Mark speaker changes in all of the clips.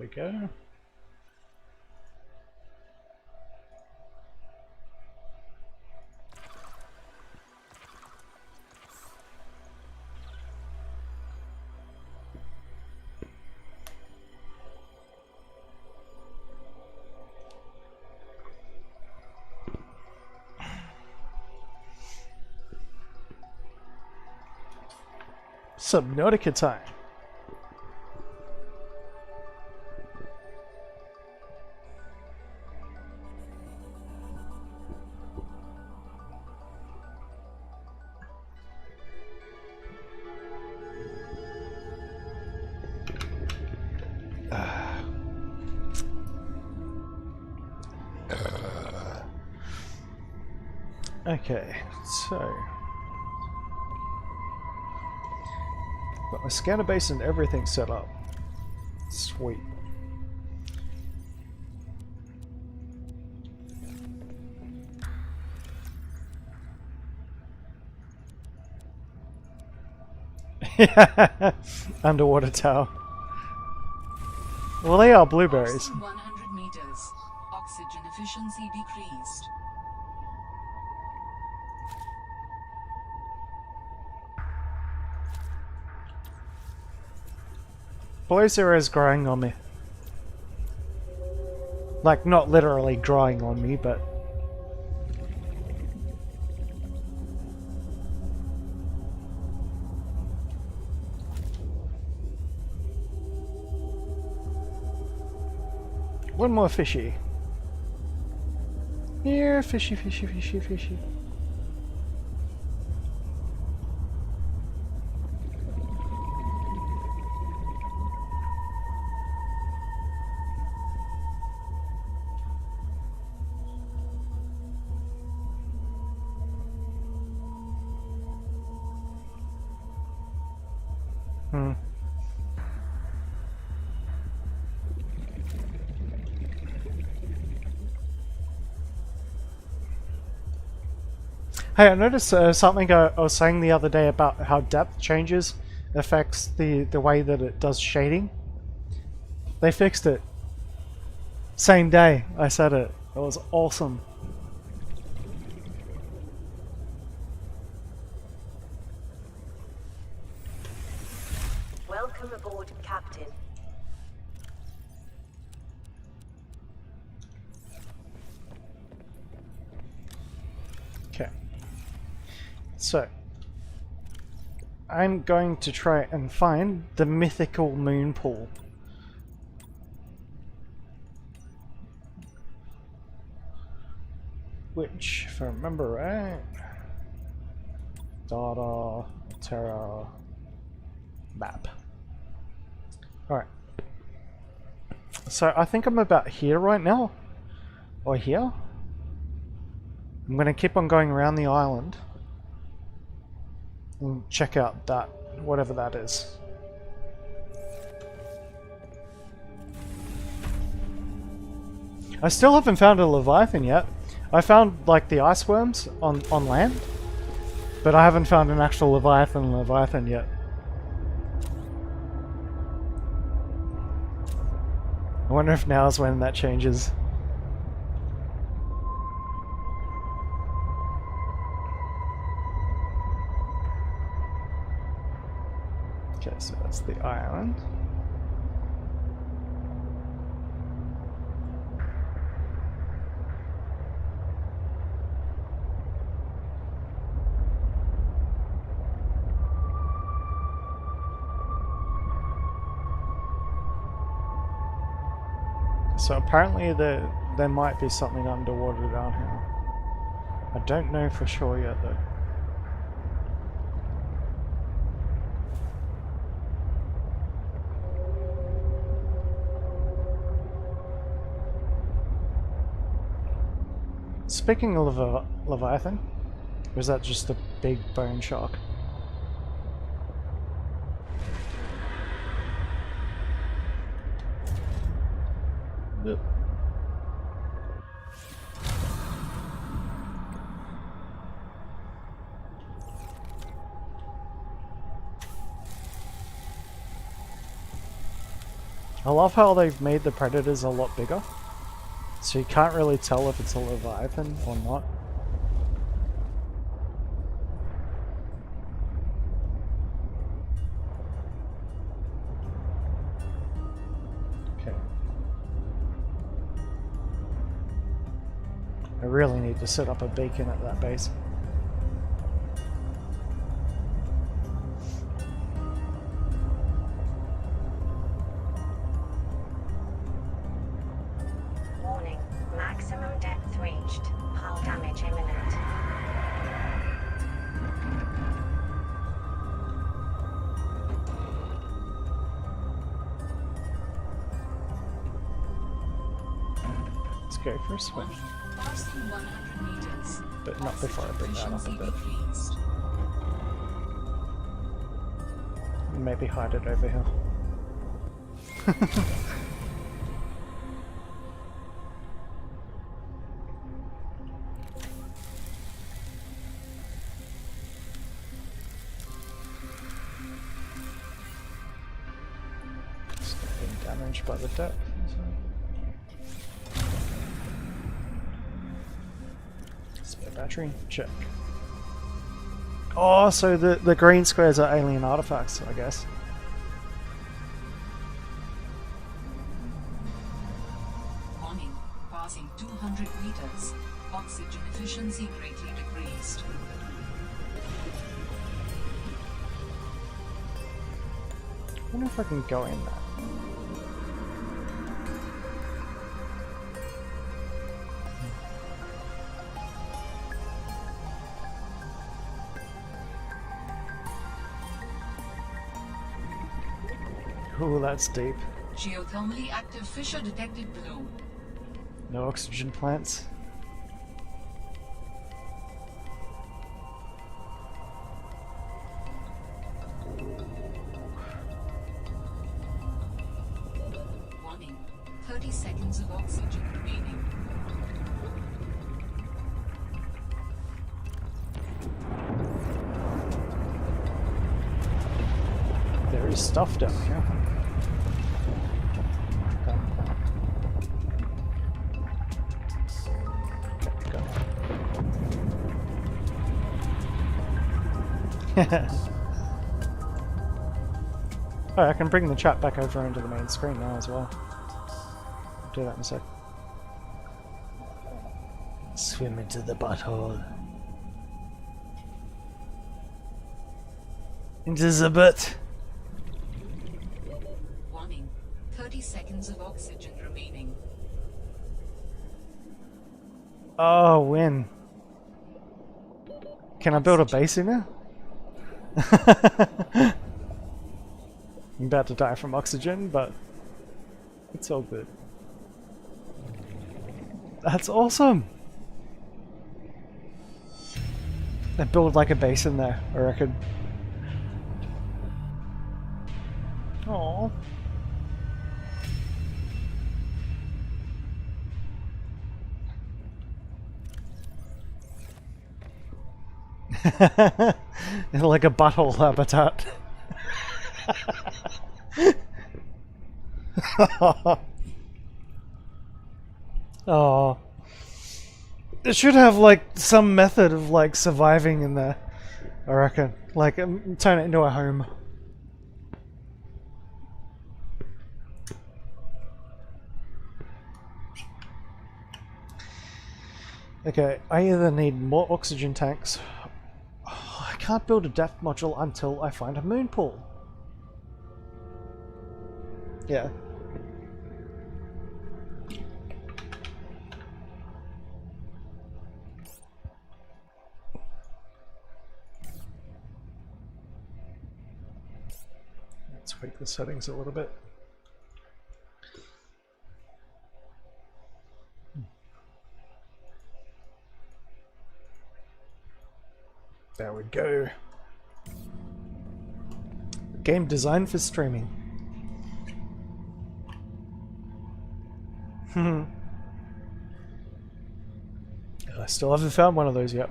Speaker 1: we go. Subnautica time. Okay, so got my scanner base and everything set up. Sweet. Underwater tower. Well, they are blueberries.
Speaker 2: 100 meters. Oxygen efficiency decreased.
Speaker 1: Blue Zero is growing on me. Like, not literally growing on me, but... One more fishy. Here, fishy, fishy, fishy, fishy. Hey, I noticed something I was saying the other day about how depth changes affects the way that it does shading. They fixed it. Same day I said it. It was awesome.
Speaker 3: Welcome aboard, Captain.
Speaker 1: Okay. So, I'm going to try and find the mythical moonpool. Which, if I remember right, data, terra, map. Alright. So I think I'm about here right now. Or here. I'm going to keep on going around the island. And check out that, whatever that is. I still haven't found a Leviathan yet. I found like the ice worms on land, but I haven't found an actual Leviathan yet. I wonder if now is when that changes. Okay, so that's the island. So apparently there might be something underwater down here. I don't know for sure yet though. Speaking of Leviathan, or is that just a big bone shark? Yep. I love how they've made the predators a lot bigger, so you can't really tell if it's a Leviathan or not. Okay. I really need to set up a beacon at that base.
Speaker 3: Warning, maximum depth reached. Hull damage imminent.
Speaker 1: Let's go for a swim.
Speaker 2: Passing 100 meters.
Speaker 1: But not before I bring that up a
Speaker 2: Efficiency
Speaker 1: bit.
Speaker 2: decreased.
Speaker 1: Maybe hide it over here. It's not being damaged by the depth. Spare battery, check. Oh, so the green squares are alien artifacts, I guess.
Speaker 2: Warning, passing 200 meters. Oxygen efficiency greatly decreased.
Speaker 1: I wonder if I can go in that. Ooh, that's deep.
Speaker 2: Geothermally active fissure detected below.
Speaker 1: No oxygen plants.
Speaker 2: Warning, 30 seconds of oxygen remaining.
Speaker 1: There is stuff down here. Okay, go. Oh, I can bring the chat back over into the main screen now as well. Do that in a sec. Swim into the butthole. Into the butt.
Speaker 2: Warning, 30 seconds of oxygen remaining.
Speaker 1: Oh, win. Can I build a base in there? I'm about to die from oxygen, but it's all good. That's awesome! I build like a base in there, I reckon. Aww. Like a butthole habitat. Oh, it should have like some method of like surviving in there, I reckon. Like turn it into a home. Okay, I either need more oxygen tanks. Oh, I can't build a depth module until I find a moon pool. Yeah. Let's tweak the settings a little bit. There we go. Game designed for streaming. I still haven't found one of those yet.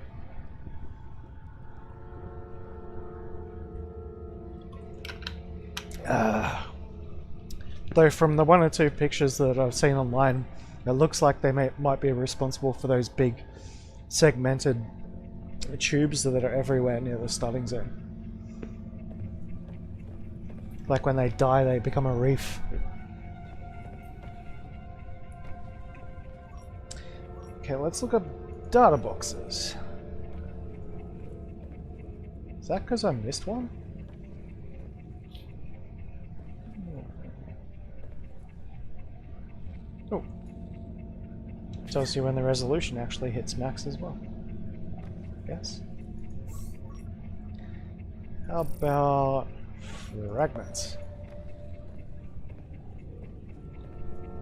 Speaker 1: Though from the one or two pictures that I've seen online, it looks like they might be responsible for those big segmented tubes that are everywhere near the starting zone. Like when they die, they become a reef. Okay, let's look at data boxes. Is that because I missed one? Oh. Tells you when the resolution actually hits max as well. Yes. How about fragments?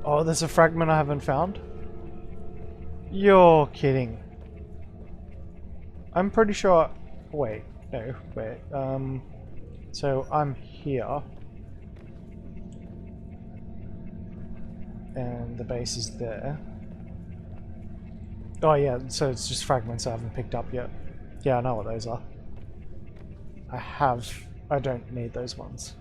Speaker 1: Oh, there's a fragment I haven't found? You're kidding. I'm pretty sure... Wait, no, wait. So I'm here. And the base is there. Oh yeah, so it's just fragments I haven't picked up yet. Yeah, I know what those are. I don't need those ones.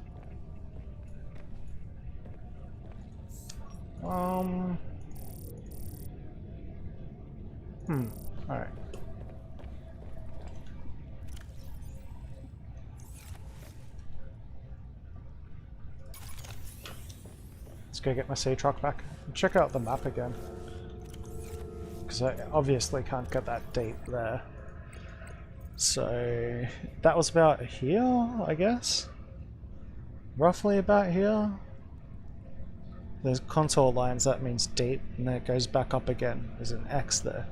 Speaker 1: Alright. Let's go get my sea truck back. Check out the map again. Because I obviously can't get that deep there. So that was about here, I guess? Roughly about here? There's contour lines, that means deep, and then it goes back up again. There's an X there.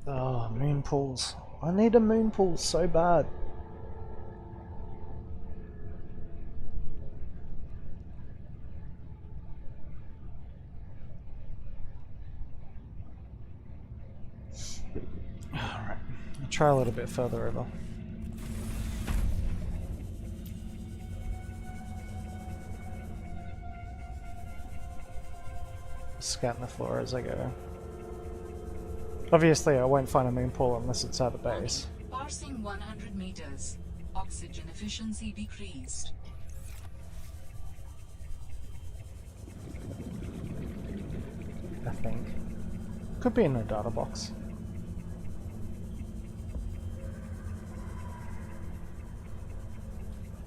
Speaker 1: Oh, moon pools. I need a moon pool so bad. Alright, I'll try a little bit further over. Scan the floor as I go. Obviously I won't find a moon pool unless it's at a base.
Speaker 2: Passing 100 meters. Oxygen efficiency decreased.
Speaker 1: I think. Could be in a data box.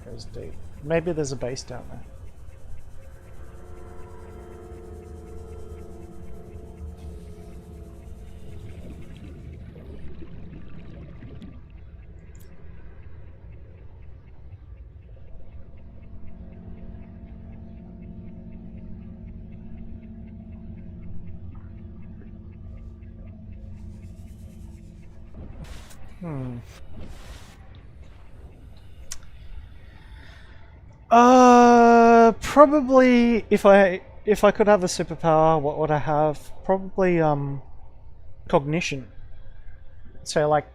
Speaker 1: Goes deep. Maybe there's a base down there. Probably if I could have a superpower, what would I have? Probably cognition. So like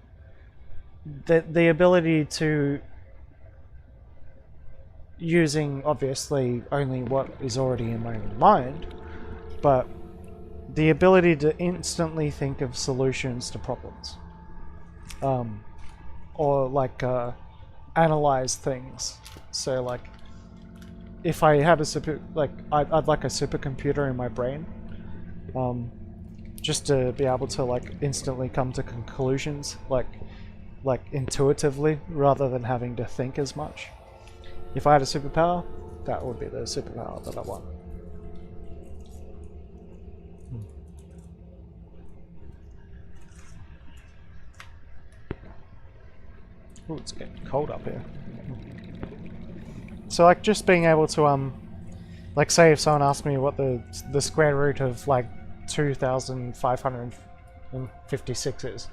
Speaker 1: the ability to, using obviously only what is already in my mind, but the ability to instantly think of solutions to problems. Or like analyze things. So like if I had a I'd like a supercomputer in my brain, just to be able to like instantly come to conclusions, like intuitively, rather than having to think as much. If I had a superpower, that would be the superpower that I want. Ooh, it's getting cold up here. So like just being able to like say if someone asked me what the square root of like 2,556 is,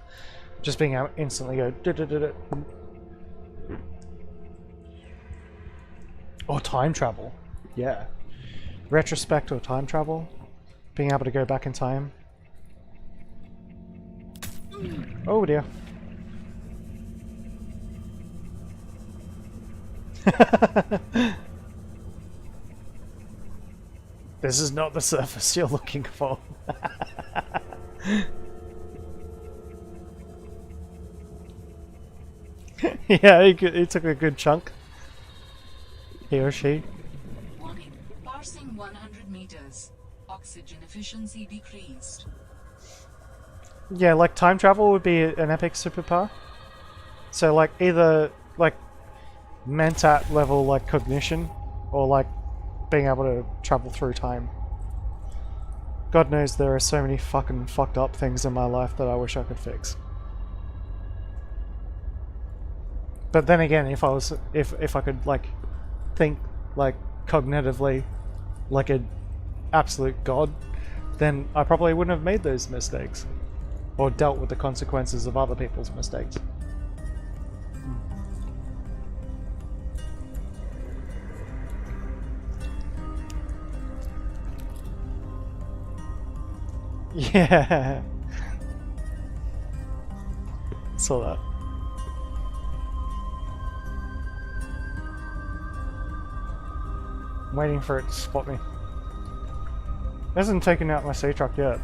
Speaker 1: just being able to instantly go or time travel. Yeah. Retrospect or time travel. Being able to go back in time. Oh dear. This is not the surface you're looking for. Yeah, he took a good chunk. He or she.
Speaker 2: Warning. Passing 100 meters. Oxygen efficiency decreased.
Speaker 1: Yeah, like time travel would be an epic superpower. So like either like mentat level like cognition, or like being able to travel through time. God knows there are so many fucking fucked up things in my life that I wish I could fix. But then again, if I could like think like cognitively like an absolute god, then I probably wouldn't have made those mistakes or dealt with the consequences of other people's mistakes. Yeah. Saw that. I'm waiting for it to spot me. It hasn't taken out my sea truck yet.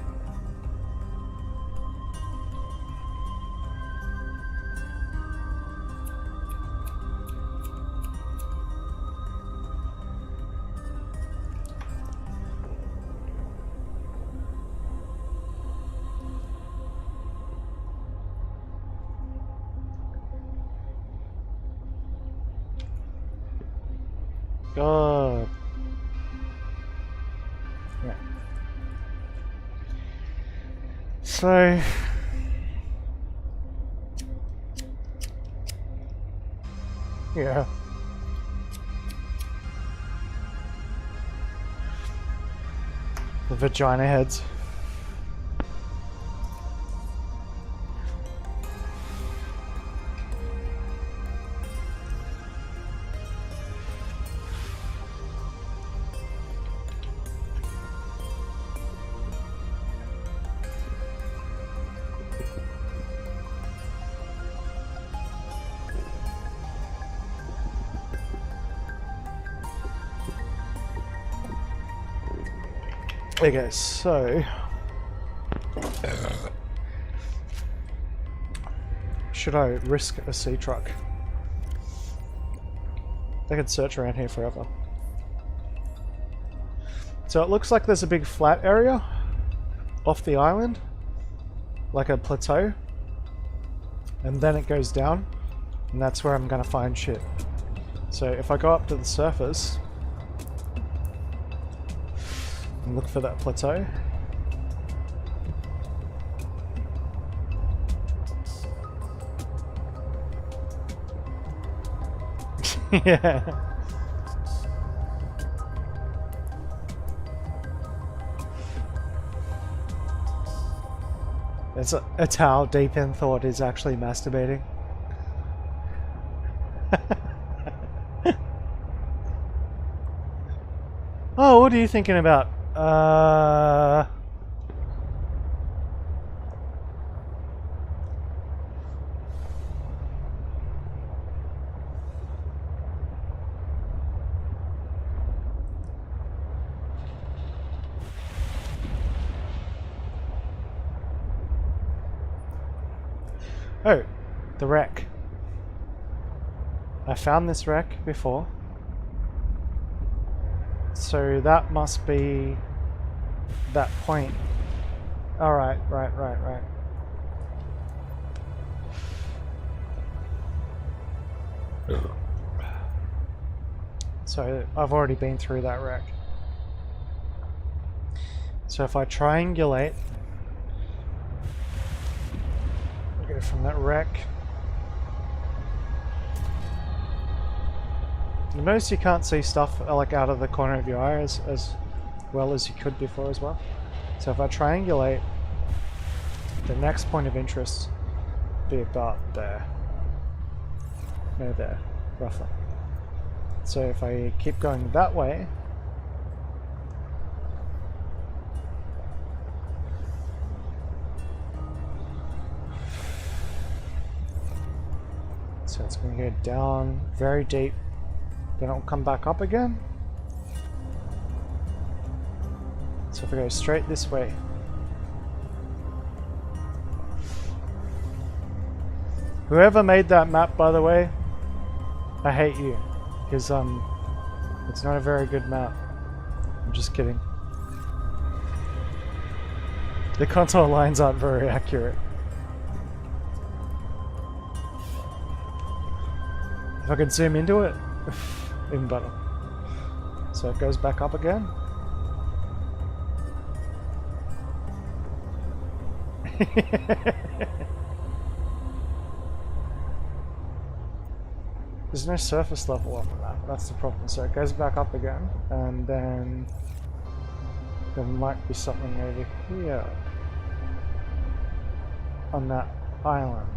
Speaker 1: God. Yeah. So yeah. The vagina heads. Okay, so should I risk a sea truck? I could search around here forever. So it looks like there's a big flat area off the island, like a plateau, and then it goes down, and that's where I'm gonna find shit. So if I go up to the surface and look for that plateau. Yeah. It's how deep in thought is actually masturbating. Oh, what are you thinking about? Oh, the wreck. I found this wreck before. So that must be that point. Alright, right. So I've already been through that wreck. So if I triangulate, go from that wreck. Notice you can't see stuff like out of the corner of your eye as well as you could before as well. So if I triangulate, the next point of interest be about there. No, there, roughly. So if I keep going that way, so it's going to go down very deep, then it'll come back up again. So if I go straight this way, Whoever made that map, by the way, I hate you. Because, it's not a very good map. I'm just kidding. The contour lines aren't very accurate. If I could zoom into it, even better. So it goes back up again. There's no surface level on the map, that's the problem. So it goes back up again, and then there might be something over here on that island.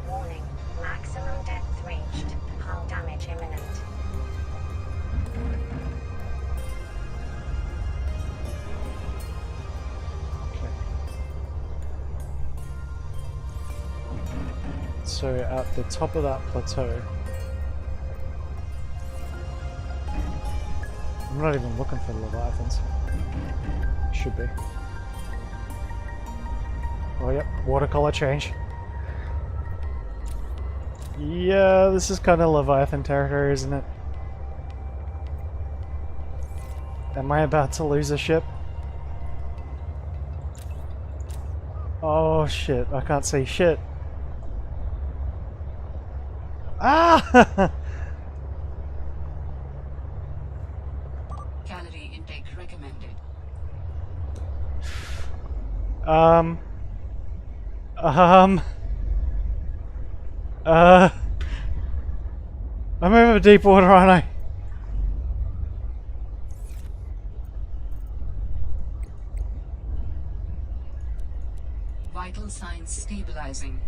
Speaker 3: Warning. Maximum depth reached. Hull damage imminent.
Speaker 1: So at the top of that plateau, I'm not even looking for the Leviathans. Should be. Oh yep, watercolor change. Yeah, this is kind of Leviathan territory, isn't it? Am I about to lose a ship? Oh shit, I can't see shit. Ah!
Speaker 2: Calorie intake recommended.
Speaker 1: Um, I'm over deep water, aren't I?
Speaker 2: Vital signs stabilizing.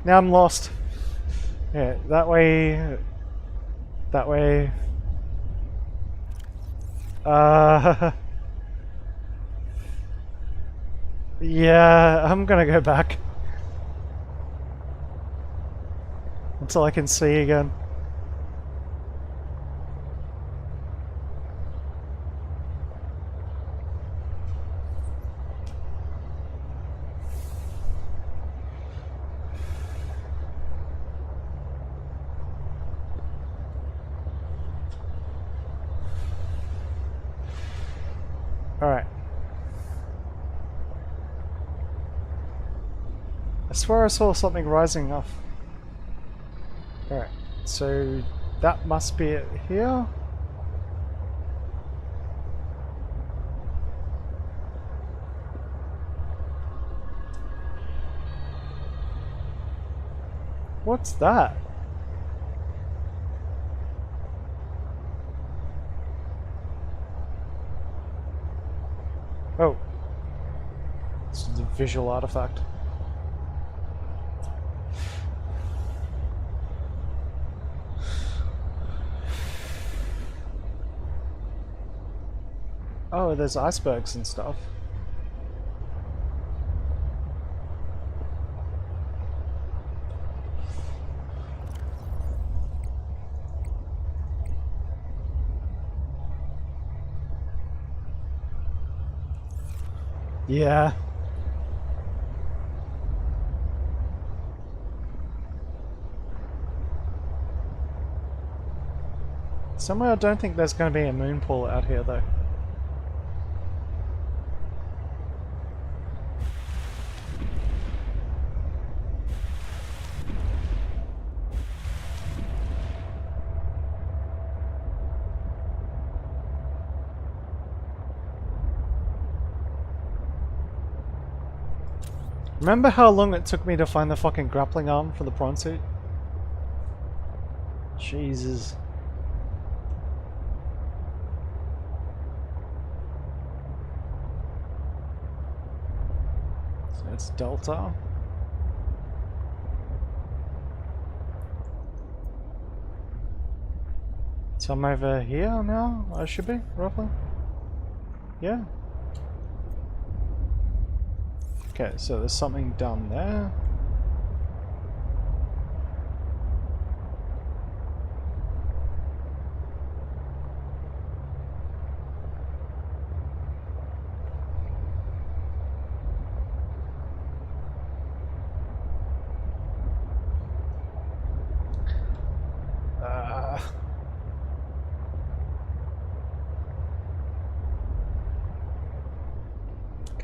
Speaker 1: Now I'm lost. Yeah, that way. That way. Yeah, I'm gonna go back. Until I can see again. Alright. I swear I saw something rising off. Alright, so that must be it here. What's that? Oh. It's a visual artifact. Oh, there's icebergs and stuff. Yeah. Somewhere I don't think there's going to be a moon pool out here though. Remember how long it took me to find the fucking grappling arm for the prawn suit? Jesus. So it's Delta. So I'm over here now, I should be, roughly. Yeah. Okay, so there's something down there.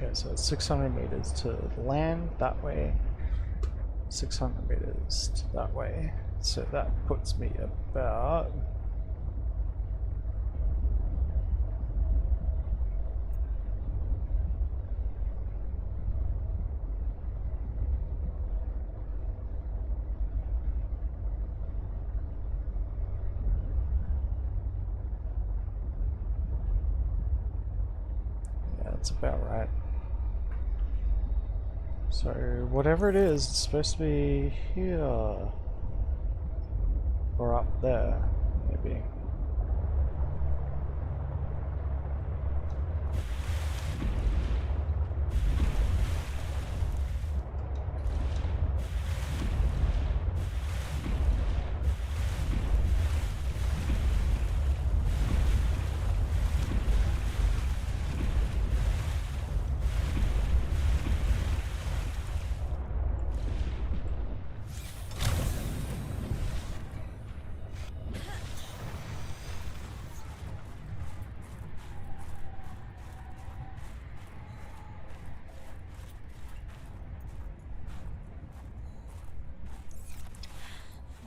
Speaker 1: Okay, so it's 600 meters to land that way, 600 meters to that way. So that puts me about... Yeah, that's about right. So whatever it is, it's supposed to be here. Or up there, maybe.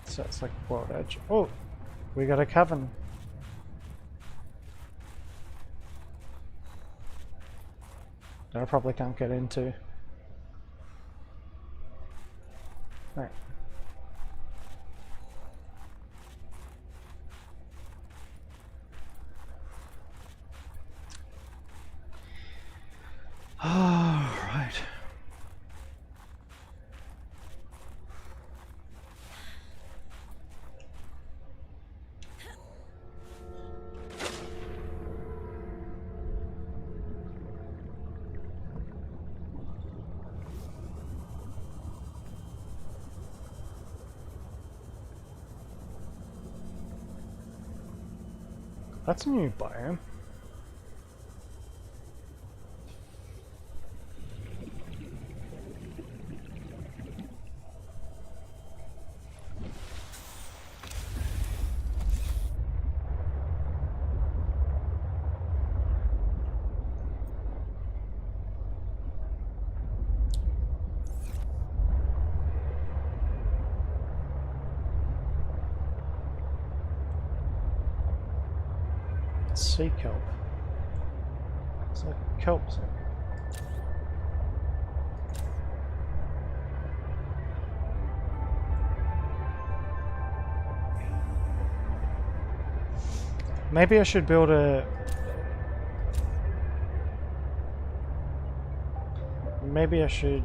Speaker 1: So it's like world edge. Oh, we got a cavern. That I probably can't get into. Right. Oh, right. That's a new biome. Sea kelp. It's like kelp. Maybe I should build a... Maybe I should...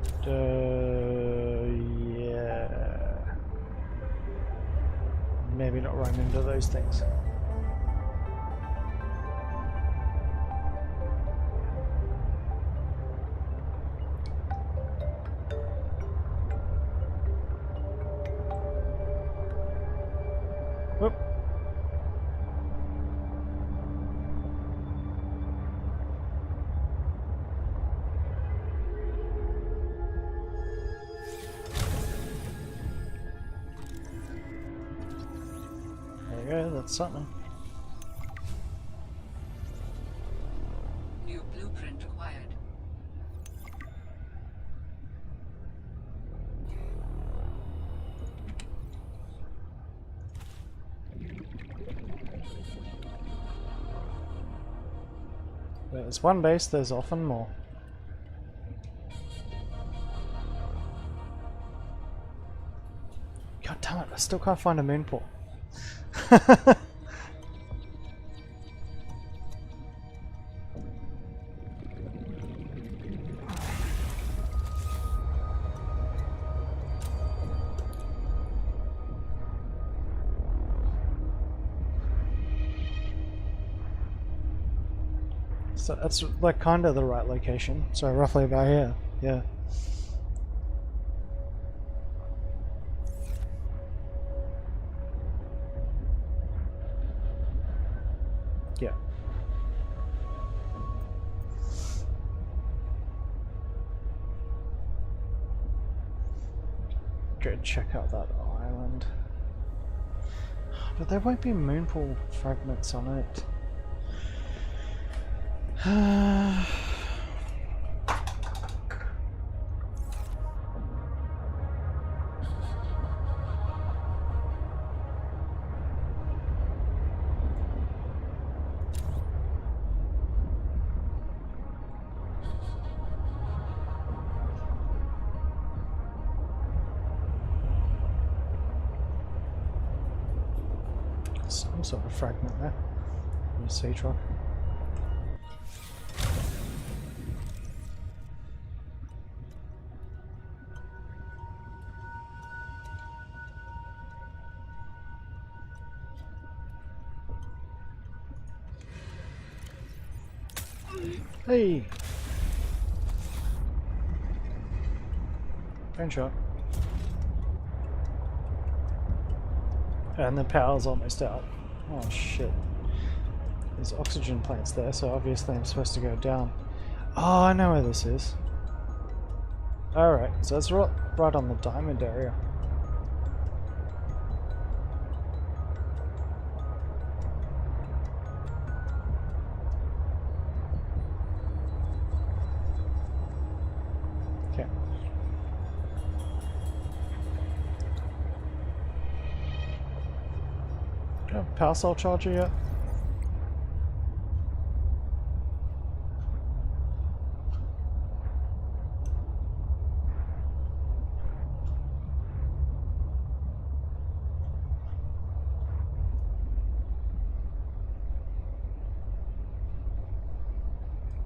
Speaker 1: yeah... Maybe not run into those things. Whoop. There you go, that's something.
Speaker 2: New blueprint required.
Speaker 1: Where there's one base, there's often more. God damn it, I still can't find a moonpool. So that's like kind of the right location. So roughly about here. Yeah. Yeah. Go check out that island. But there won't be moonpool fragments on it. Some sort of fragment there. A sea truck. Hey! Pain shot. And the power's almost out. Oh shit. There's oxygen plants there, so obviously I'm supposed to go down. Oh, I know where this is. Alright, so it's right on the diamond area. Okay. Do you have a power cell charger yet?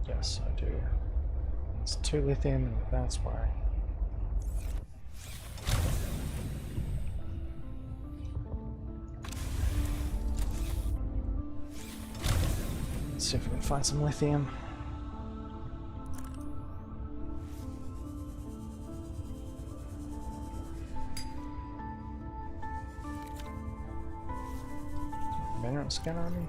Speaker 1: Yes, I do. It's 2 lithium, and that's why. Let's see if we can find some lithium. Mineral scanner on me?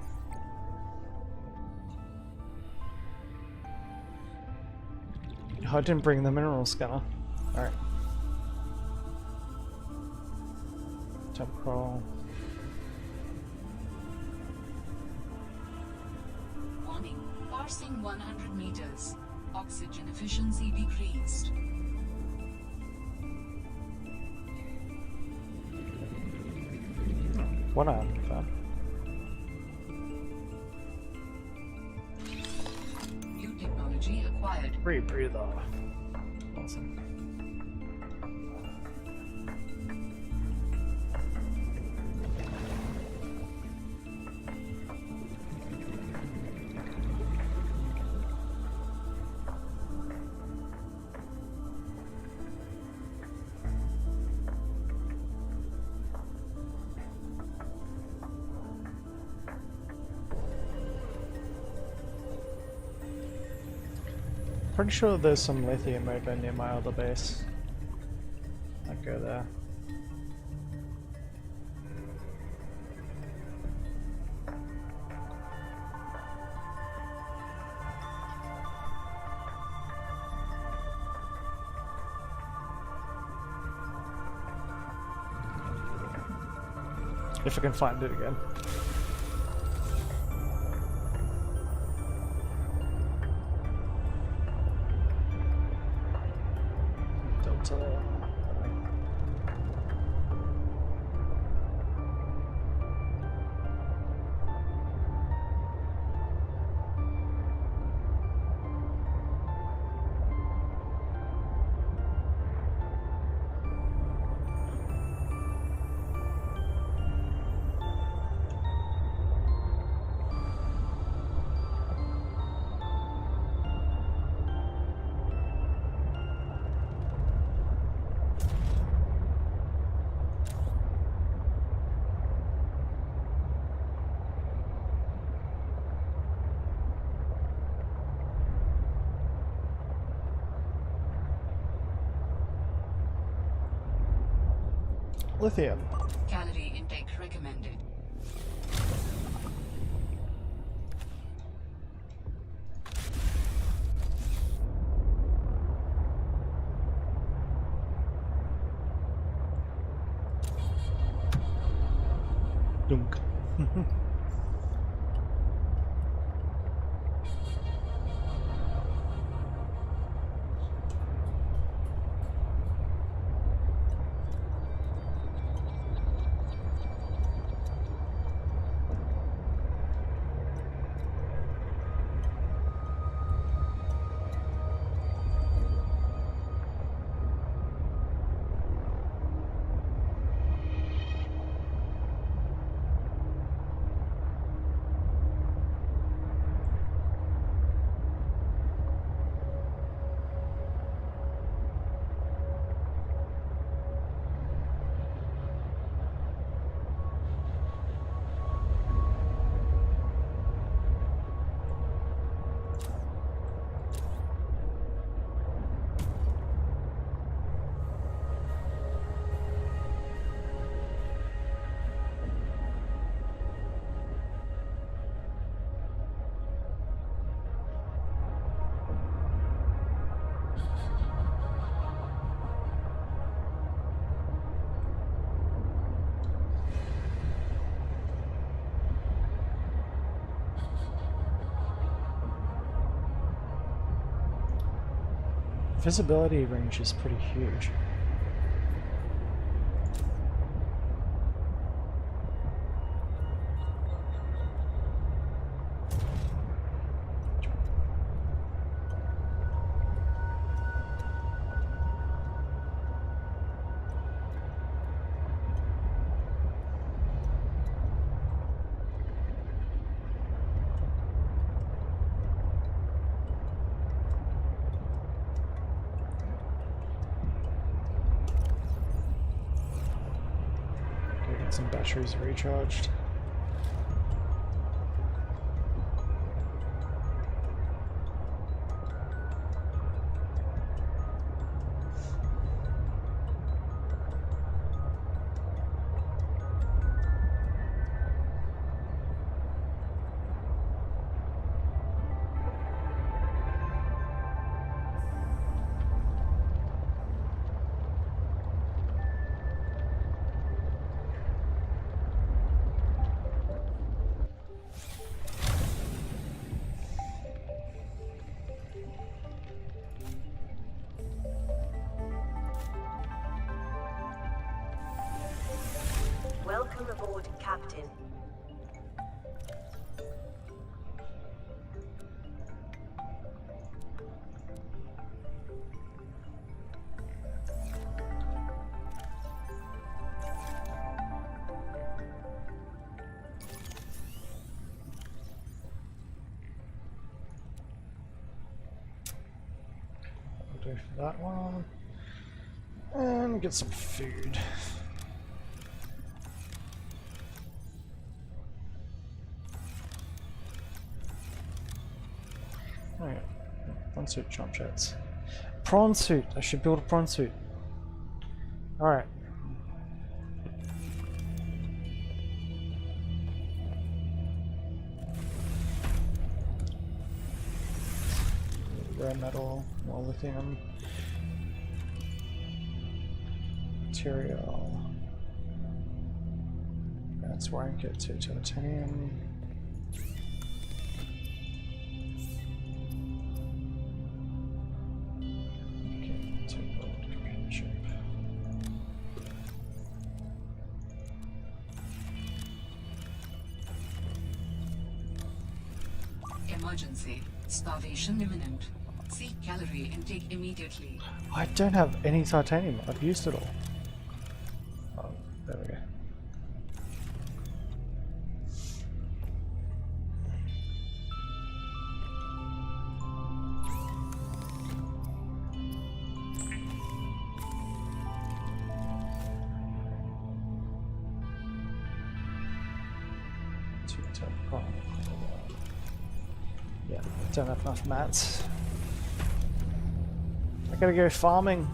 Speaker 1: Oh, I didn't bring the mineral scanner. Alright. Temporal.
Speaker 2: Warning. Parsing 100 meters. Oxygen efficiency decreased.
Speaker 1: What on that?
Speaker 2: New technology acquired.
Speaker 1: Rebreather. Awesome. Pretty sure there's some lithium over near my other base. I'd go there. If I can find it again. Lithium.
Speaker 2: Calorie intake recommended.
Speaker 1: Dunk. Visibility range is pretty huge. Get some batteries recharged.
Speaker 3: Welcome aboard, Captain.
Speaker 1: I'll do for that one. And get some food. Oh yeah, prawn suit jump jets. Prawn suit! I should build a prawn suit. Alright. Rare metal, more lithium. Material. That's rank it to titanium. Okay, to build computer chip.
Speaker 2: Emergency. Starvation imminent. Seek calorie intake immediately.
Speaker 1: I don't have any titanium. I've used it all. Oh, there we go. Yeah, don't have enough mats. I gotta go farming.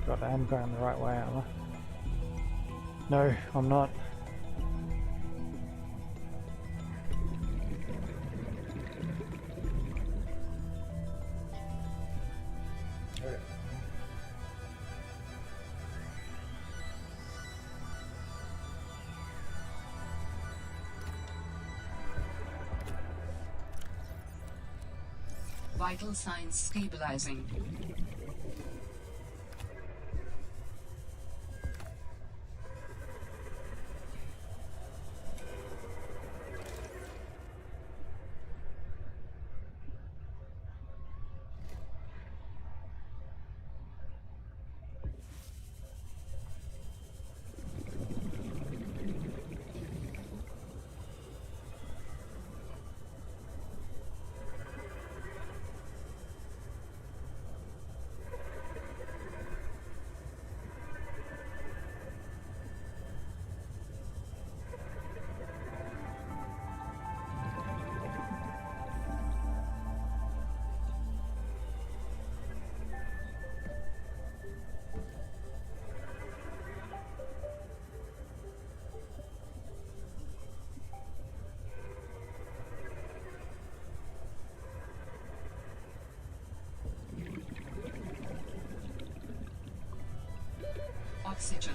Speaker 1: God, I am going the right way, am I? No, I'm not.
Speaker 2: Vital signs stabilizing. oxygen.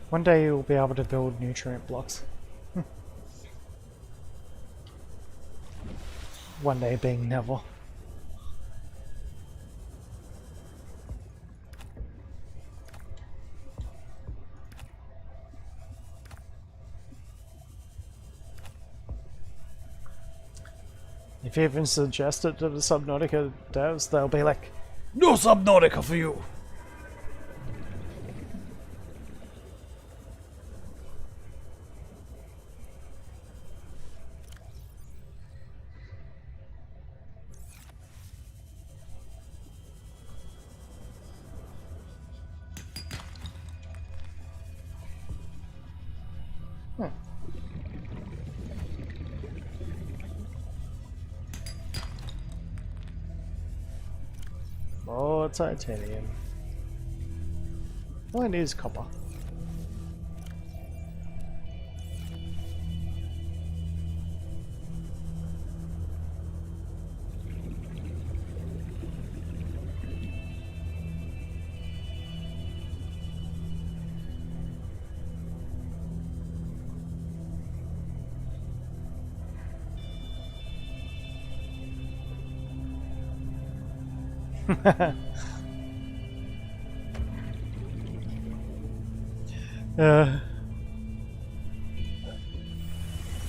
Speaker 1: One day you'll be able to build nutrient blocks. One day being never. If you even suggest it to the Subnautica devs, they'll be like, "No Subnautica for you!" Hmm. Oh, titanium. All I need is copper.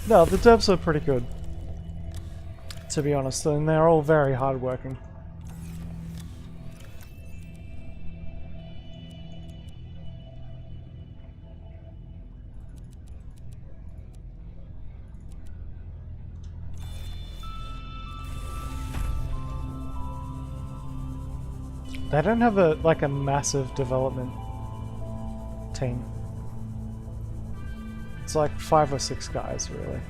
Speaker 1: No, the devs are pretty good, to be honest, and they're all very hardworking. They don't have a massive development team. It's like 5 or 6 guys, really.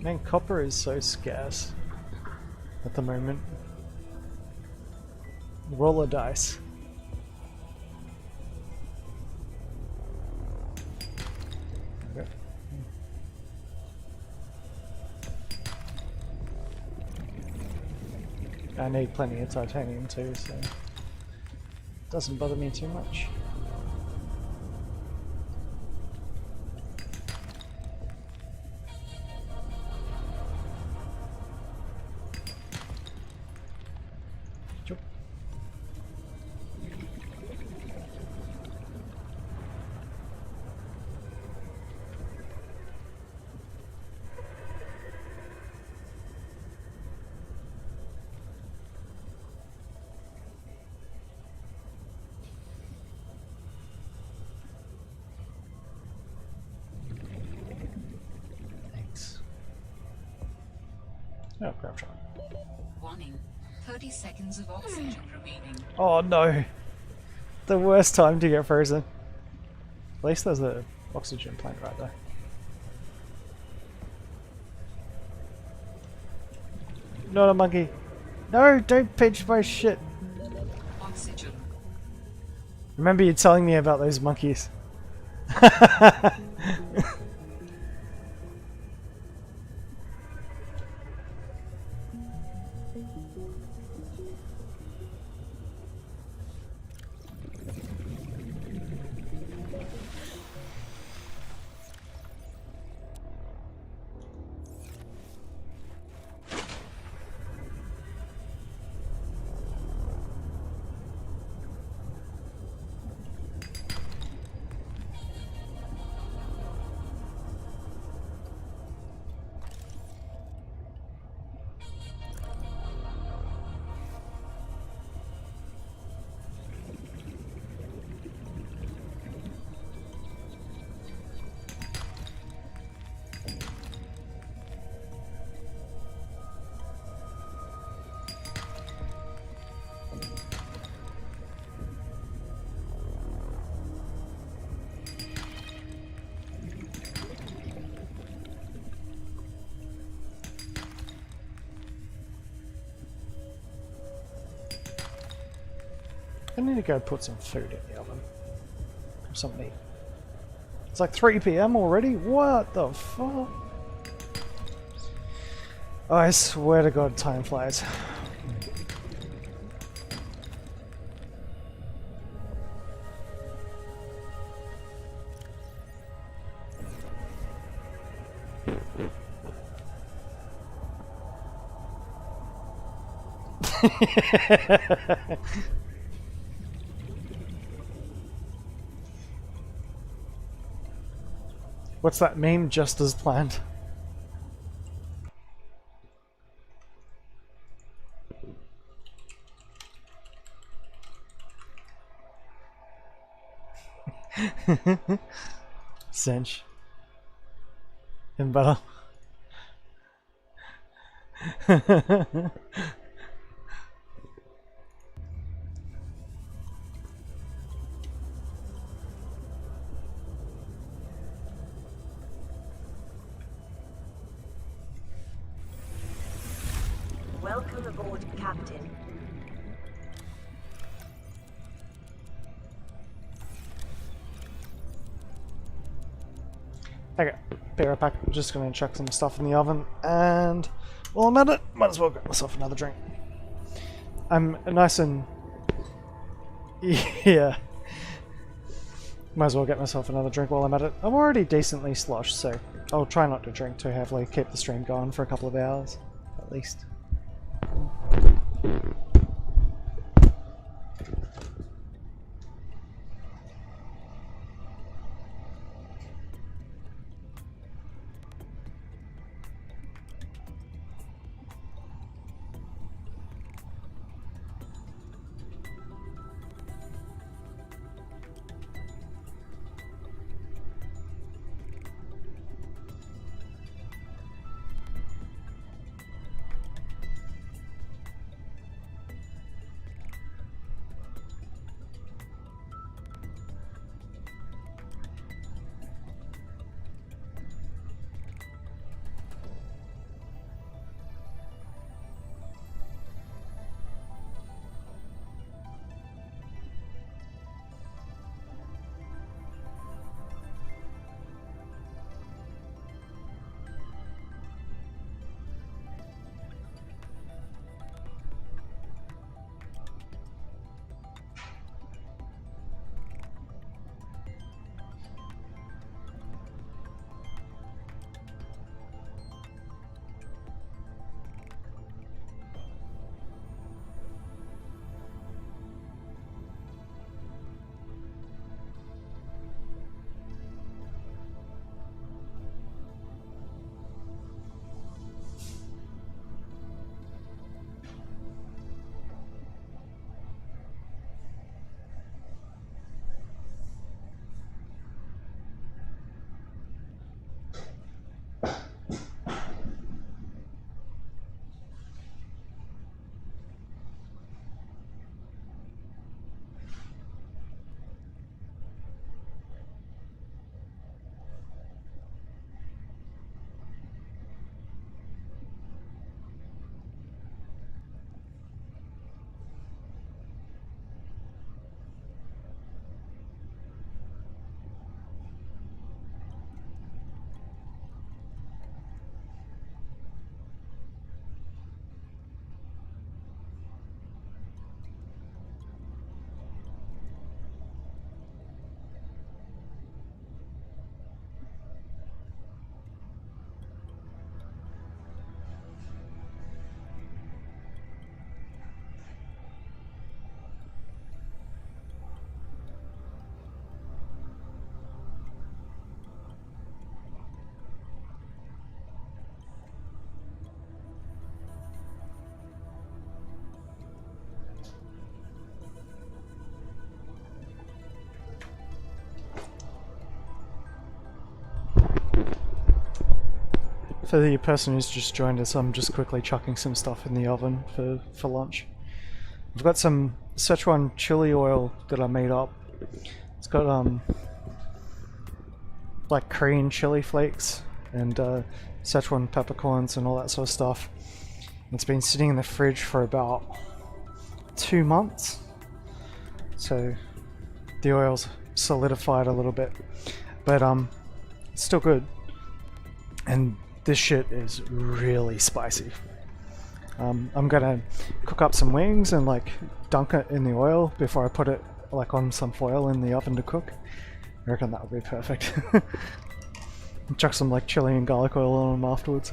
Speaker 1: Man, copper is so scarce at the moment. Roll a dice. Okay. I need plenty of titanium too, so it doesn't bother me too much. Oh, crap shot.
Speaker 2: Warning. 30 seconds of oxygen remaining.
Speaker 1: Oh no! The worst time to get frozen. At least there's a oxygen plant right there. Not a monkey. No, don't pinch my shit.
Speaker 2: Oxygen.
Speaker 1: Remember you telling me about those monkeys. I need to go put some food in the oven. Something to eat. It's like 3 PM already? What the fuck? Oh, I swear to God, time flies. What's that meme? Just as planned. Cinch. And better.
Speaker 3: Welcome aboard, Captain.
Speaker 1: Okay, be right back. I'm just gonna chuck some stuff in the oven, and while I'm at it, might as well get myself another drink. I'm nice and yeah. Might as well get myself another drink while I'm at it. I'm already decently sloshed, so I'll try not to drink too heavily. Keep the stream going for a couple of hours, at least. For the person who's just joined us, I'm just quickly chucking some stuff in the oven for lunch. I've got some Szechuan chili oil that I made up. It's got like Korean chili flakes and Szechuan peppercorns and all that sort of stuff. It's been sitting in the fridge for about 2 months. so the oil's solidified a little bit, but it's still good. And this shit is really spicy. I'm gonna cook up some wings and like dunk it in the oil before I put it like on some foil in the oven to cook. I reckon that would be perfect. Chuck some like chili and garlic oil on them afterwards.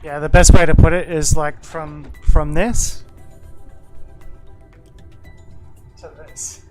Speaker 1: Yeah, the best way to put it is like from this to this.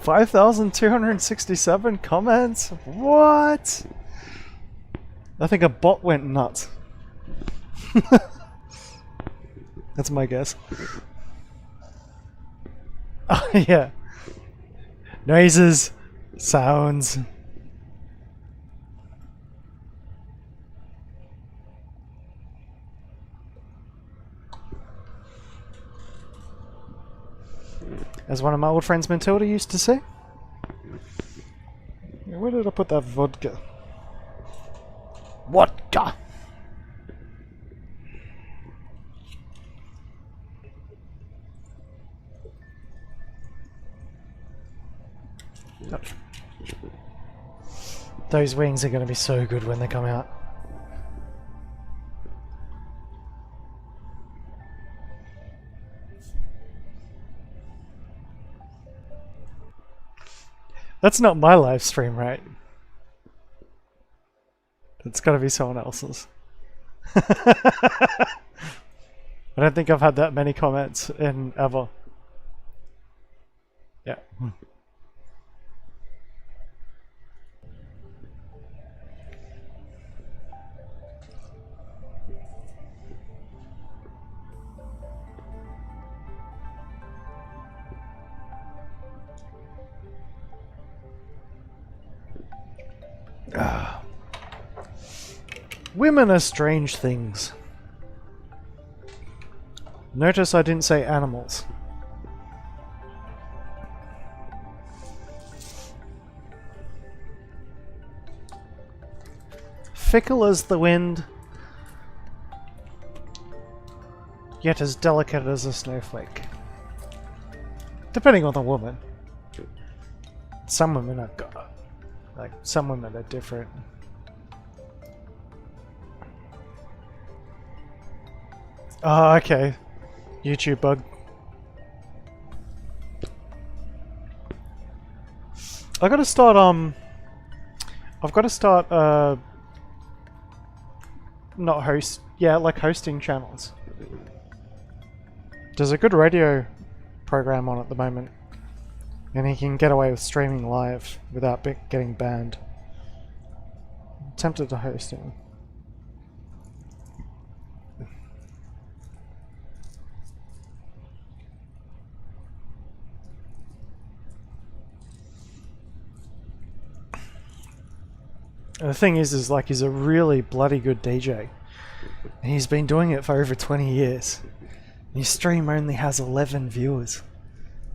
Speaker 1: 5,267 comments? What? I think a bot went nuts. That's my guess. Oh, yeah. Noises, sounds. As one of my old friends Matilda used to say. Where did I put that vodka? Vodka! Those wings are going to be so good when they come out. That's not my live stream, right? It's got to be someone else's. I don't think I've had that many comments in ever. Yeah. Women are strange things. Notice I didn't say animals. Fickle as the wind, yet as delicate as a snowflake. Depending on the woman. Some women are like some women are different. Oh, okay. YouTube bug. I've got to start not host, yeah, like hosting channels. There's a good radio program on at the moment, and he can get away with streaming live without getting banned. I'm tempted to host him. And the thing is like he's a really bloody good DJ. And he's been doing it for over 20 years. His stream only has 11 viewers.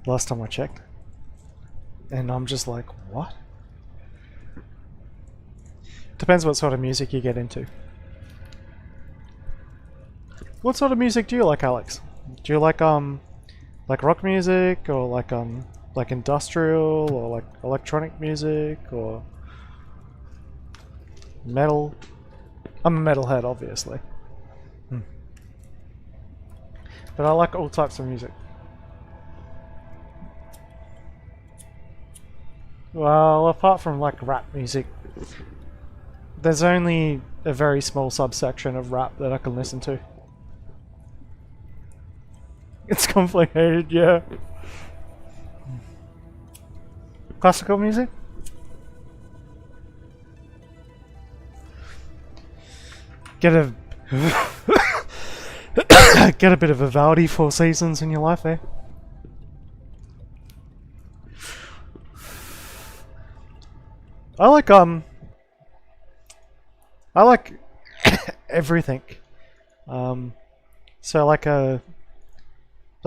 Speaker 1: Last time I checked. And I'm just like, what? Depends what sort of music you get into. What sort of music do you like, Alex? Do you like rock music, or like industrial, or like electronic music, or metal? I'm a metalhead, obviously. But I like all types of music. Well, apart from like rap music, there's only a very small subsection of rap that I can listen to. It's complicated, yeah. Classical music? Get a get a bit of Vivaldi, Four Seasons in your life, eh? I like everything. So like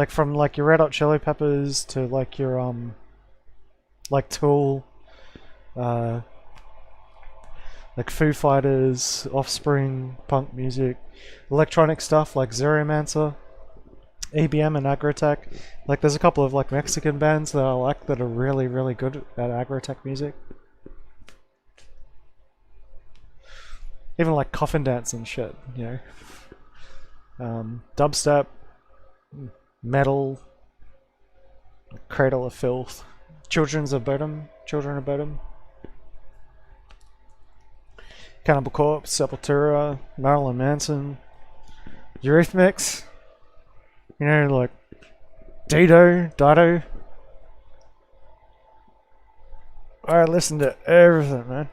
Speaker 1: from like your Red Hot Chili Peppers to like your like Tool, like Foo Fighters, Offspring, punk music, electronic stuff like Zeromancer, EBM and Agrotech. Like there's a couple of like Mexican bands that I like that are really, really good at Agrotech music. Even like Coffin Dance and shit, you know. Dubstep, metal, Cradle of Filth, Children of Bodom, Cannibal Corpse, Sepultura, Marilyn Manson, Eurythmics, you know, like Dido, I listen to everything, man.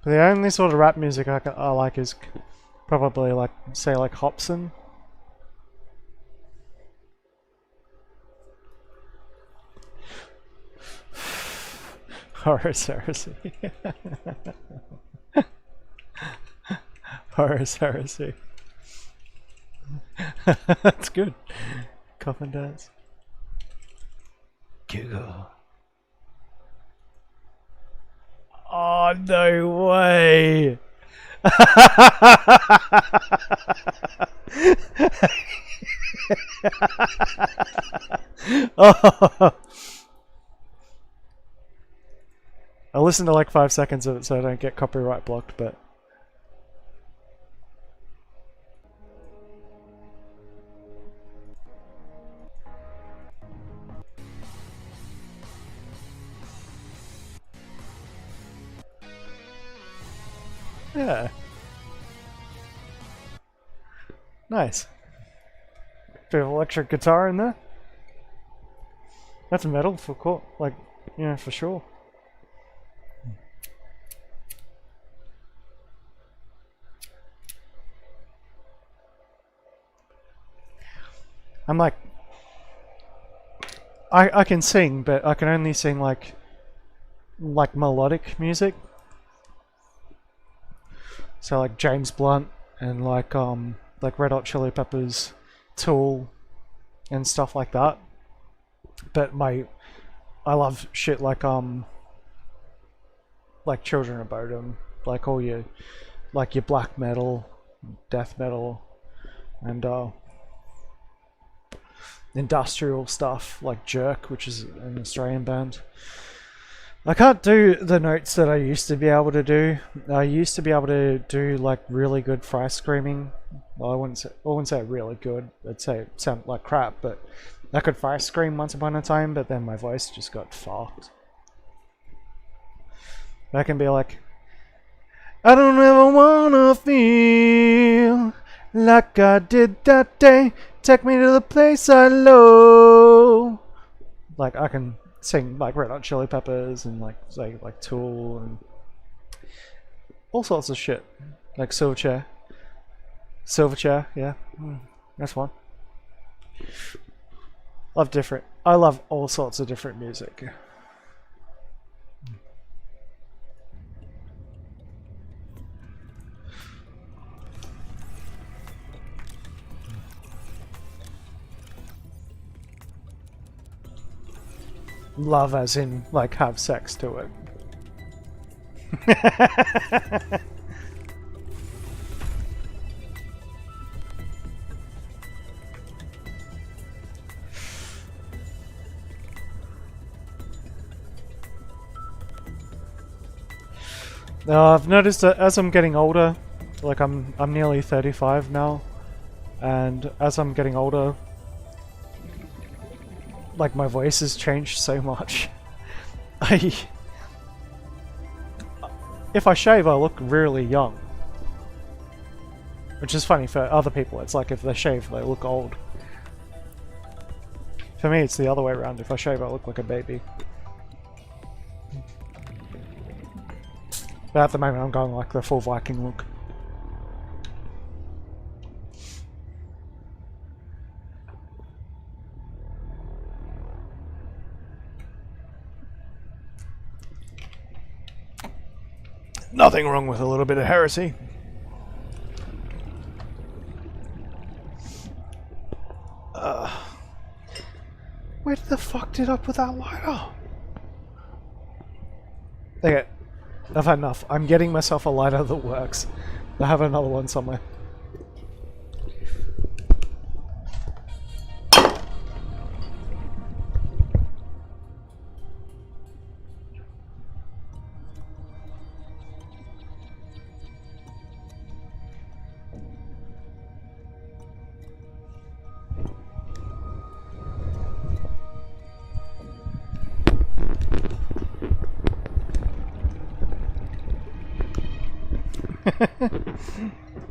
Speaker 1: But the only sort of rap music I like is probably like, say, like Hobson. Horus Heresy. Horus Heresy. That's good. Coffin dance. Google. Oh, no way! Oh. I'll listen to like 5 seconds of it so I don't get copyright blocked, but... yeah. Nice. Bit of electric guitar in there. That's metal for cool, like, yeah, for sure. I'm like, I can sing, but I can only sing like melodic music. So like James Blunt and like Red Hot Chili Peppers, Tool, and stuff like that. But I love shit like Children of Bodom, like all your black metal, death metal, and industrial stuff like Jerk, which is an Australian band. I can't do the notes that I used to be able to do. I used to be able to do like really good fry screaming. Well, I wouldn't say really good. I'd say it sounded like crap, but I could fry scream once upon a time, but then my voice just got fucked. I can be like, I don't ever wanna feel like I did that day. Take me to the place I love. Like I can sing like Red Hot Chili Peppers and like Tool and all sorts of shit. Like Silverchair, yeah, that's one. I love all sorts of different music. Love as in, like, have sex to it. Now, I've noticed that as I'm getting older, like I'm nearly 35 now, and as I'm getting older, like my voice has changed so much. If I shave, I look really young. Which is funny for other people. It's like if they shave, they look old. For me, it's the other way around. If I shave, I look like a baby. But at the moment, I'm going like the full Viking look. Nothing wrong with a little bit of heresy. Where the fuck did I put that lighter? Okay, I've had enough. I'm getting myself a lighter that works. I have another one somewhere.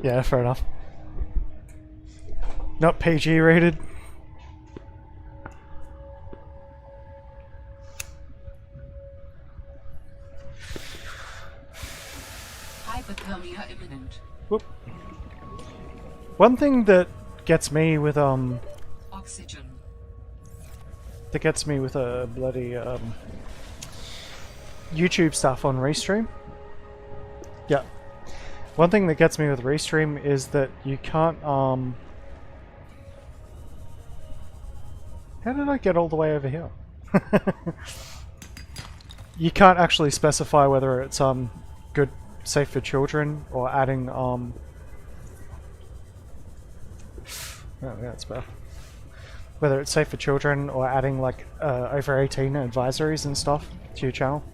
Speaker 1: Yeah, fair enough. Not PG rated.
Speaker 2: Hypothermia imminent.
Speaker 1: Whoop. One thing that gets me with
Speaker 2: Oxygen.
Speaker 1: a bloody YouTube stuff on Restream. Yeah. One thing that gets me with Restream is that you can't how did I get all the way over here? You can't actually specify whether it's good, safe for children, or adding oh yeah, it's better. Whether it's safe for children or adding like over 18 advisories and stuff to your channel.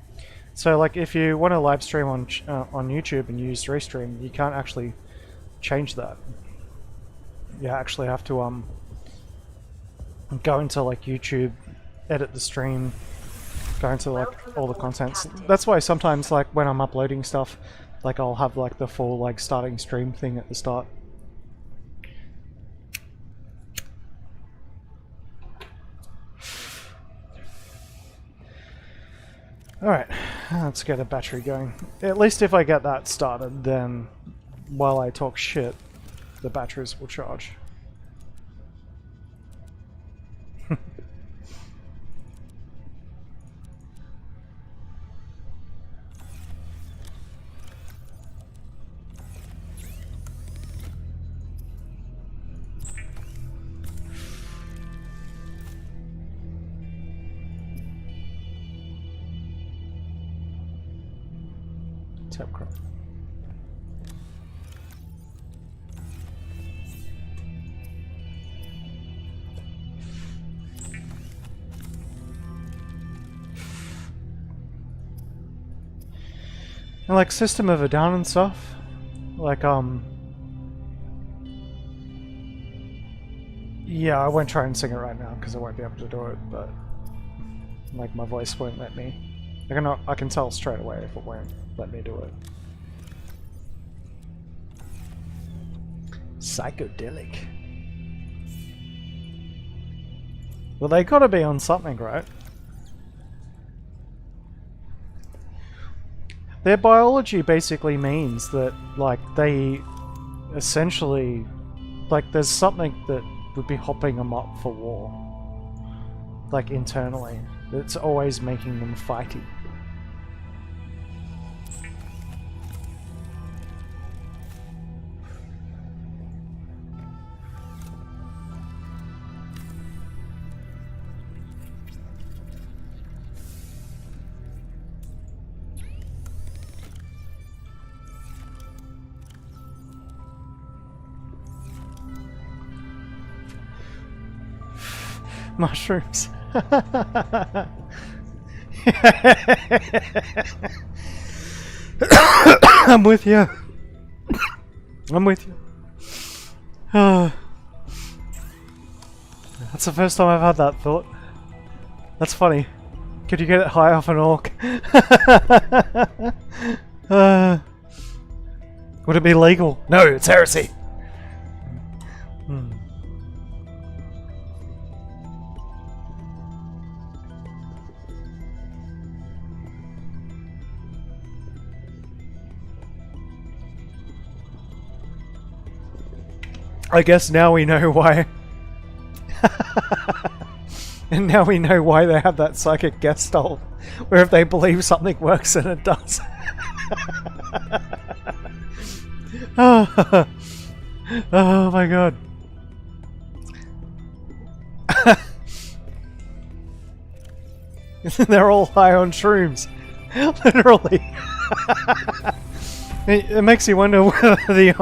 Speaker 1: So like if you want to live stream on YouTube and use Restream, you can't actually change that. You actually have to go into like YouTube, edit the stream, go into like all the contents. That's why sometimes like when I'm uploading stuff, like I'll have like the full like starting stream thing at the start. Alright, let's get a battery going. At least if I get that started, then while I talk shit, the batteries will charge. Tap crop. And like System of a Down and stuff, like yeah, I won't try and sing it right now because I won't be able to do it, but like my voice won't let me. I can tell straight away if it won't let me do it. Psychedelic. Well, they gotta be on something, right? Their biology basically means that, like, they essentially, like, there's something that would be hopping them up for war. Like, internally. It's always making them fighty. Mushrooms. I'm with you. I'm with you. That's the first time I've had that thought. That's funny. Could you get it high off an orc? Would it be legal? No, it's heresy. I guess now we know why. And now we know why they have that psychic gestalt, where if they believe something works, then it does. Oh, oh my god. They're all high on shrooms. Literally. It makes you wonder whether the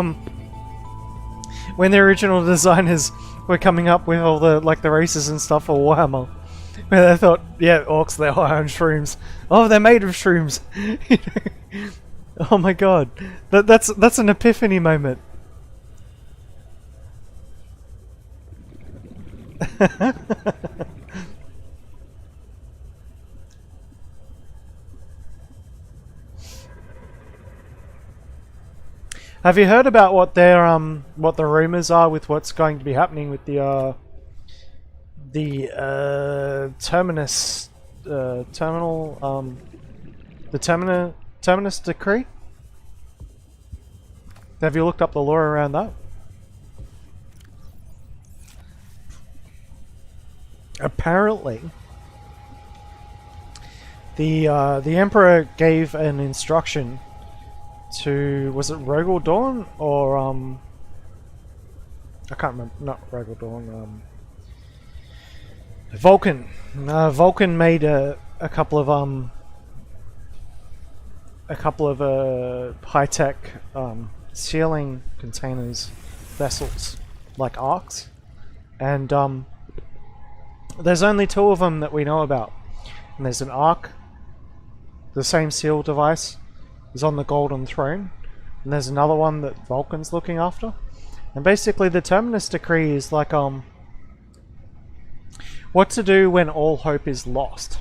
Speaker 1: when the original designers were coming up with all the the races and stuff for Warhammer, where they thought, yeah, orcs, they're high on shrooms. Oh, they're made of shrooms. Oh my god, that's an epiphany moment. Have you heard about what their what the rumors are with what's going to be happening with the terminus terminus decree? Have you looked up the lore around that? Apparently, the Emperor gave an instruction to, was it Rogel Dawn or I can't remember, not Rogel Dawn, Vulcan. Vulcan made a couple of high-tech sealing containers, vessels, like arcs, and there's only 2 of them that we know about. And there's an arc, the same seal device is on the Golden Throne, and there's another one that Vulcan's looking after. And basically the Terminus Decree is like what to do when all hope is lost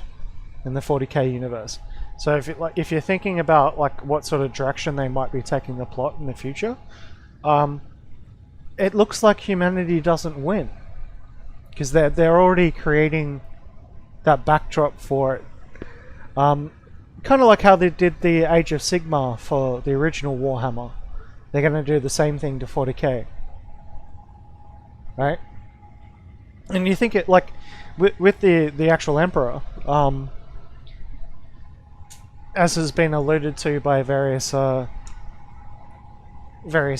Speaker 1: in the 40k universe. So if you're thinking about like what sort of direction they might be taking the plot in the future, it looks like humanity doesn't win, because they're already creating that backdrop for it. Kind of like how they did the Age of Sigmar for the original Warhammer. They're going to do the same thing to 40k, right? And you think it like with the actual Emperor, as has been alluded to by various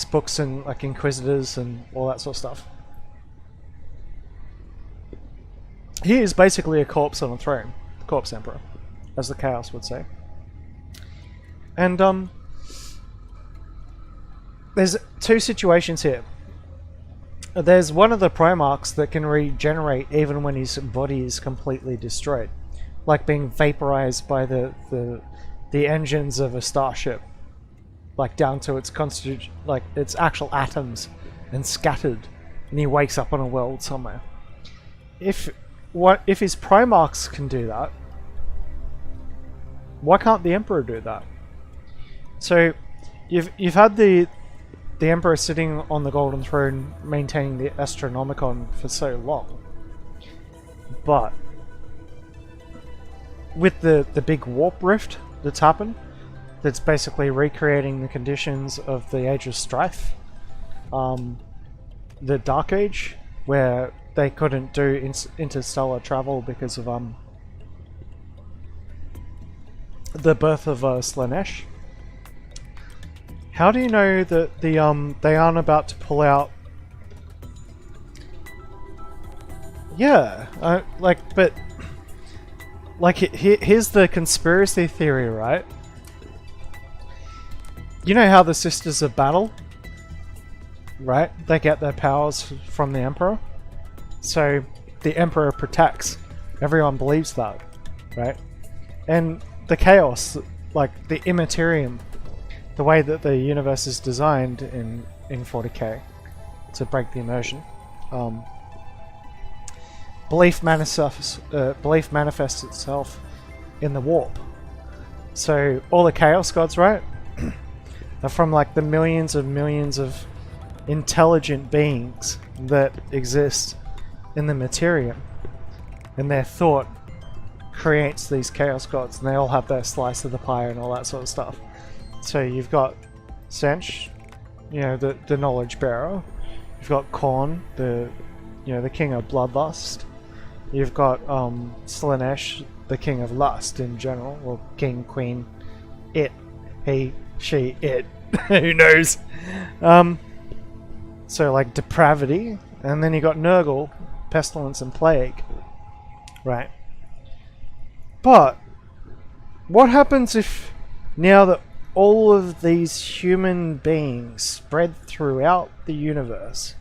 Speaker 1: books and like Inquisitors and all that sort of stuff. He is basically a corpse on a throne, the Corpse Emperor, as the Chaos would say. And there's 2 situations here. There's one of the Primarchs that can regenerate even when his body is completely destroyed, like being vaporized by the engines of a starship, like down to its like its actual atoms, and scattered, and he wakes up on a world somewhere. If his Primarchs can do that, why can't the Emperor do that? So you've had the Emperor sitting on the Golden Throne maintaining the Astronomicon for so long, but with the big warp rift that's happened, that's basically recreating the conditions of the Age of Strife, the Dark Age, where they couldn't do interstellar travel because of the birth of Slanesh. How do you know that they aren't about to pull out? Yeah, here's the conspiracy theory, right? You know how the Sisters of Battle, right? They get their powers from the Emperor. So the Emperor protects. Everyone believes that, right? And the Chaos, like the Immaterium, the way that the universe is designed in 40k to break the immersion, belief manifests itself in the warp. So all the Chaos Gods, right, are from like the millions of intelligent beings that exist in the Materium, and their thought creates these Chaos Gods, and they all have their slice of the pie and all that sort of stuff. So you've got Sench, you know, the knowledge bearer. You've got Korn, the king of bloodlust. You've got Slanesh, the king of lust in general, or king, queen, it, he, she, it. Who knows? So like depravity, and then you got Nurgle, pestilence and plague, right? But what happens if now that all of these human beings spread throughout the universe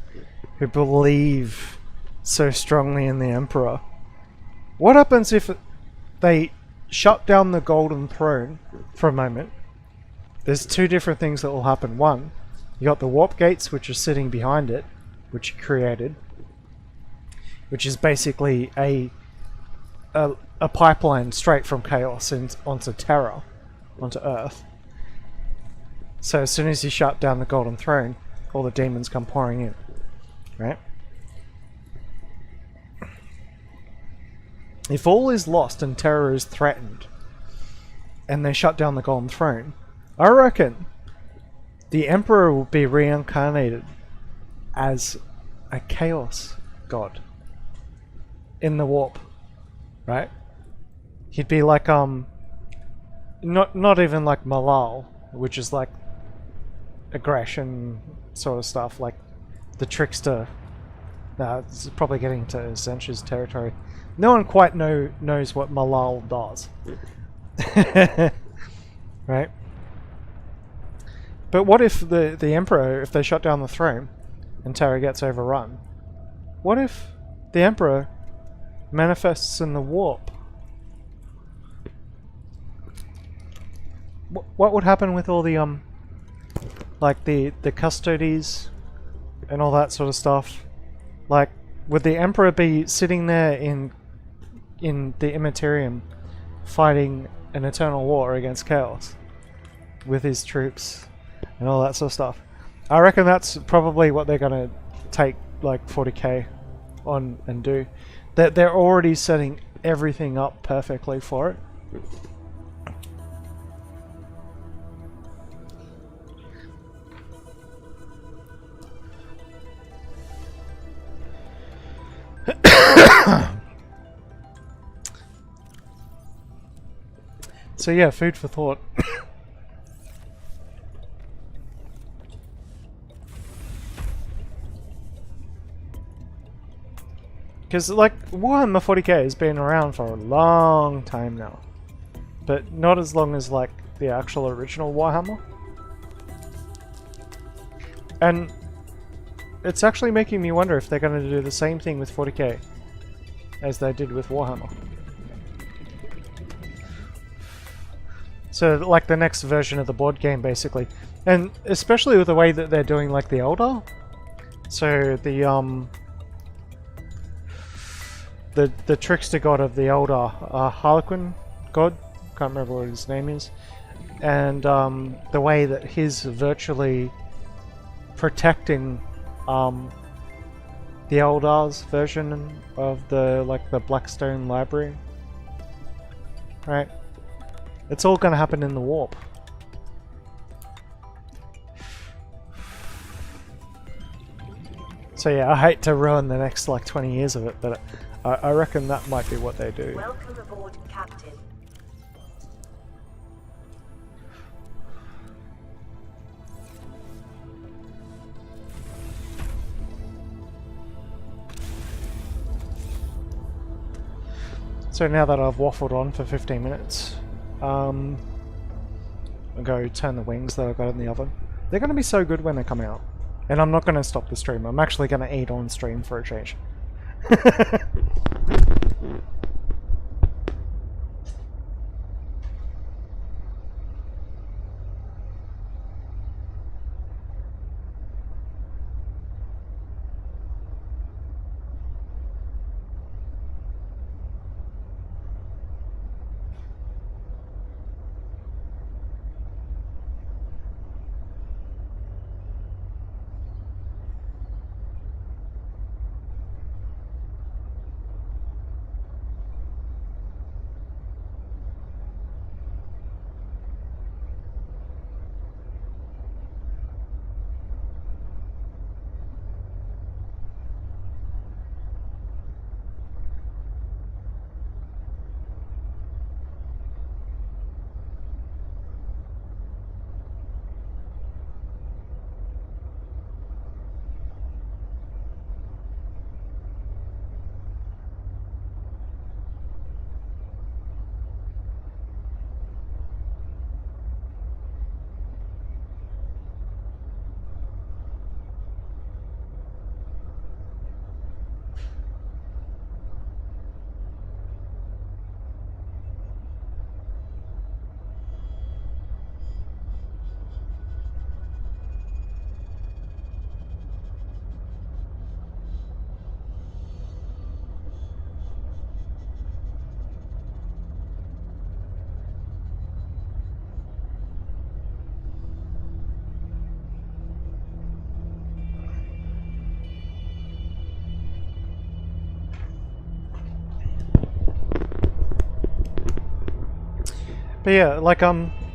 Speaker 1: who believe so strongly in the Emperor, what happens if they shut down the Golden Throne for a moment? There's 2 different things that will happen. One, you got the warp gates, which are sitting behind it, which you created, which is basically a pipeline straight from Chaos onto Terra, onto Earth. So as soon as you shut down the Golden Throne, all the demons come pouring in, right? If all is lost and Terra is threatened, and they shut down the Golden Throne, I reckon the Emperor will be reincarnated as a chaos god in the warp, right? He'd be like not even like Malal, which is like aggression sort of stuff, like the trickster. This is probably getting into Zench's territory. No one quite knows what Malal does. Right? But what if the Emperor, if they shut down the throne and Terra gets overrun, what if the Emperor manifests in the warp? What would happen with all the like the custodies and all that sort of stuff? Like, would the Emperor be sitting there in the Immaterium fighting an eternal war against Chaos with his troops and all that sort of stuff? I reckon that's probably what they're gonna take like 40k on and do. They're already setting everything up perfectly for it. So yeah, food for thought. Because like Warhammer 40k has been around for a long time now, but not as long as like the actual original Warhammer. And it's actually making me wonder if they're going to do the same thing with 40k as they did with Warhammer. So like the next version of the board game basically. And especially with the way that they're doing like the Eldar. So the trickster god of the Eldar, Harlequin god, can't remember what his name is. And the way that he's virtually protecting the Eldar's version of the Blackstone Library. Right? It's all gonna happen in the warp. So yeah, I hate to ruin the next like 20 years of it, but I reckon that might be what they do.
Speaker 3: Welcome aboard, Captain.
Speaker 1: So now that I've waffled on for 15 minutes, I'll go turn the wings that I've got in the oven. They're going to be so good when they come out. And I'm not going to stop the stream. I'm actually going to eat on stream for a change. But yeah, like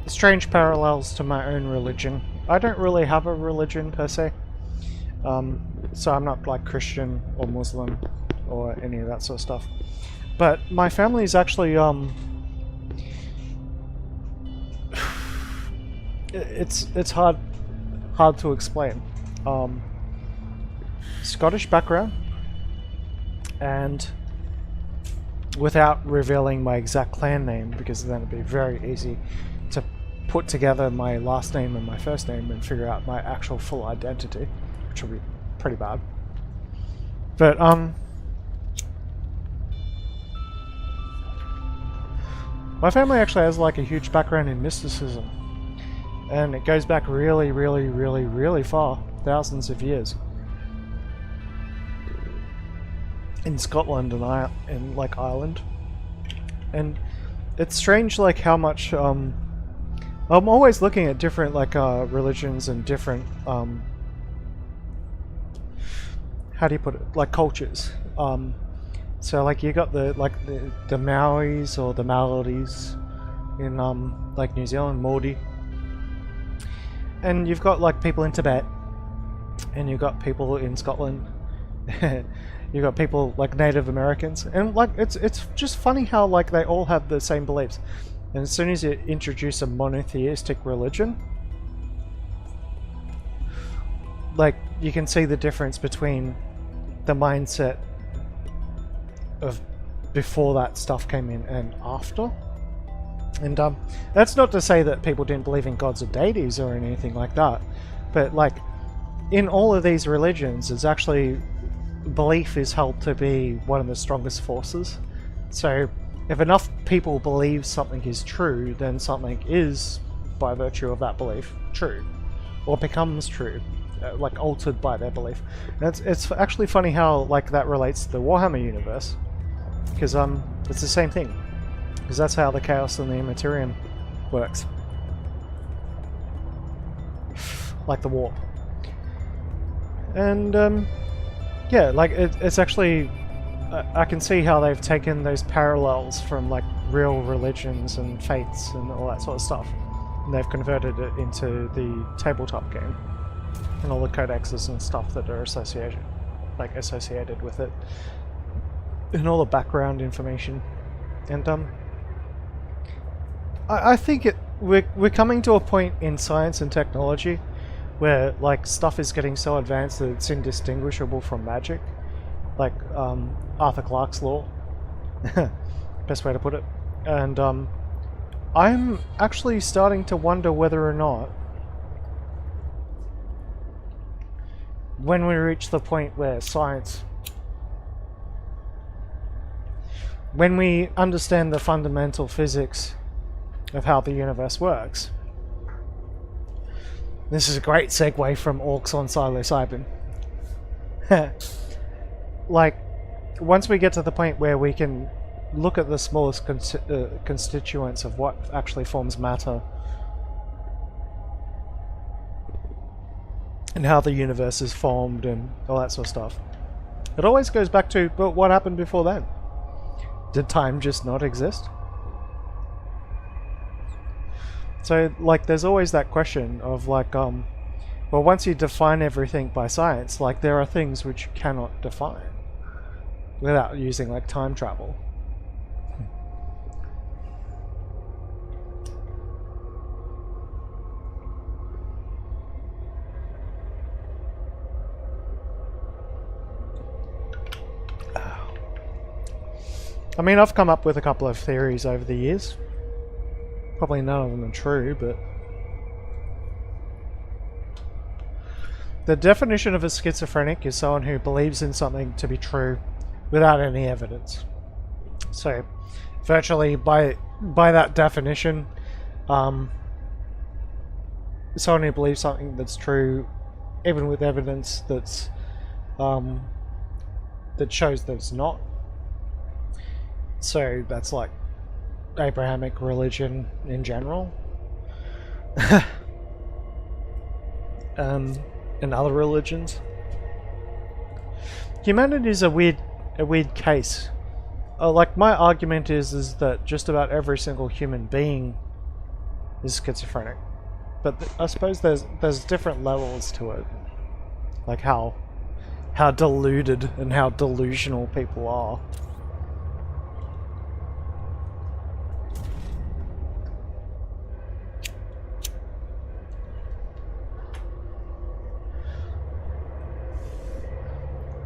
Speaker 1: strange parallels to my own religion. I don't really have a religion per se. So I'm not like Christian or Muslim or any of that sort of stuff. But my family is actually it's hard to explain. Scottish background, and without revealing my exact clan name, because then it'd be very easy to put together my last name and my first name and figure out my actual full identity, which would be pretty bad. But my family actually has like a huge background in mysticism, and it goes back really, really, really, really far, thousands of years. In Scotland and Ireland, and it's strange like how much I'm always looking at different like religions and different how do you put it, like cultures. So like you got the Maoris or the Maoris in like New Zealand, Māori, and you've got like people in Tibet, and you've got people in Scotland. You got people like Native Americans, and like it's just funny how like they all have the same beliefs, and as soon as you introduce a monotheistic religion, like you can see the difference between the mindset of before that stuff came in and after. And that's not to say that people didn't believe in gods or deities or anything like that, but like in all of these religions, it's actually belief is held to be one of the strongest forces. So if enough people believe something is true, then something is, by virtue of that belief, true, or becomes true, like altered by their belief. And it's actually funny how like that relates to the Warhammer universe, because it's the same thing, because that's how the Chaos and the Immaterium works, like the Warp. And yeah, like it's actually, I can see how they've taken those parallels from like real religions and faiths and all that sort of stuff, and they've converted it into the tabletop game and all the codexes and stuff that are associated with it, and all the background information. And I think we're coming to a point in science and technology where like stuff is getting so advanced that it's indistinguishable from magic, like Arthur Clarke's law, best way to put it. And I'm actually starting to wonder whether or not, when we reach the point where science, when we understand the fundamental physics of how the universe works. This is a great segue from orcs on psilocybin. Like, once we get to the point where we can look at the smallest constituents of what actually forms matter, and how the universe is formed and all that sort of stuff, it always goes back to, but what happened before then? Did time just not exist? So, like, there's always that question of, like, well, once you define everything by science, like, there are things which you cannot define without using, like, time travel. I mean, I've come up with a couple of theories over the years. Probably none of them are true, but the definition of a schizophrenic is someone who believes in something to be true without any evidence. So, virtually by that definition, someone who believes something that's true, even with evidence that's that shows that it's not. So that's like Abrahamic religion in general, and other religions. Humanity is a weird case. Like, my argument is that just about every single human being is schizophrenic. But I suppose there's different levels to it, like how deluded and how delusional people are.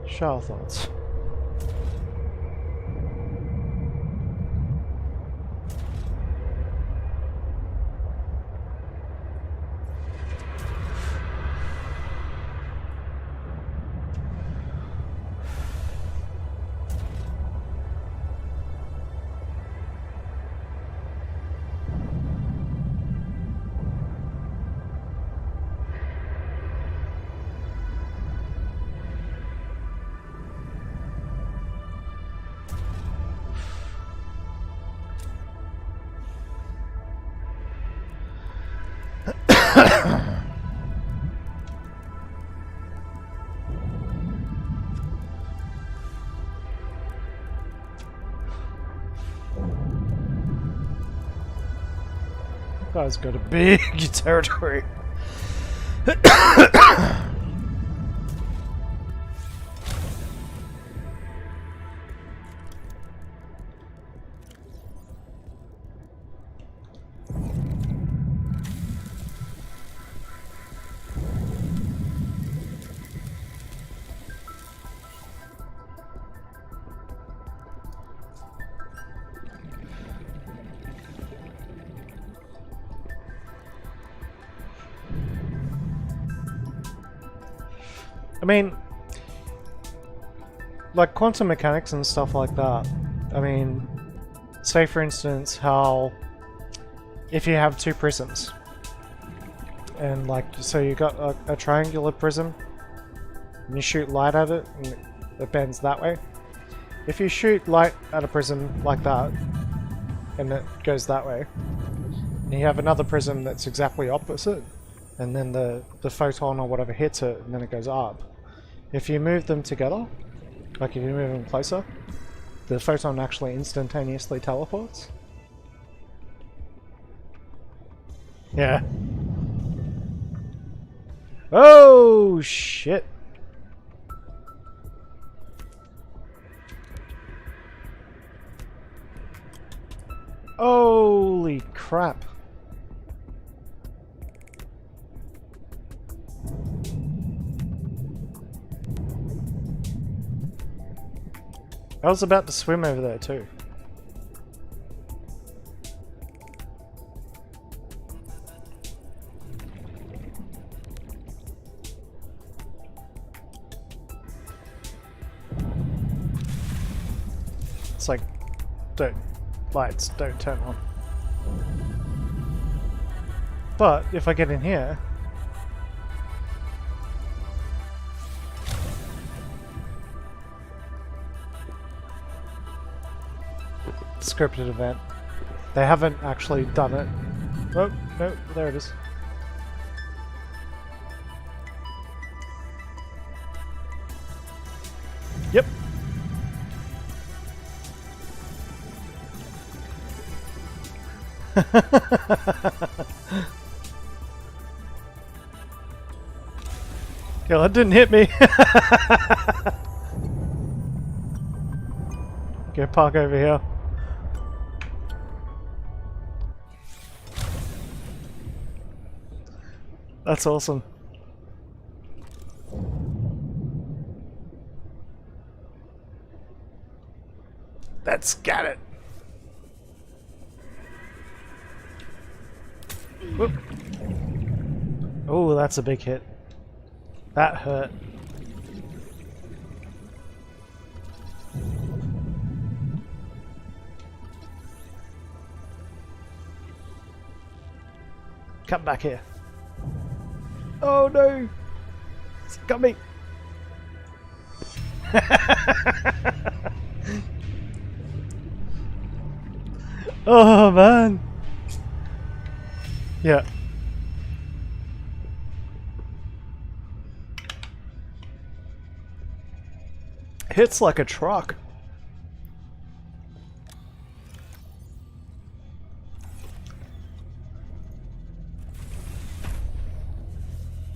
Speaker 1: Shower thoughts. Guy's got a big territory. I mean, like quantum mechanics and stuff like that. I mean, say for instance how if you have two prisms and like so you got a triangular prism and you shoot light at it and it bends that way. If you shoot light at a prism like that and it goes that way, and you have another prism that's exactly opposite, and then the photon or whatever hits it and then it goes up. If you move them together, like if you move them closer, the photon actually instantaneously teleports. Yeah. Oh shit. Holy crap. I was about to swim over there too. It's like, lights don't turn on. But if I get in here, scripted event. They haven't actually done it. Oh, no, there it is. Yep. Yo, that didn't hit me. Okay, park over here. That's awesome. Let's get it. Whoop. Oh, that's a big hit. That hurt. Come back here. Oh no! It's got me! Oh man! Yeah. Hits like a truck.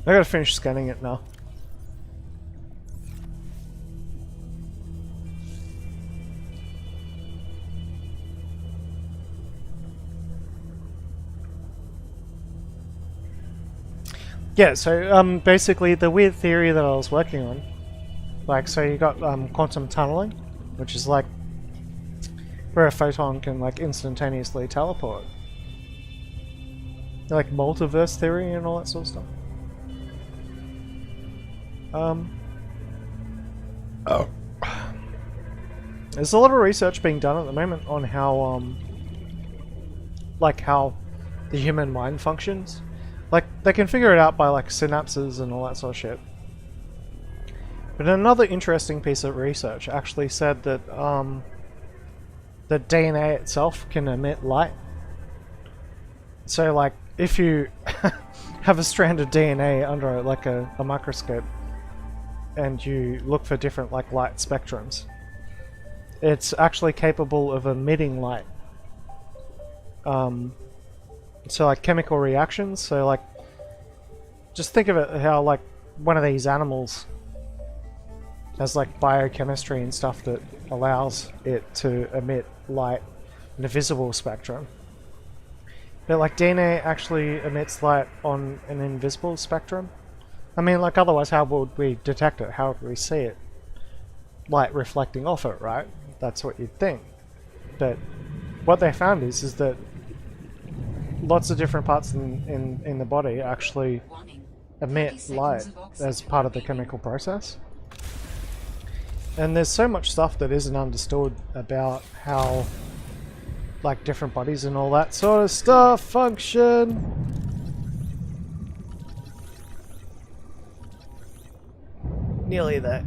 Speaker 1: I gotta finish scanning it now. Yeah, so basically the weird theory that I was working on, like, so you got quantum tunneling, which is like where a photon can like instantaneously teleport. Like multiverse theory and all that sort of stuff. There's a lot of research being done at the moment on how like how the human mind functions. Like, they can figure it out by like synapses and all that sort of shit. But another interesting piece of research actually said that the DNA itself can emit light. So like, if you have a strand of DNA under like a microscope and you look for different like light spectrums, it's actually capable of emitting light. So like chemical reactions, so like just think of it how like one of these animals has like biochemistry and stuff that allows it to emit light in a visible spectrum. But like DNA actually emits light on an invisible spectrum. I mean, like, otherwise how would we detect it? How would we see it? Light reflecting off it, right? That's what you'd think. But what they found is that lots of different parts in the body actually emit light as part of the chemical process. And there's so much stuff that isn't understood about how like different bodies and all that sort of stuff function. Nearly there.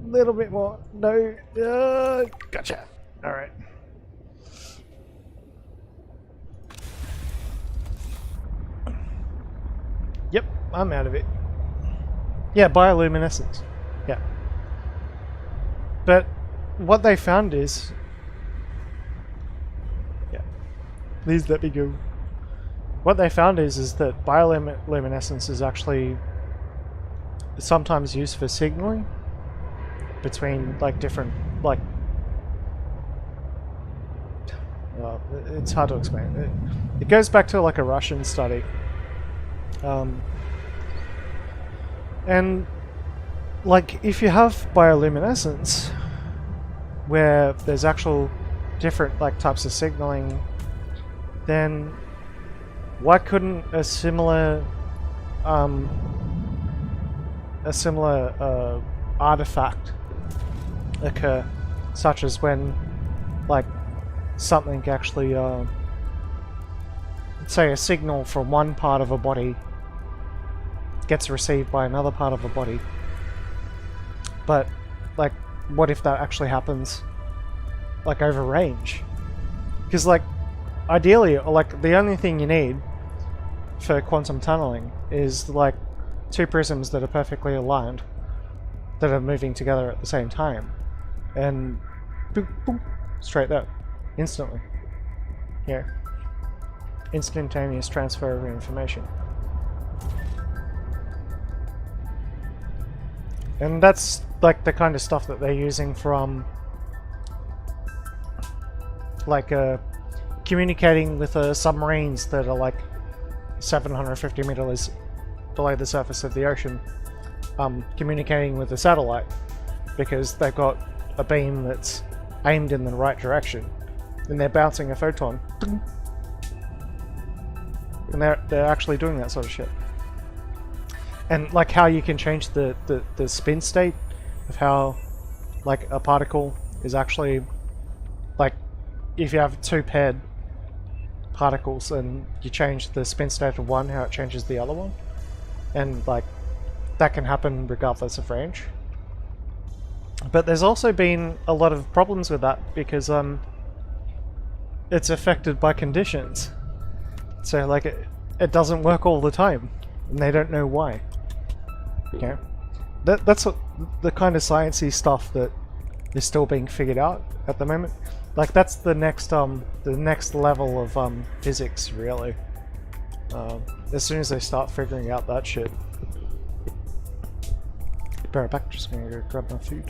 Speaker 1: Little bit more. No. Gotcha. Alright. Yep, I'm out of it. Yeah, bioluminescence. Yeah. But what they found is... Yeah. Please let me go. What they found is that bioluminescence is actually sometimes used for signaling between like different like it's hard to explain. It goes back to like a Russian study, and like if you have bioluminescence where there's actual different like types of signaling, then why couldn't a similar artifact occur, such as when like something actually say a signal from one part of a body gets received by another part of a body, but like what if that actually happens like over range? Because like ideally, like the only thing you need for quantum tunneling is like two prisms that are perfectly aligned that are moving together at the same time, and boop, boop, straight there, instantly. Yeah, instantaneous transfer of information. And that's like the kind of stuff that they're using from like communicating with submarines that are like 750 meters below the surface of the ocean, communicating with the satellite, because they've got a beam that's aimed in the right direction and they're bouncing a photon, and they're actually doing that sort of shit. And like how you can change the spin state of how like a particle is actually, like if you have two paired particles and you change the spin state of one, how it changes the other one, and like that can happen regardless of range. But there's also been a lot of problems with that because it's affected by conditions. So like it doesn't work all the time, and they don't know why. Okay, that's what the kind of sciencey stuff that is still being figured out at the moment. Like that's the next level of physics, really. As soon as they start figuring out that shit, be right back, just gonna go grab my food.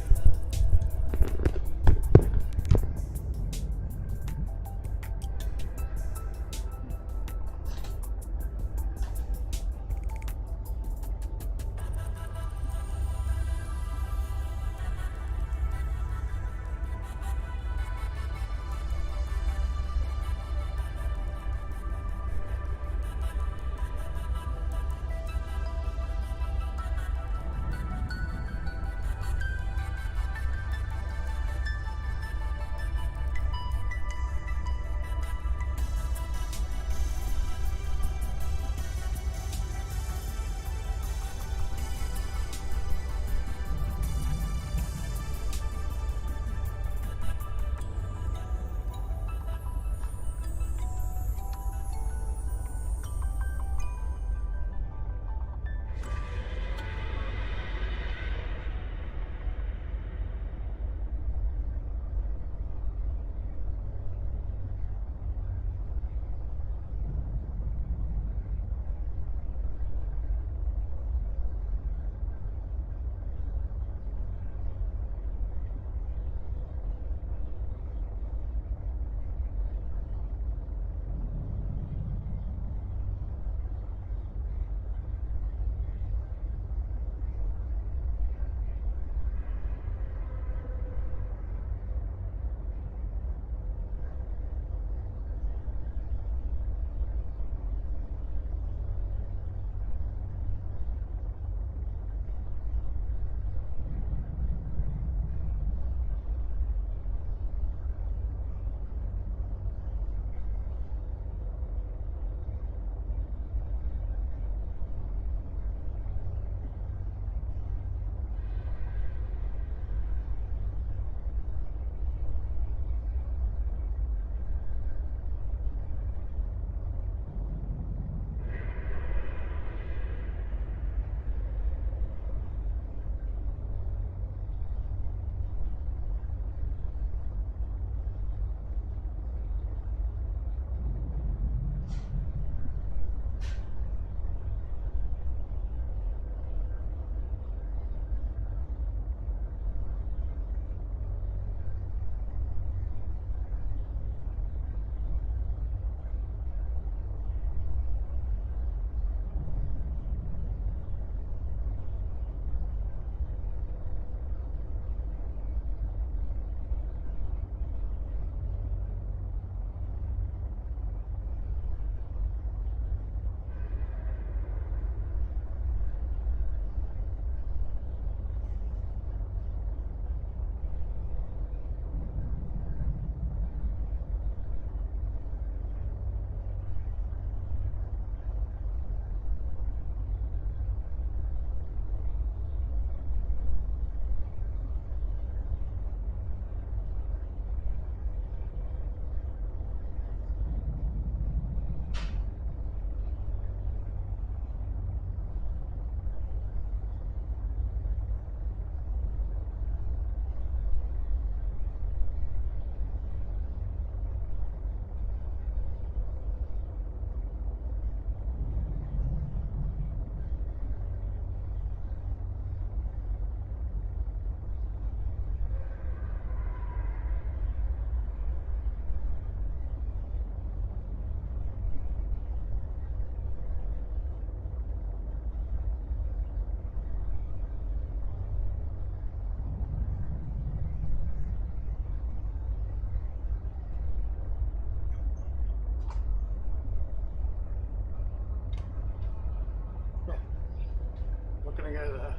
Speaker 1: Not gonna go there.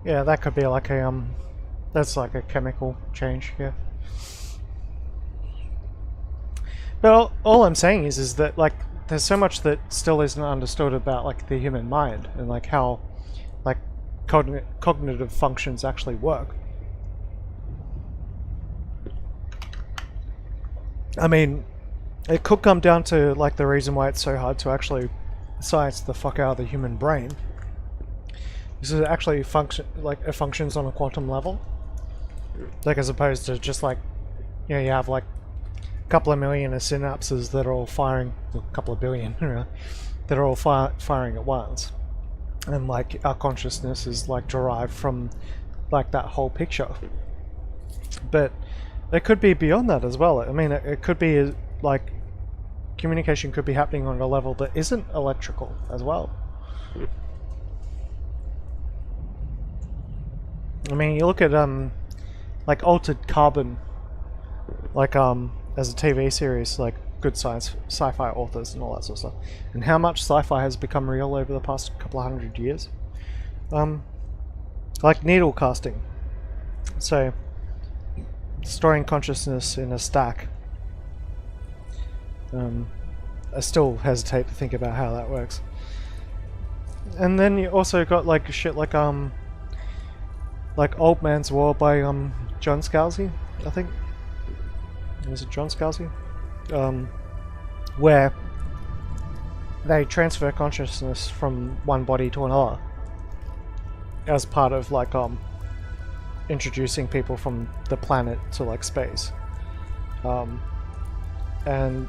Speaker 1: Yeah, that could be like a that's like a chemical change, yeah. But all I'm saying is that like there's so much that still isn't understood about like the human mind and like how like cognitive functions actually work. I mean, it could come down to like the reason why it's so hard to actually science the fuck out of the human brain. Because it actually it functions on a quantum level, like as opposed to just like, you know, you have like a couple of million of synapses that are all firing, a couple of billion, that are all firing at once, and like our consciousness is like derived from like that whole picture. But it could be beyond that as well. I mean, it could be like communication could be happening on a level that isn't electrical as well. I mean, you look at like Altered Carbon, like as a TV series, like good sci-fi authors and all that sort of stuff, and how much sci-fi has become real over the past couple of 100 years. Like needle casting, so storing consciousness in a stack. I still hesitate to think about how that works. And then you also got like shit like Old Man's War by John Scalzi, I think. Was it John Scalzi? Where they transfer consciousness from one body to another as part of like introducing people from the planet to like space. And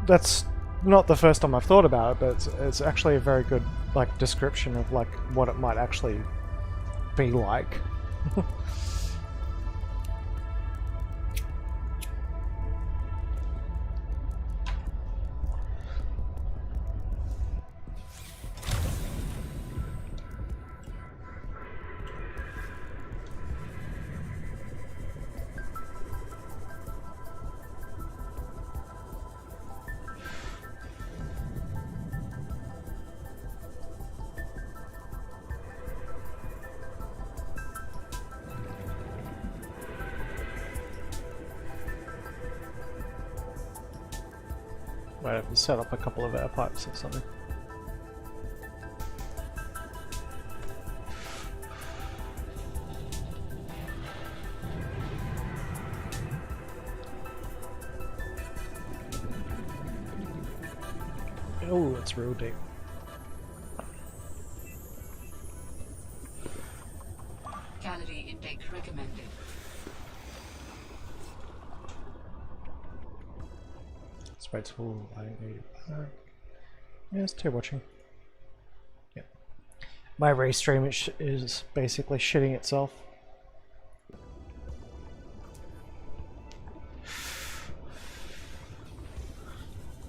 Speaker 1: that's not the first time I've thought about it, but it's actually a very good like description of like what it might actually be like. Might have to set up a couple of air pipes or something. Oh, it's real deep.
Speaker 2: Calorie intake recommended.
Speaker 1: Spiteful, yeah, it's still watching. Yeah. My restream is basically shitting itself.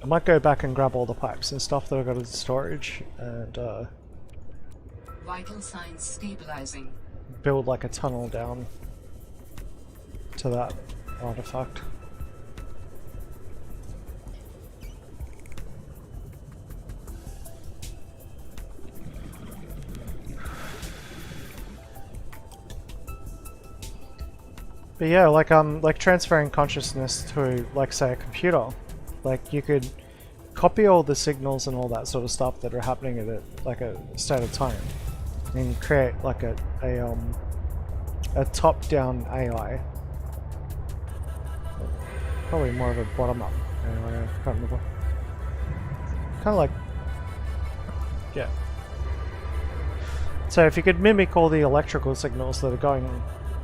Speaker 1: I might go back and grab all the pipes and stuff that I got in storage and
Speaker 2: Vital signs stabilizing.
Speaker 1: build like a tunnel down to that artifact. But yeah, like transferring consciousness to like say a computer, like you could copy all the signals and all that sort of stuff that are happening at like a state of time, and create like a top-down AI. Probably more of a bottom-up anyway. I can't remember. Kind of like, yeah. So if you could mimic all the electrical signals that are going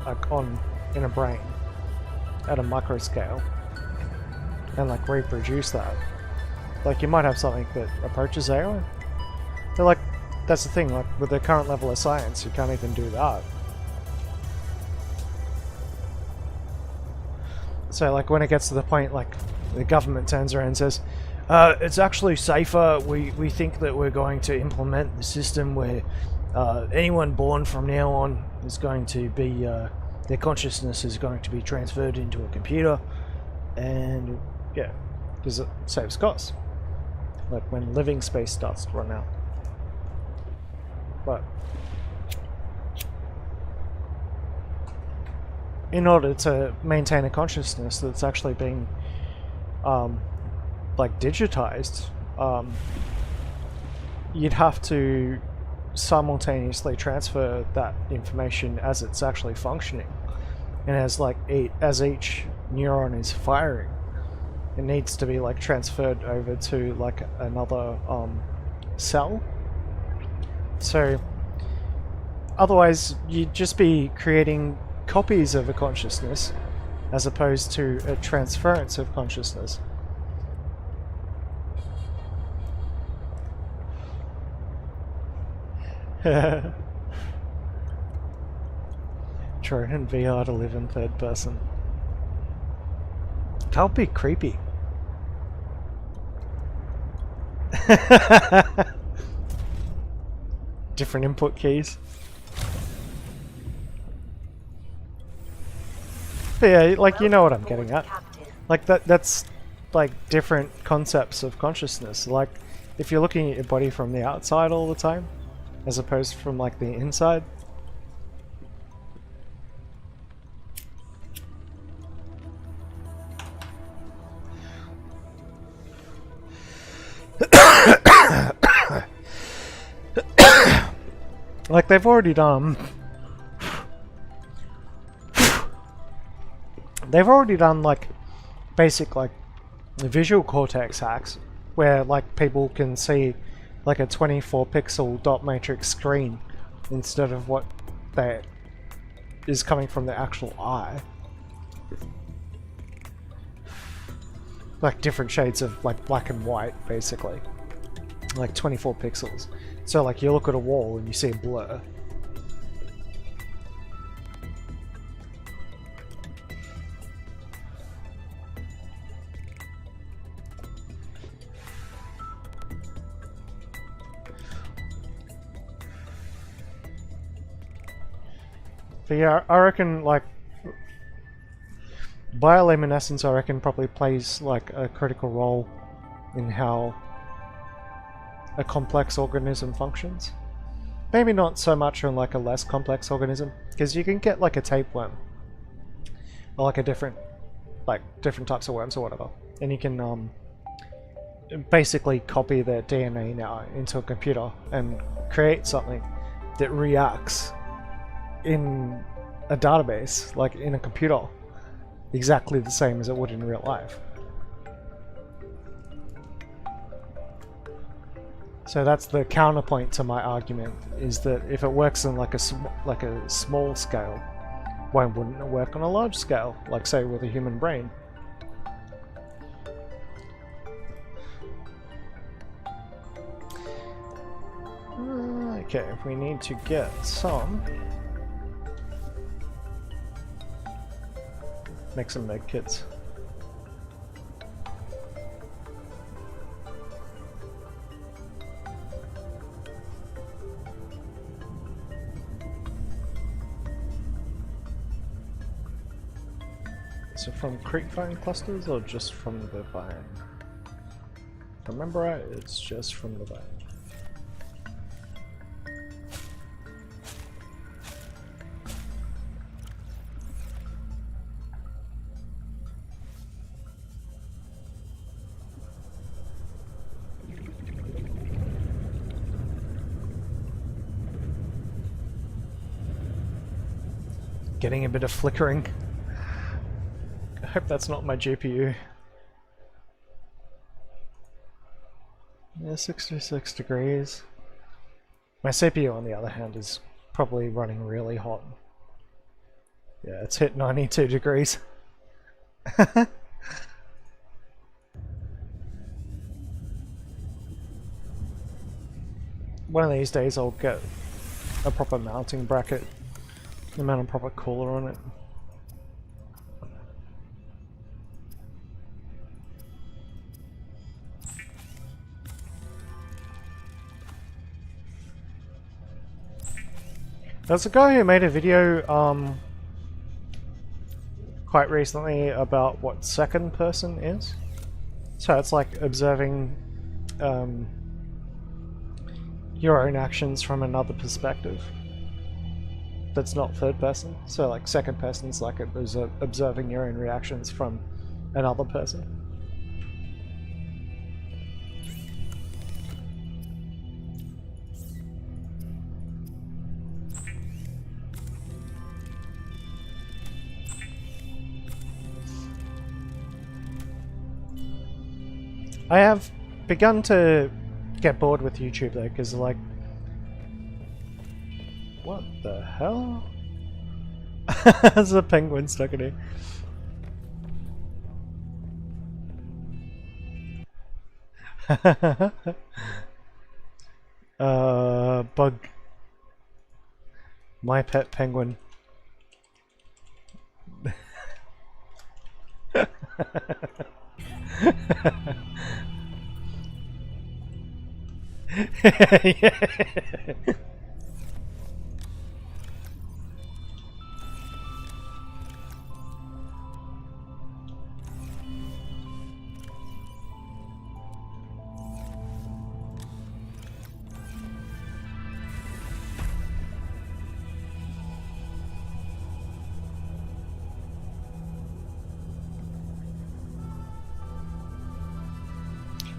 Speaker 1: like on in a brain at a micro scale and like reproduce that, like you might have something that approaches AI. But like that's the thing, like with the current level of science you can't even do that. So like when it gets to the point like the government turns around and says it's actually safer, we think that we're going to implement the system where anyone born from now on is going to be their consciousness is going to be transferred into a computer, and yeah, because it saves costs. Like when living space starts to run out. But in order to maintain a consciousness that's actually being like digitized, you'd have to simultaneously transfer that information as it's actually functioning, and as like as each neuron is firing, it needs to be like transferred over to like another cell. So otherwise you'd just be creating copies of a consciousness as opposed to a transference of consciousness. Try in VR to live in third person. That would be creepy. Different input keys. But yeah, like you know what I'm getting at. Like that's like different concepts of consciousness. Like if you're looking at your body from the outside all the time, as opposed from like the inside. Like they've already done like basic like visual cortex hacks where like people can see like a 24 pixel dot matrix screen instead of what that is coming from the actual eye. Like different shades of like black and white basically. Like 24 pixels. So like you look at a wall and you see a blur. But yeah, I reckon like bioluminescence I reckon probably plays like a critical role in how a complex organism functions. Maybe not so much on like a less complex organism, because you can get like a tapeworm or like a different types of worms or whatever, and you can basically copy their DNA now into a computer and create something that reacts in a database, like in a computer, exactly the same as it would in real life. So that's the counterpoint to my argument, is that if it works on like a small scale, why wouldn't it work on a large scale, like say with a human brain? Okay, we need to get some. Make some med kits. So from creep vine clusters or just from the vine? If I remember right, it's just from the vine. Getting a bit of flickering. I hope that's not my GPU. Yeah, 66 degrees. My CPU, on the other hand, is probably running really hot. Yeah, it's hit 92 degrees. One of these days I'll get a proper mounting bracket and mount a proper cooler on it. There's a guy who made a video quite recently about what second person is. So it's like observing your own actions from another perspective that's not third person. So like second person's like observing your own reactions from another person. I have begun to get bored with YouTube though, because like, what the hell? There's a penguin stuck in here. Bug. My pet penguin. Yeah.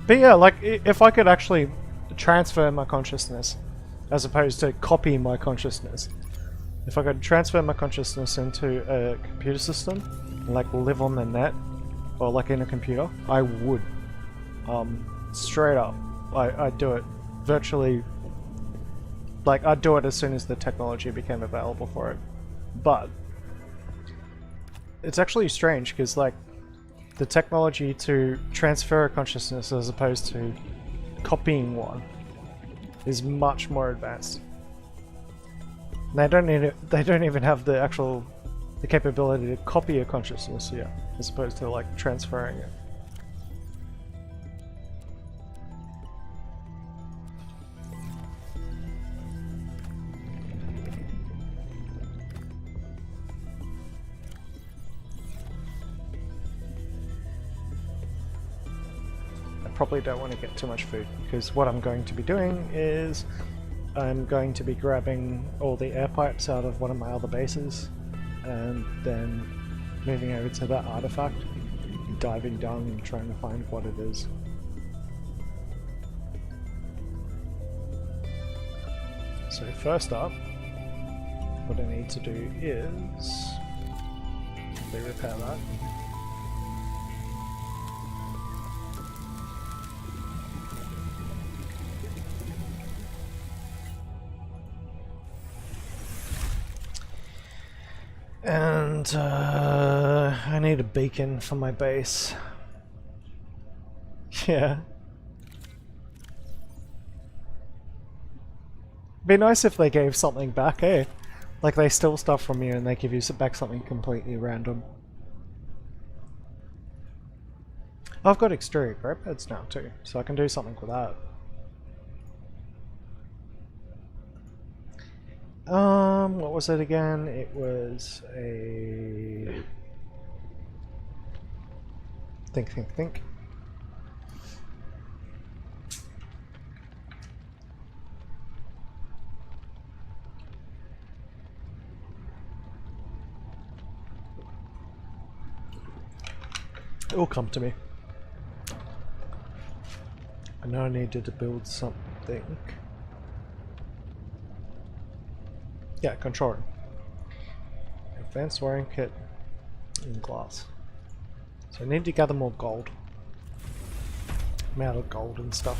Speaker 1: But yeah, like if I could actually transfer my consciousness as opposed to copy my consciousness. If I could transfer my consciousness into a computer system and like live on the net or like in a computer, I would. Straight up. I'd do it virtually, like I'd do it as soon as the technology became available for it. But it's actually strange because like the technology to transfer a consciousness as opposed to copying one is much more advanced. And they don't even have the capability to copy a consciousness yet, as opposed to like transferring it. Probably don't want to get too much food because what I'm going to be doing is I'm going to be grabbing all the air pipes out of one of my other bases and then moving over to that artifact, diving down and trying to find what it is. So first up, what I need to do is repair that. And I need a beacon for my base. Yeah. Be nice if they gave something back, eh? Like they steal stuff from you and they give you back something completely random. I've got exterior grow beds now too, so I can do something with that. What was it again? It was a... Think. It will come to me. I know I needed to build something. Yeah, control room. Advanced wiring kit in glass. So I need to gather more gold. I'm out of gold and stuff.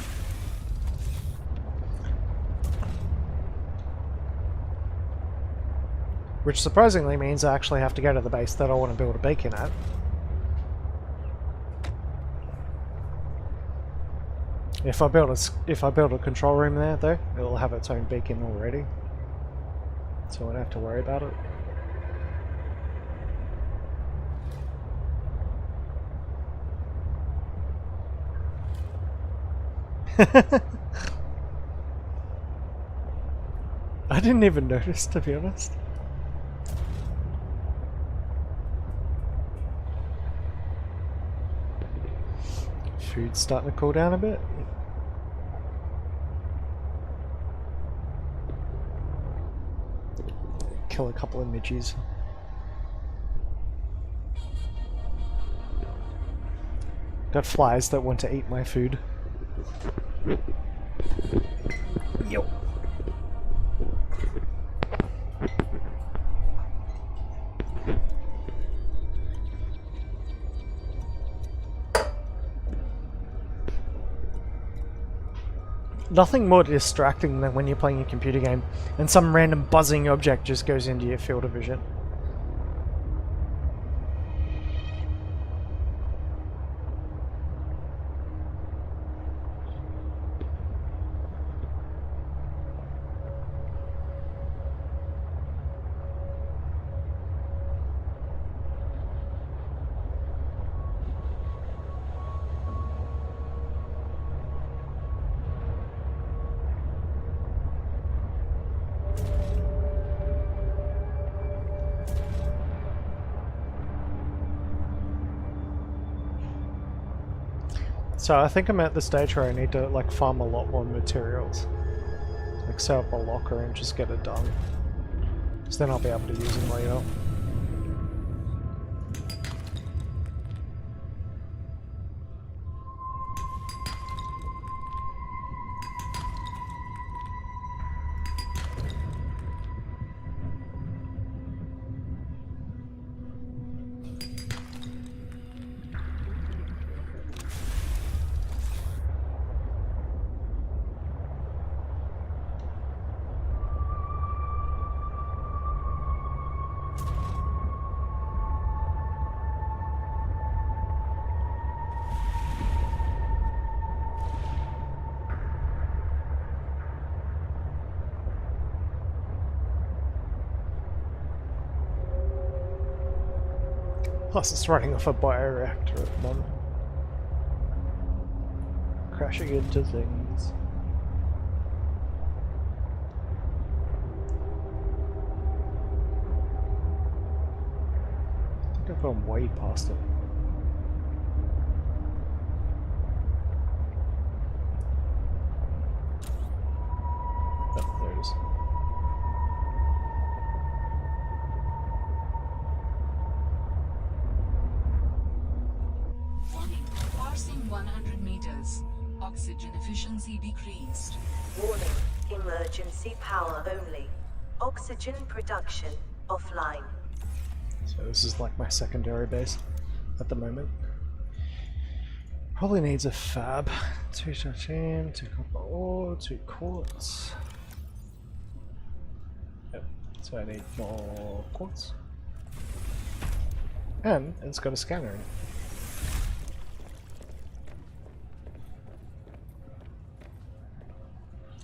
Speaker 1: Which surprisingly means I actually have to go to the base that I want to build a beacon at. If I build a control room there though, it'll have its own beacon already. So I won't have to worry about it. I didn't even notice, to be honest. Food's starting to cool down a bit. Kill a couple of midges. Got flies that want to eat my food. Yo. nothing more distracting than when you're playing a computer game and some random buzzing object just goes into your field of vision. So I think I'm at the stage where I need to like farm a lot more materials. Like set up a locker and just get it done. So then I'll be able to use them later. Plus it's running off a bioreactor at the moment. Crashing into things. I think I've gone way past it. Oh, there it is.
Speaker 2: Warning. Passing 100 meters. Oxygen efficiency decreased.
Speaker 3: Warning. Emergency power only. Oxygen production offline.
Speaker 1: So this is like my secondary base at the moment. Probably needs a fab. 2 titanium, 2 copper ore, 2 quartz. Yep, so I need more quartz. And it's got a scanner in it.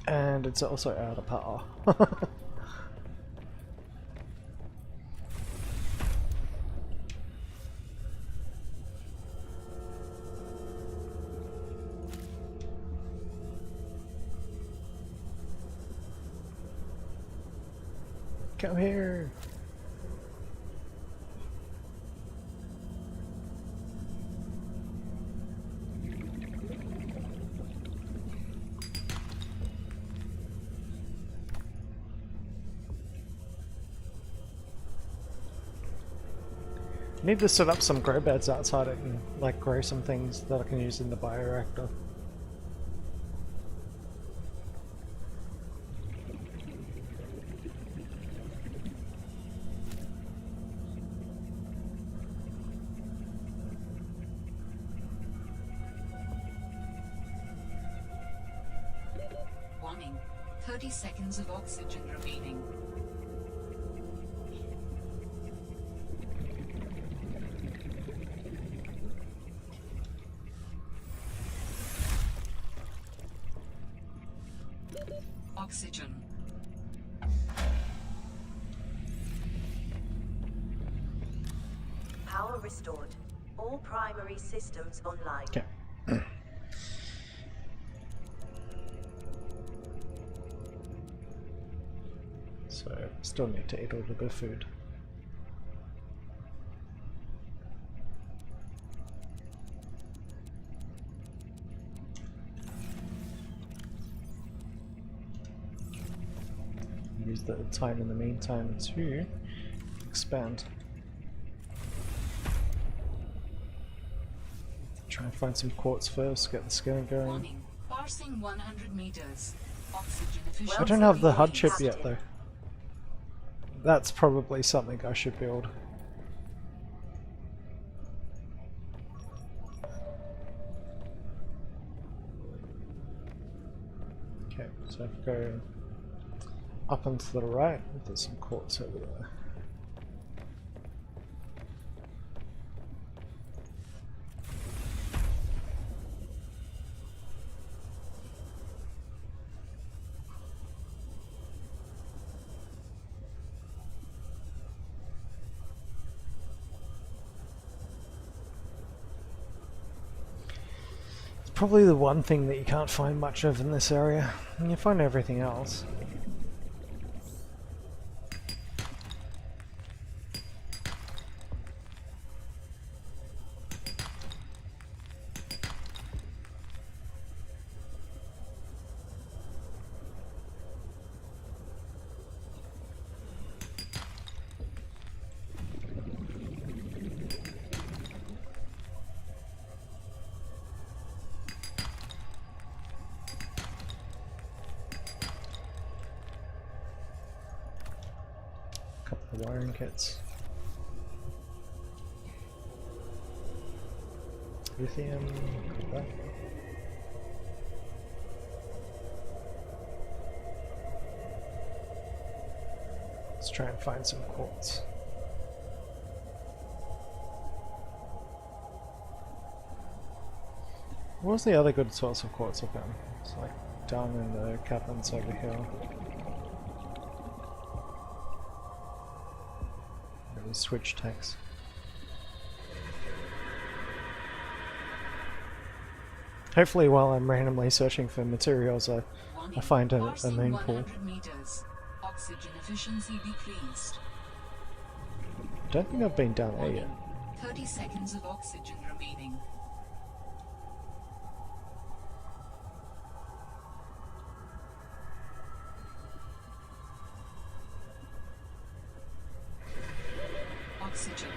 Speaker 1: And it's also out of power. Come here. Need to set up some grow beds outside it and like grow some things that I can use in the bioreactor.
Speaker 2: Warning. 30 seconds of oxygen remaining. Oxygen.
Speaker 3: Power restored. All primary systems online.
Speaker 1: Okay. So still need to eat a little bit of food. Use the time in the meantime to expand. Try and find some quartz first, get the scanner going.
Speaker 2: Warning. Passing 100 meters. Oxygen
Speaker 1: I
Speaker 2: efficiency.
Speaker 1: don't have the HUD chip
Speaker 3: Captain.
Speaker 1: yet though. That's probably something I should build. Okay, so if I go up and to the right, there's some quartz over there. It's probably the one thing that you can't find much of in this area. You find everything else. Couple of wiring kits. Lithium, copper. Let's try and find some quartz. What was the other good source of quartz I found? It's like down in the caverns over here. Maybe switch tanks. Hopefully while I'm randomly searching for materials I find a moonpool.
Speaker 2: Meters. Oxygen efficiency decreased.
Speaker 1: Don't think I've been down there yet.
Speaker 2: 30 seconds of oxygen remaining. Oxygen.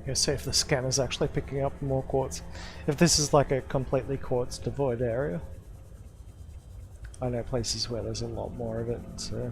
Speaker 1: Yeah, see if the scanner's actually picking up more quartz. If this is like a completely quartz devoid area. I know places where there's a lot more of it, so...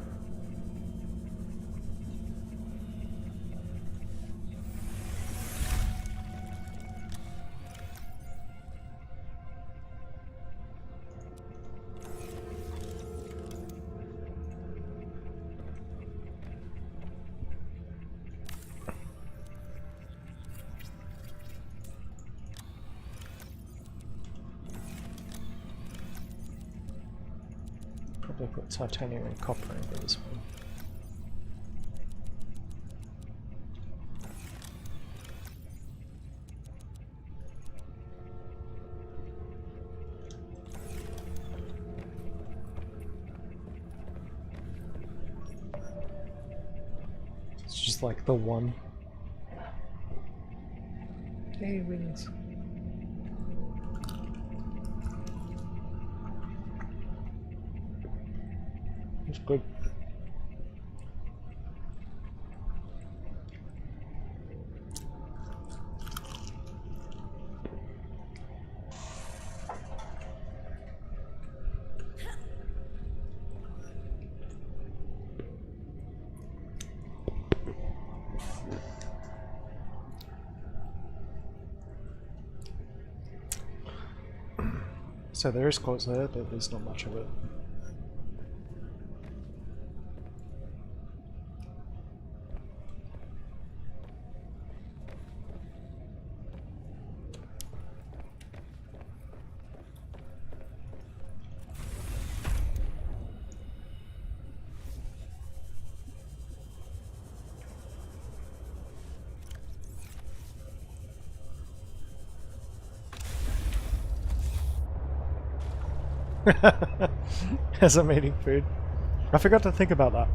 Speaker 1: Probably put titanium and copper into this one. It's just like the one. Hey, wings. It's good. So there is quartz there, but there's not much of it. As I'm eating food. I forgot to think about that.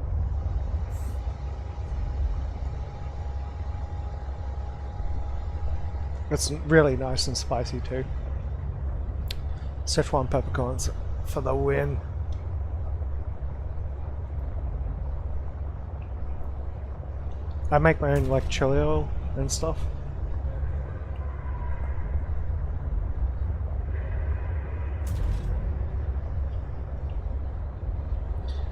Speaker 1: It's really nice and spicy too. Szechuan peppercorns for the win. I make my own like chili oil and stuff.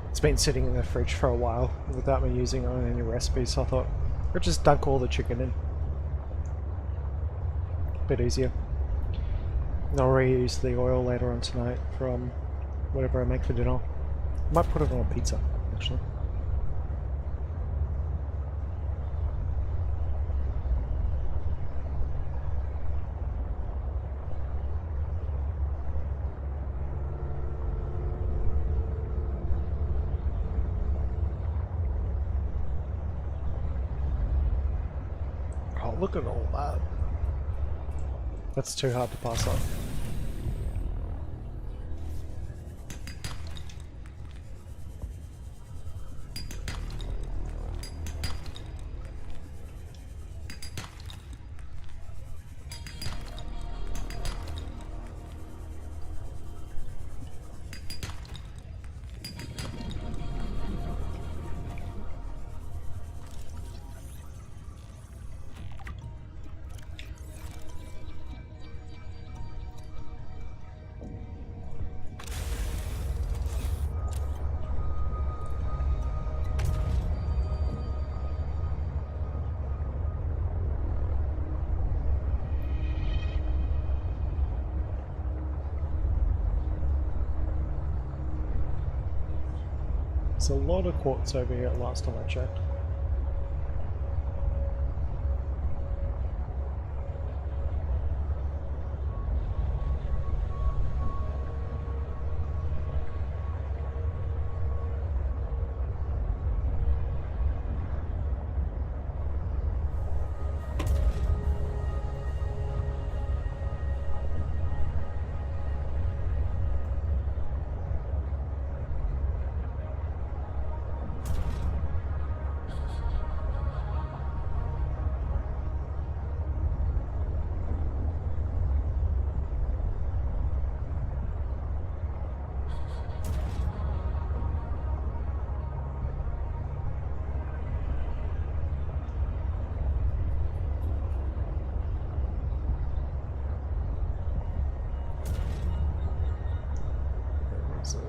Speaker 1: It's been sitting in the fridge for a while without me using it on any recipes, so I thought I'd just dunk all the chicken in. Bit easier. And I'll reuse the oil later on tonight from whatever I make for dinner. I might put it on a pizza, actually. Oh, look at all that. That's too hard to pass up. There's a lot of quartz over here last time I checked. So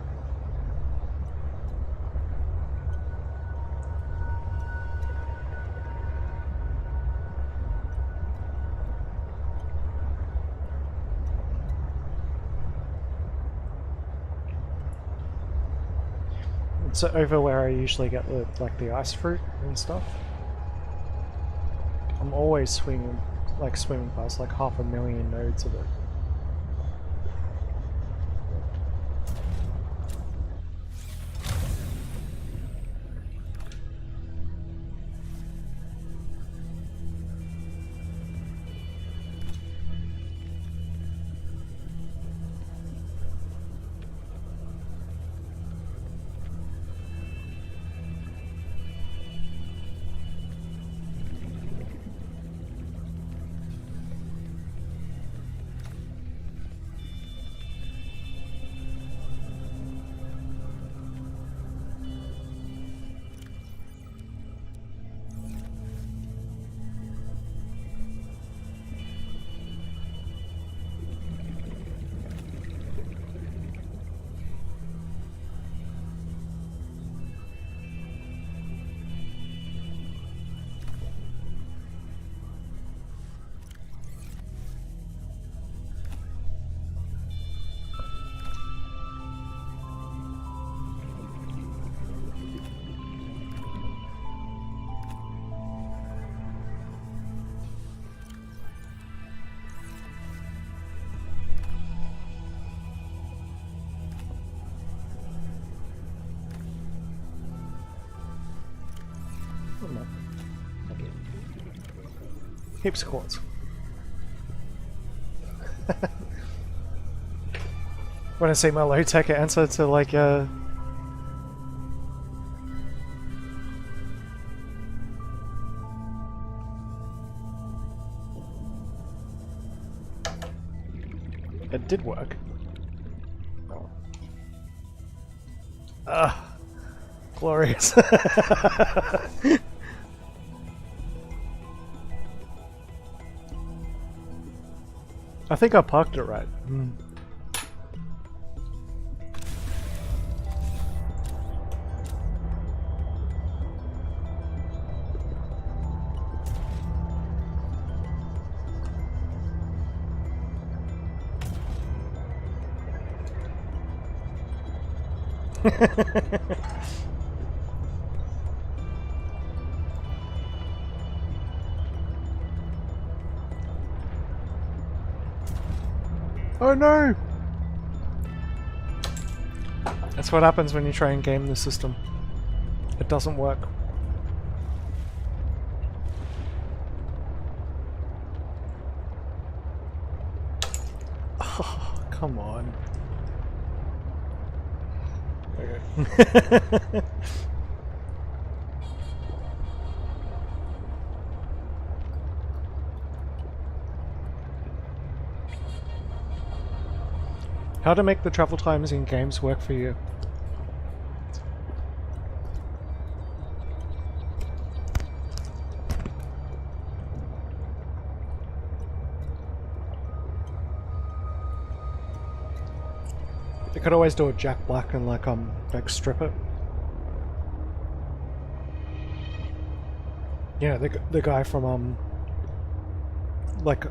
Speaker 1: it's over where I usually get the the ice fruit and stuff. I'm always swimming past like 500,000 nodes of it. Oh, no. Okay. Heaps of quartz. When I see my low tech answer to like it did work. Oh. Ah, glorious. I think I parked it right. Mm. Oh no! That's what happens when you try and game the system. It doesn't work. Oh, come on. Okay. How to make the travel times in games work for you? You could always do a Jack Black and like strip it. Yeah, the guy from like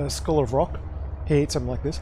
Speaker 1: Skull of Rock, he eats them like this.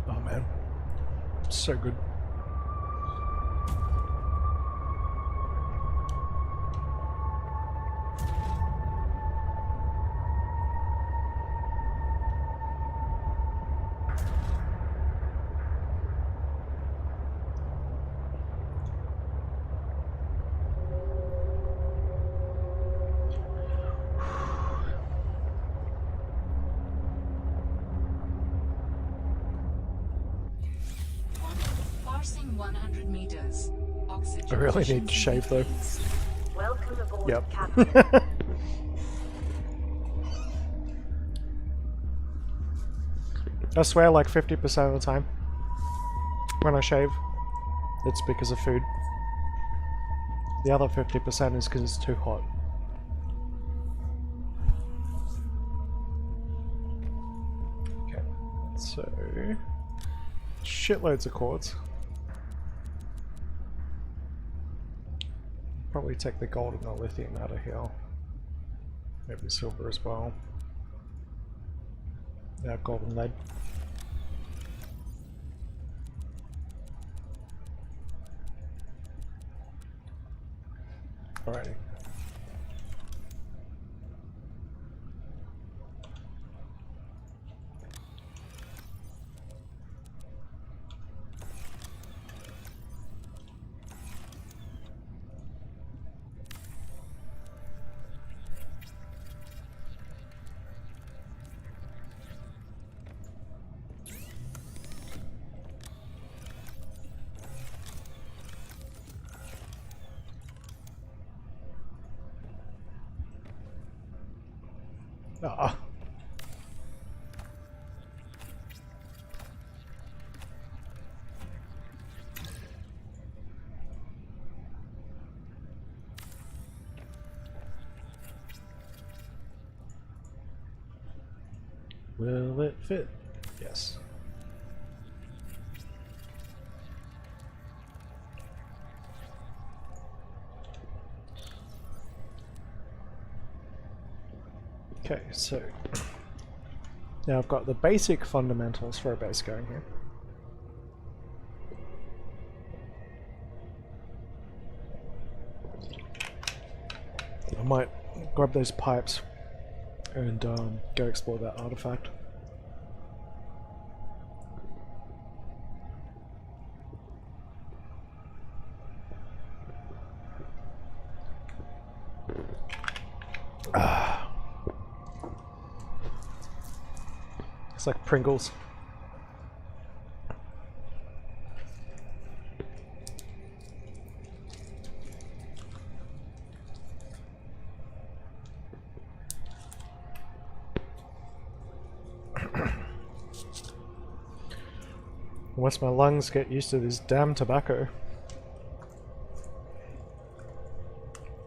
Speaker 1: Oh man, so good.
Speaker 2: Parsing 100 meters. Oxygen.
Speaker 1: I really need to shave though.
Speaker 3: Welcome aboard,
Speaker 1: Yep.
Speaker 3: Captain.
Speaker 1: I swear like 50% of the time when I shave, it's because of food. The other 50% is because it's too hot. Okay, so shitloads of quartz. Probably take the gold and the lithium out of here. Maybe silver as well. Yeah, gold and lead. Alrighty. Ah. Will it fit? Yes. Okay, so now I've got the basic fundamentals for a base going here. I might grab those pipes and go explore that artifact. It's like Pringles. Once my lungs get used to this damn tobacco.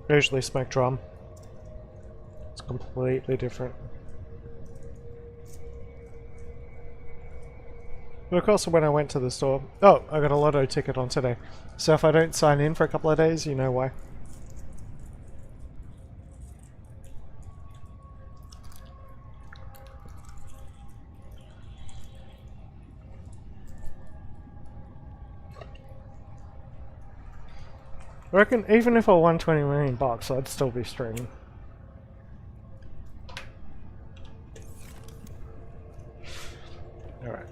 Speaker 1: I usually smoke drum. It's completely different. But of course, when I went to the store... Oh, I got a lotto ticket on today. So if I don't sign in for a couple of days, you know why. I reckon even if I won 20 million bucks, I'd still be streaming. Alright.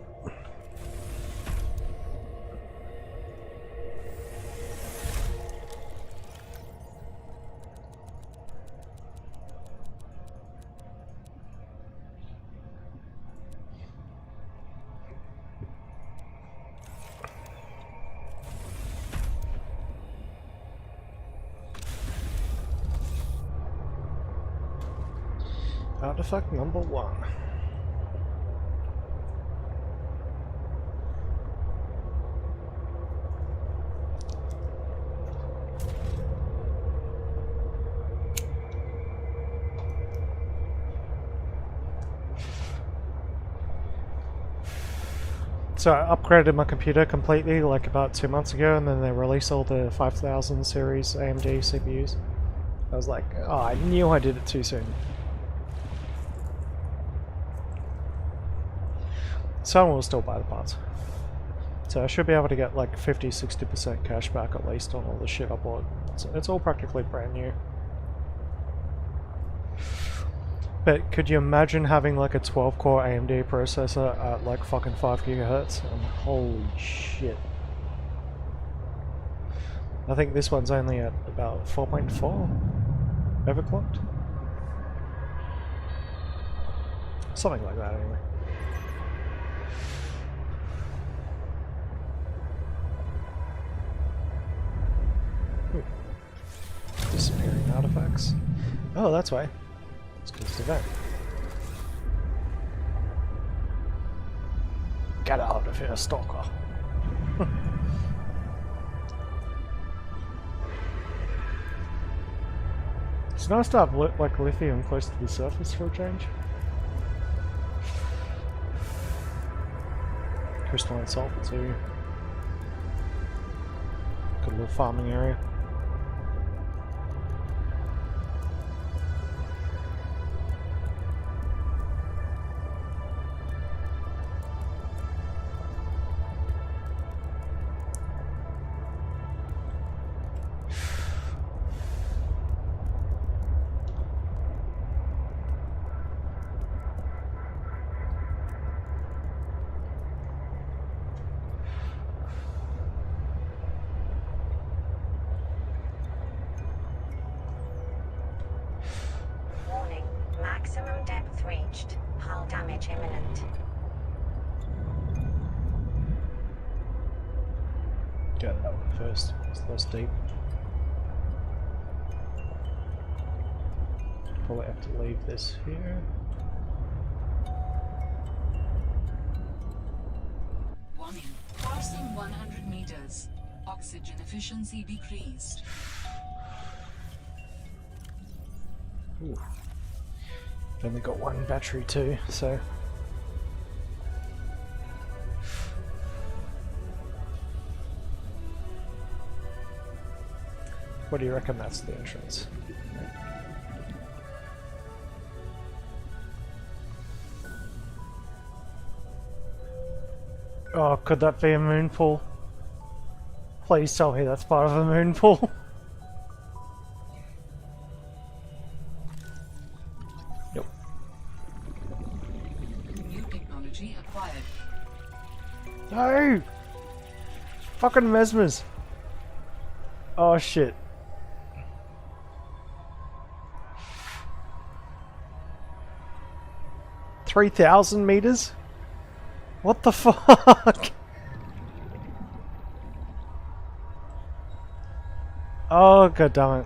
Speaker 1: Artifact number 1. So I upgraded my computer completely like about 2 months ago, and then they released all the 5000 series AMD CPUs. I was like, oh, I knew I did it too soon. Someone will still buy the parts. So I should be able to get like 50-60% cash back at least on all the shit I bought. It's all practically brand new. But could you imagine having like a 12-core AMD processor at like fucking 5 GHz? And holy shit. I think this one's only at about 4.4 overclocked. Something like that anyway. Disappearing artifacts. Oh, that's why. It's because of that. Get out of here, stalker. It's nice to have like lithium close to the surface for a change. Crystalline sulfur too. Good little farming area.
Speaker 3: Maximum depth reached. Hull damage imminent.
Speaker 1: Get that one first. It's less deep. Probably have to leave this here.
Speaker 2: Warning. Passing 100 meters. Oxygen efficiency decreased.
Speaker 1: Ooh. Only got one battery too, so What do you reckon that's the entrance? Oh, could that be a moonpool? Please tell me that's part of a moonpool. Nope.
Speaker 2: New technology acquired.
Speaker 1: No! Fucking mesmers. Oh shit. $3,000 meters? What the fuck? Oh god damn it.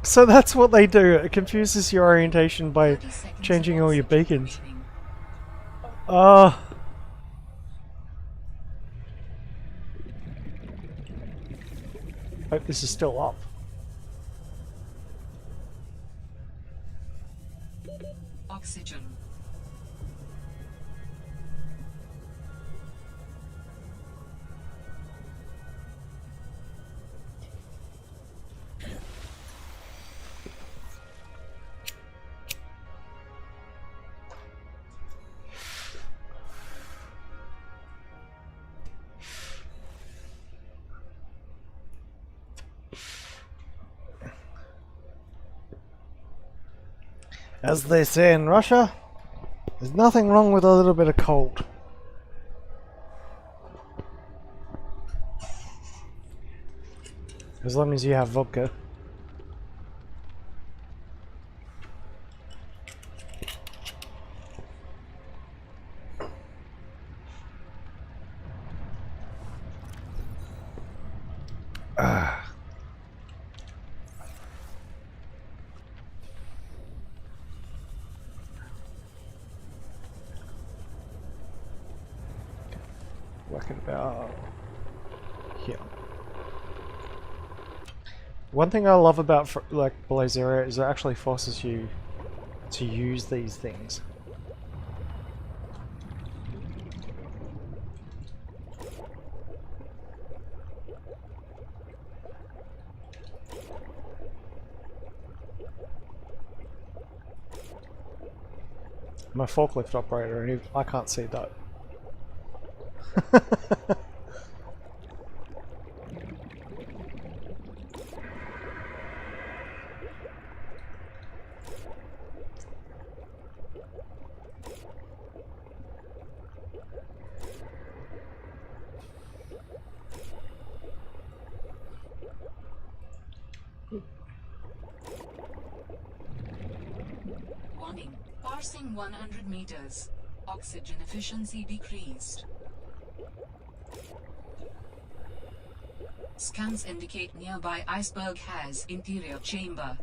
Speaker 1: So that's what they do. It confuses your orientation by
Speaker 2: 30 seconds
Speaker 1: changing
Speaker 2: of
Speaker 1: all your
Speaker 2: oxygen
Speaker 1: beacons.
Speaker 2: remaining.
Speaker 1: Oh. Hope this is still up.
Speaker 2: Oxygen.
Speaker 1: As they say in Russia, there's nothing wrong with a little bit of cold. As long as you have vodka. Working about here. One thing I love about like Blazeria is it actually forces you to use these things. I'm a forklift operator and I can't see that.
Speaker 2: Warning. Passing 100 meters. Oxygen efficiency decreased. Scans indicate nearby iceberg has interior chamber.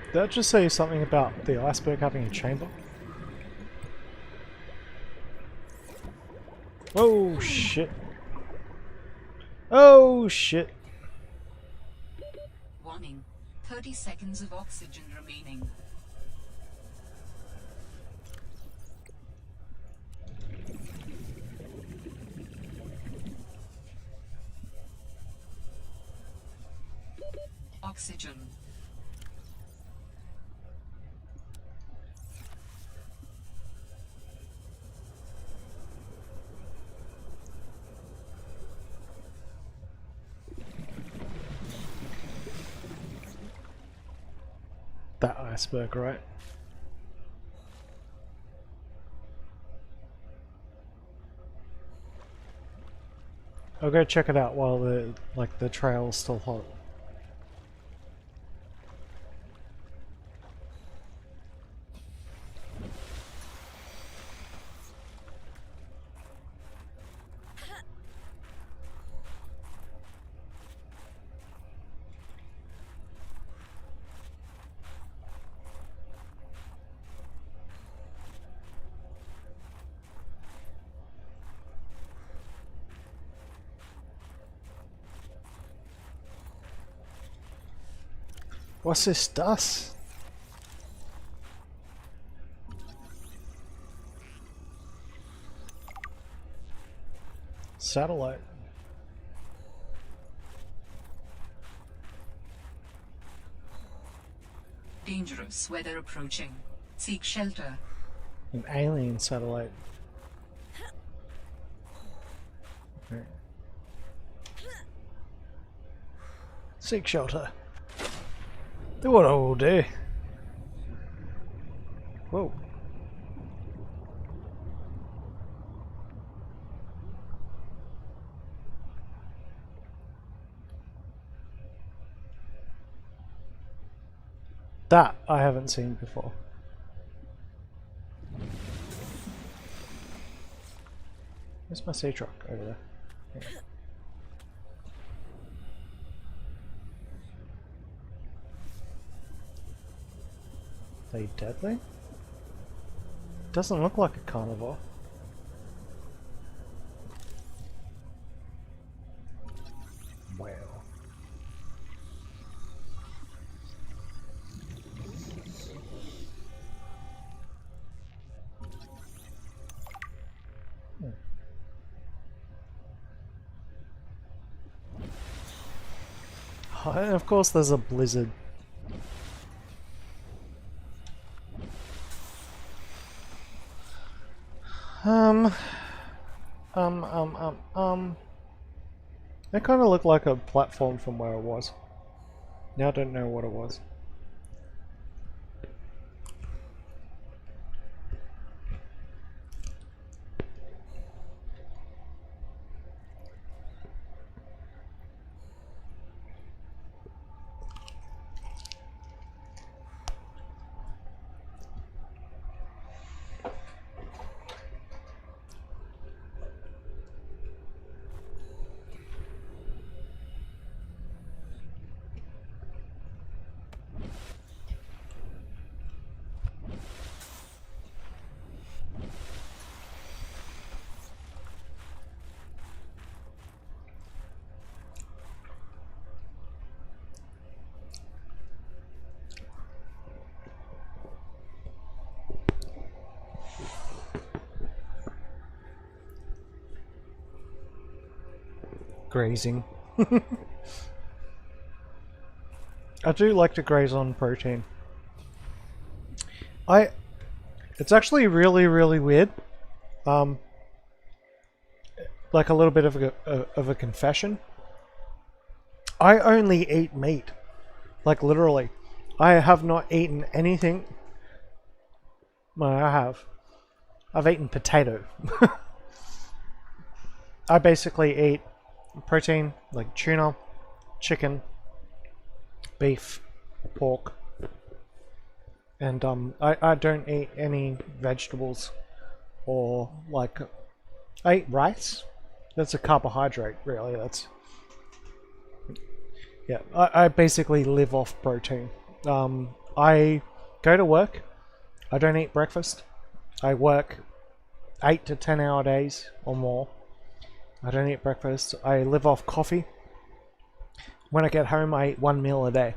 Speaker 1: Did that just say something about the iceberg having a chamber? Oh shit. Oh shit.
Speaker 2: Warning. 30 seconds of oxygen remaining. Oxygen.
Speaker 1: That iceberg, right? I'll go check it out while the trail is still hot. What's this dust? Satellite.
Speaker 2: Dangerous weather approaching. Seek shelter.
Speaker 1: An alien satellite. Right. Seek shelter. Do what I will do. Whoa. That I haven't seen before. Where's my sea truck? Over there. Yeah. Are they deadly? Doesn't look like a carnivore. Wow. And of course there's a blizzard. It kind of looked like a platform from where it was. Now I don't know what it was. Grazing. I do like to graze on protein. It's actually really weird. Like a little bit of a confession. I only eat meat. Like literally. I have not eaten anything. Well, I have. I've eaten potato. I basically eat protein like tuna, chicken, beef, pork, and I don't eat any vegetables or like I eat rice. That's a carbohydrate, really. That's yeah. I basically live off protein. I go to work. I don't eat breakfast. I work 8 to 10 hour days or more. I don't eat breakfast. I live off coffee. When I get home, I eat 1 meal a day.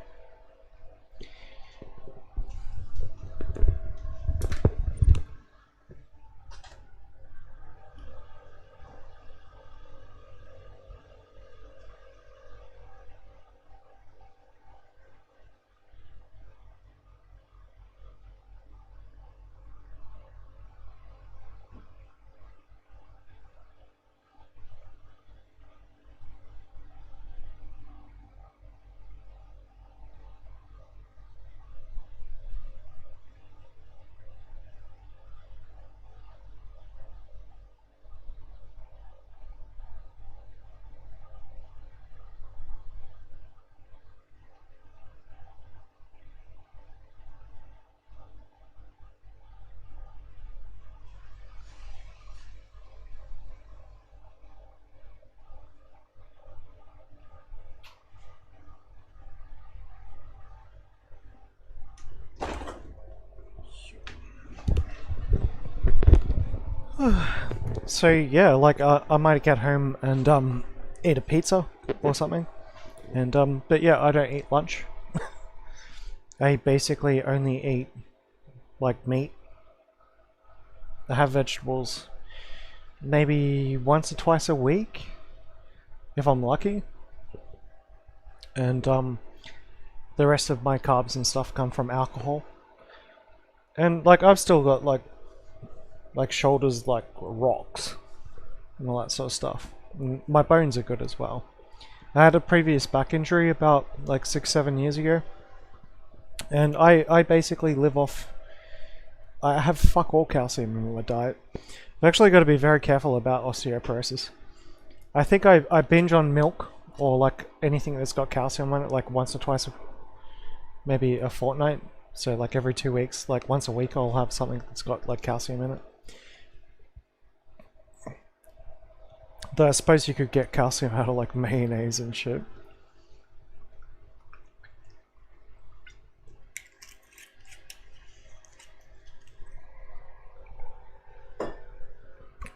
Speaker 1: So yeah, like I might get home and eat a pizza or something, and but yeah, I don't eat lunch. I basically only eat like meat. I have vegetables maybe once or twice a week, if I'm lucky. And the rest of my carbs and stuff come from alcohol. And like I've still got like shoulders like rocks and all that sort of stuff. And my bones are good as well. I had a previous back injury about like 6-7 years ago, and I basically live off. I have fuck all calcium in my diet. I've actually got to be very careful about osteoporosis. I think I binge on milk or like anything that's got calcium in it like once or twice, maybe a fortnight. So like every 2 weeks, like once a week I'll have something that's got like calcium in it. Though I suppose you could get calcium out of like mayonnaise and shit.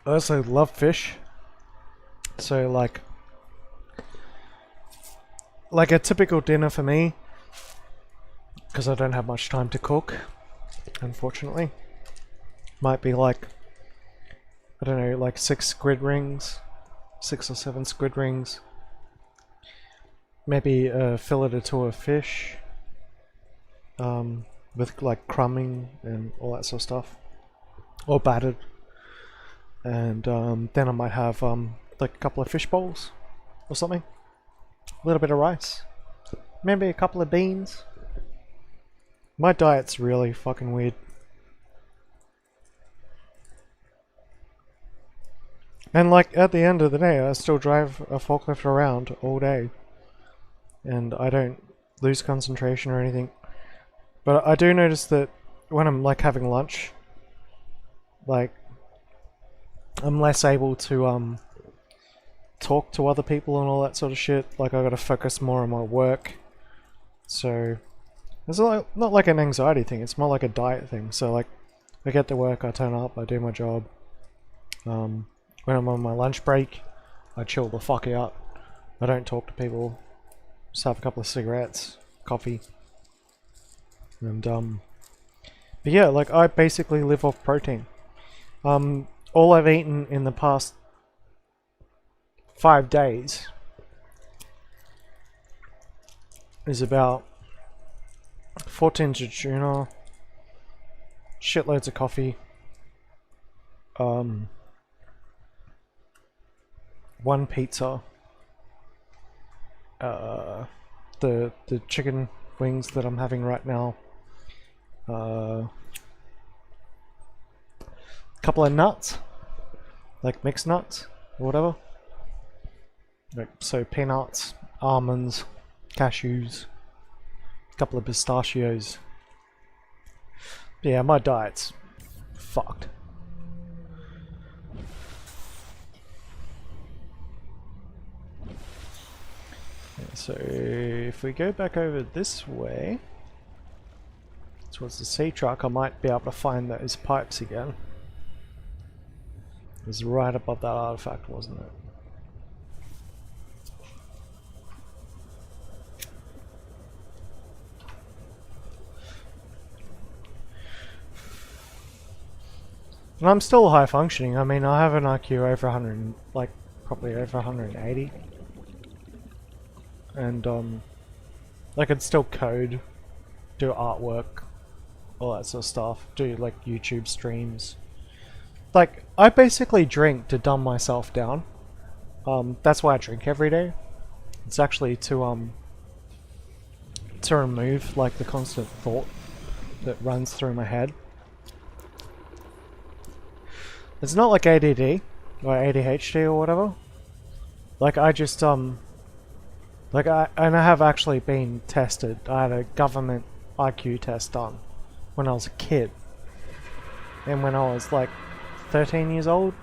Speaker 1: I also love fish. So like a typical dinner for me, because I don't have much time to cook, unfortunately, might be like, I don't know, like 6 squid rings, 6 or 7 squid rings, maybe a fillet or 2 of fish, with like crumbing and all that sort of stuff, or battered, and then I might have like a couple of fish bowls or something, a little bit of rice, maybe a couple of beans. My diet's really fucking weird. And like at the end of the day, I still drive a forklift around all day, and I don't lose concentration or anything. But I do notice that when I'm like having lunch, like I'm less able to talk to other people and all that sort of shit. Like I gotta focus more on my work. So it's not like an anxiety thing, it's more like a diet thing. So like I get to work, I turn up, I do my job. When I'm on my lunch break, I chill the fuck out. I don't talk to people. Just have a couple of cigarettes, coffee. And but yeah, like I basically live off protein. All I've eaten in the past 5 days is about 4 tins of tuna, shitloads of coffee, 1 pizza, the chicken wings that I'm having right now, a couple of nuts, like mixed nuts or whatever, like so peanuts, almonds, cashews, a couple of pistachios. Yeah, my diet's fucked. So if we go back over this way towards the sea truck, I might be able to find those pipes again. It was right above that artifact, wasn't it? And I'm still high functioning. I mean, I have an IQ over 100, like probably over 180. And I can still code, do artwork, all that sort of stuff, do like YouTube streams. Like, I basically drink to dumb myself down. That's why I drink every day. It's actually to remove like the constant thought that runs through my head. It's not like ADD or ADHD or whatever. Like I just like I have actually been tested. I had a government IQ test done when I was a kid. And when I was like 13 years old,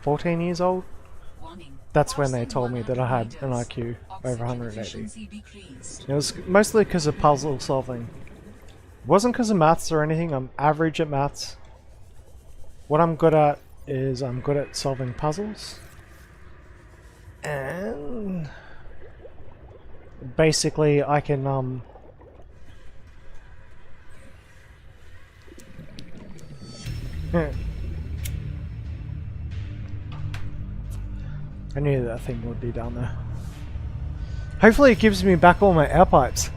Speaker 1: 14 years old, that's when they told me that I had an IQ over 180. It was mostly because of puzzle solving. It wasn't because of maths or anything. I'm average at maths. What I'm good at is I'm good at solving puzzles. And basically I can I knew that thing would be down there. Hopefully it gives me back all my air pipes.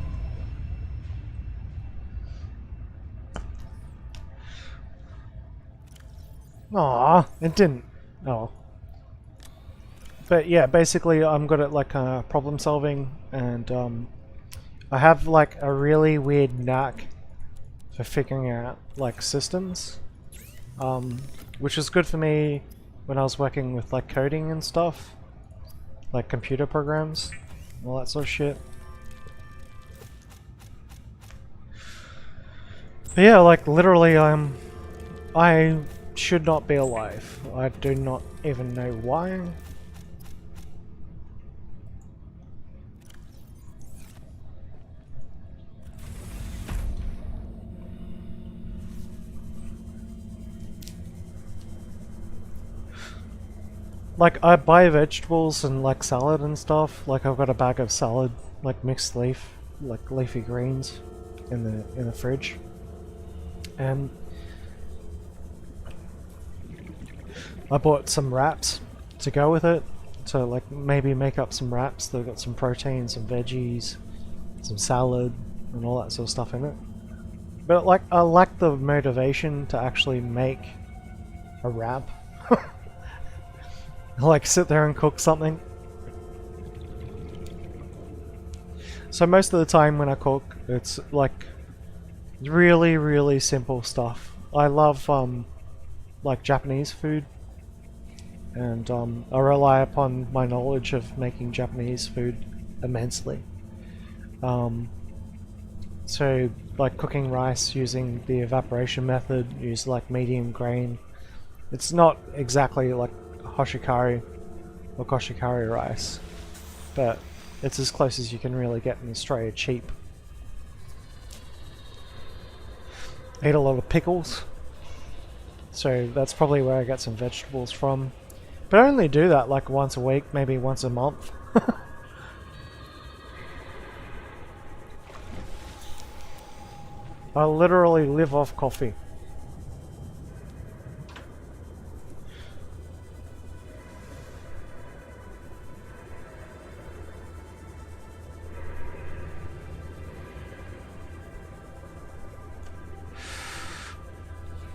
Speaker 1: Aw, it didn't. Oh. But yeah, basically I'm good at like problem solving, and I have like a really weird knack for figuring out like systems, which was good for me when I was working with like coding and stuff, like computer programs, all that sort of shit. But yeah, like literally, I should not be alive. I do not even know why. Like, I buy vegetables and like salad and stuff. Like, I've got a bag of salad, like mixed leaf, like leafy greens, in the fridge, and I bought some wraps to go with it. To like maybe make up some wraps that got some protein, some veggies, some salad, and all that sort of stuff in it. But like, I lack the motivation to actually make a wrap. Like sit there and cook something. So most of the time when I cook, it's like really, really simple stuff. I love like Japanese food, and I rely upon my knowledge of making Japanese food immensely. So like cooking rice using the evaporation method, use like medium grain. It's not exactly like hoshikari or koshikari rice, but it's as close as you can really get in Australia, cheap. I eat a lot of pickles, so that's probably where I get some vegetables from. But I only do that like once a week, maybe once a month. I literally live off coffee.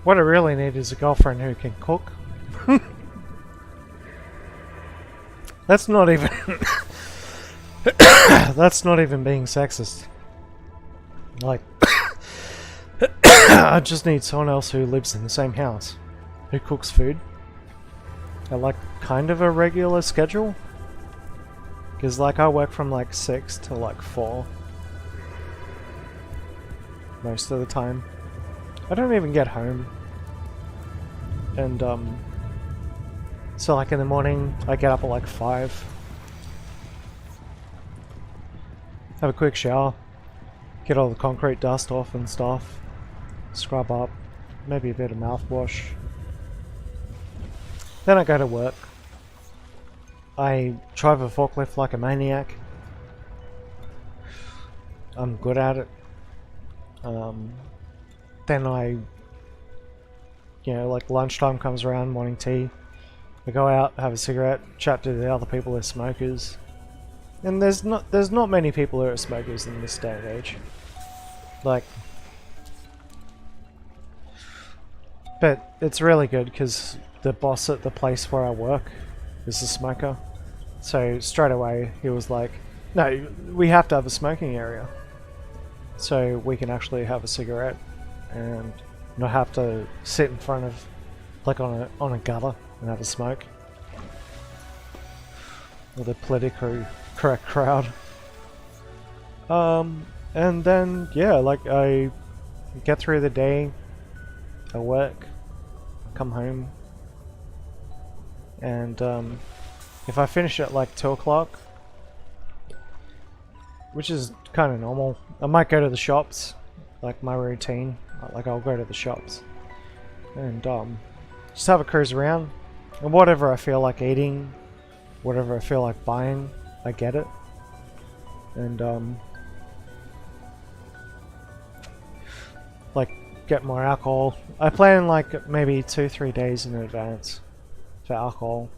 Speaker 1: What I really need is a girlfriend who can cook. That's not even that's not even being sexist. Like I just need someone else who lives in the same house, who cooks food. I like kind of a regular schedule, because like I work from like 6 to like 4 most of the time. I don't even get home, and so like in the morning I get up at like 5, have a quick shower, get all the concrete dust off and stuff, scrub up, maybe a bit of mouthwash. Then I go to work. I drive a forklift like a maniac. I'm good at it. Then I, you know, like lunchtime comes around, morning tea. I go out, have a cigarette, chat to the other people who are smokers. And there's not many people who are smokers in this day and age. Like, but it's really good because the boss at the place where I work is a smoker. So straight away he was like, no, we have to have a smoking area, so we can actually have a cigarette and not have to sit in front of, like on a gutter and have a smoke with a politically correct crowd. And then yeah, like I get through the day, I work, come home, and if I finish at like 2 o'clock, which is kind of normal, I might go to the shops, like my routine. Like I'll go to the shops and just have a cruise around, and whatever I feel like eating, whatever I feel like buying, I get it. And like get more alcohol. I plan like maybe 2-3 days in advance for alcohol.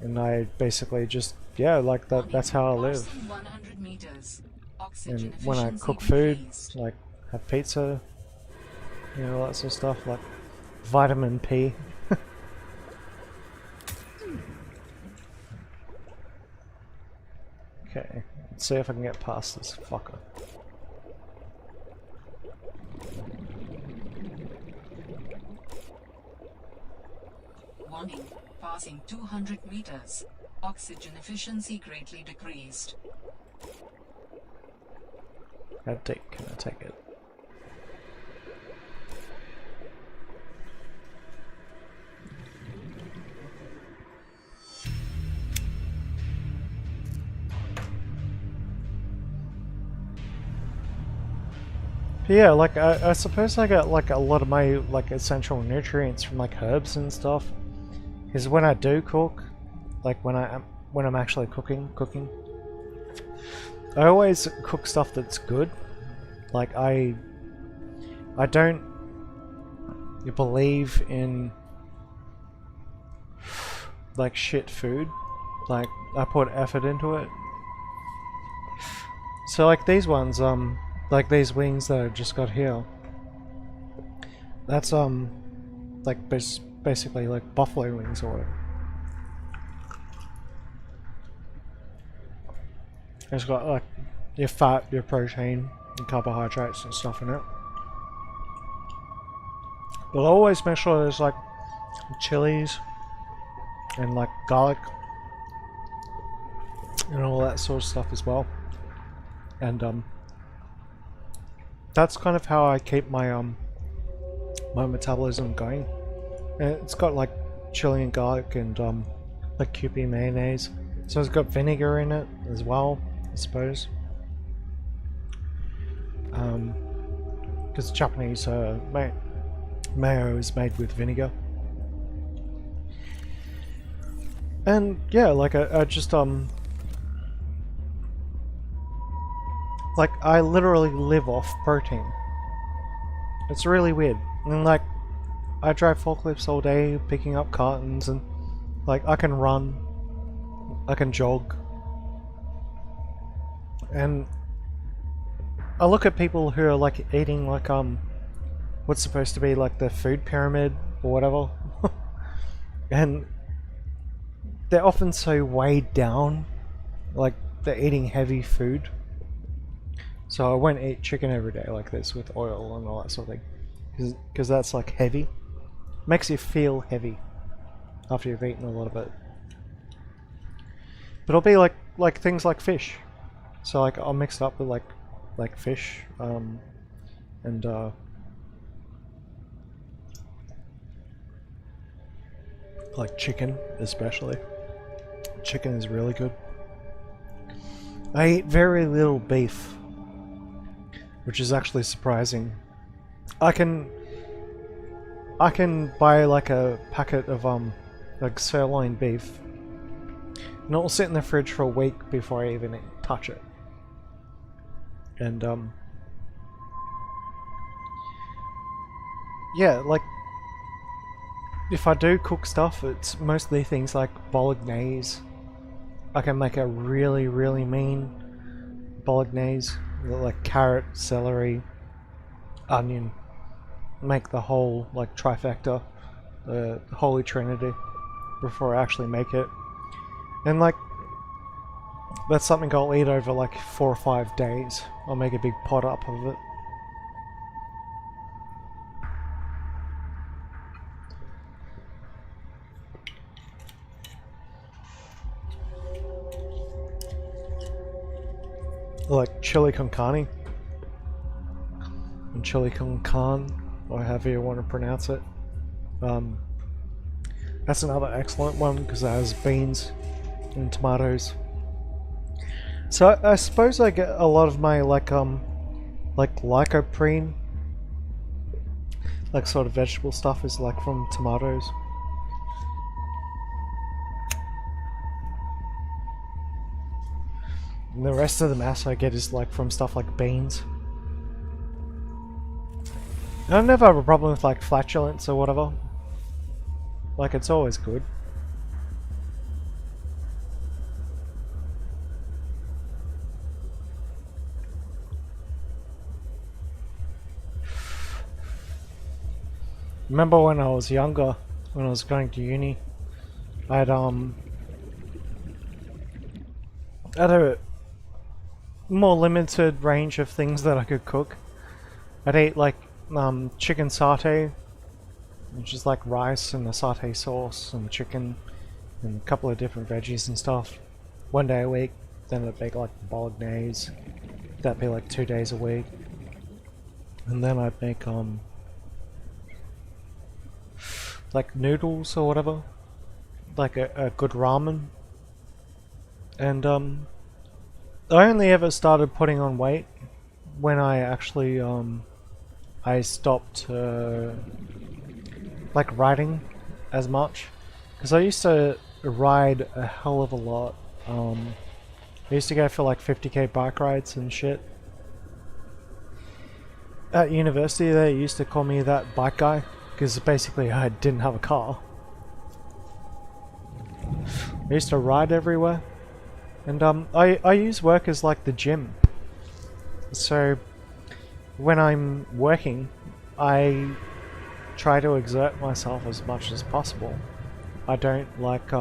Speaker 1: and I basically just, yeah, like that's how I live.
Speaker 2: Passing 100 meters. Oxygen
Speaker 1: And when I
Speaker 2: efficiency
Speaker 1: cook food,
Speaker 2: decreased.
Speaker 1: like have pizza, you know, all that sort of stuff, like vitamin P. Okay, let's see if I can get past this fucker.
Speaker 2: Warning. Passing 200 meters. Oxygen efficiency greatly decreased.
Speaker 1: How deep can I take it? Yeah, like I suppose I got like a lot of my like essential nutrients from like herbs and stuff. Because when I do cook, like when I'm actually cooking, I always cook stuff that's good. Like I don't believe in like shit food. Like I put effort into it. So like these ones, like these wings that I just got here. That's like basically like buffalo wings or whatever. It's got like your fat, your protein, and carbohydrates and stuff in it. But I always make sure there's like chilies and like garlic and all that sort of stuff as well. And that's kind of how I keep my my metabolism going. And it's got like chili and garlic and like Kewpie mayonnaise. So it's got vinegar in it as well, I suppose. Because Japanese mayo is made with vinegar. And yeah, like I just like I literally live off protein. It's really weird. And like I drive forklifts all day picking up cartons, and like I can run, I can jog. And I look at people who are like eating like what's supposed to be like the food pyramid or whatever. And they're often so weighed down, like they're eating heavy food. So I won't eat chicken every day like this with oil and all that sort of thing, because that's like heavy. Makes you feel heavy after you've eaten a lot of it. But it'll be like things like fish. So like I'll mix it up with like fish, and like chicken especially. Chicken is really good. I eat very little beef, which is actually surprising. I can buy like a packet of like sirloin beef, and it'll sit in the fridge for a week before I even touch it. And yeah, like if I do cook stuff, it's mostly things like bolognese. I can make a really mean bolognese, like carrot, celery, onion, make the whole like trifecta, the holy trinity, before I actually make it. And like that's something I'll eat over like 4 or 5 days. I'll make a big pot up of it. Like chili con carne, and chili con carne, or however you want to pronounce it. That's another excellent one because it has beans and tomatoes. So I suppose I get a lot of my like lycopene, like sort of vegetable stuff, is like from tomatoes. And the rest of the mass I get is like from stuff like beans. And I never have a problem with like flatulence or whatever. Like it's always good. Remember when I was younger, when I was going to uni, I had a more limited range of things that I could cook. I'd eat like chicken satay, which is like rice and a satay sauce and chicken and a couple of different veggies and stuff. One day a week. Then I'd make like bolognese. That'd be like 2 days a week. And then I'd make like noodles or whatever. Like a good ramen. And I only ever started putting on weight when I actually I stopped like riding as much, because I used to ride a hell of a lot. I used to go for like 50k bike rides and shit. At university they used to call me that bike guy, because basically I didn't have a car. I used to ride everywhere. And I use work as like the gym. So when I'm working, I try to exert myself as much as possible. I don't like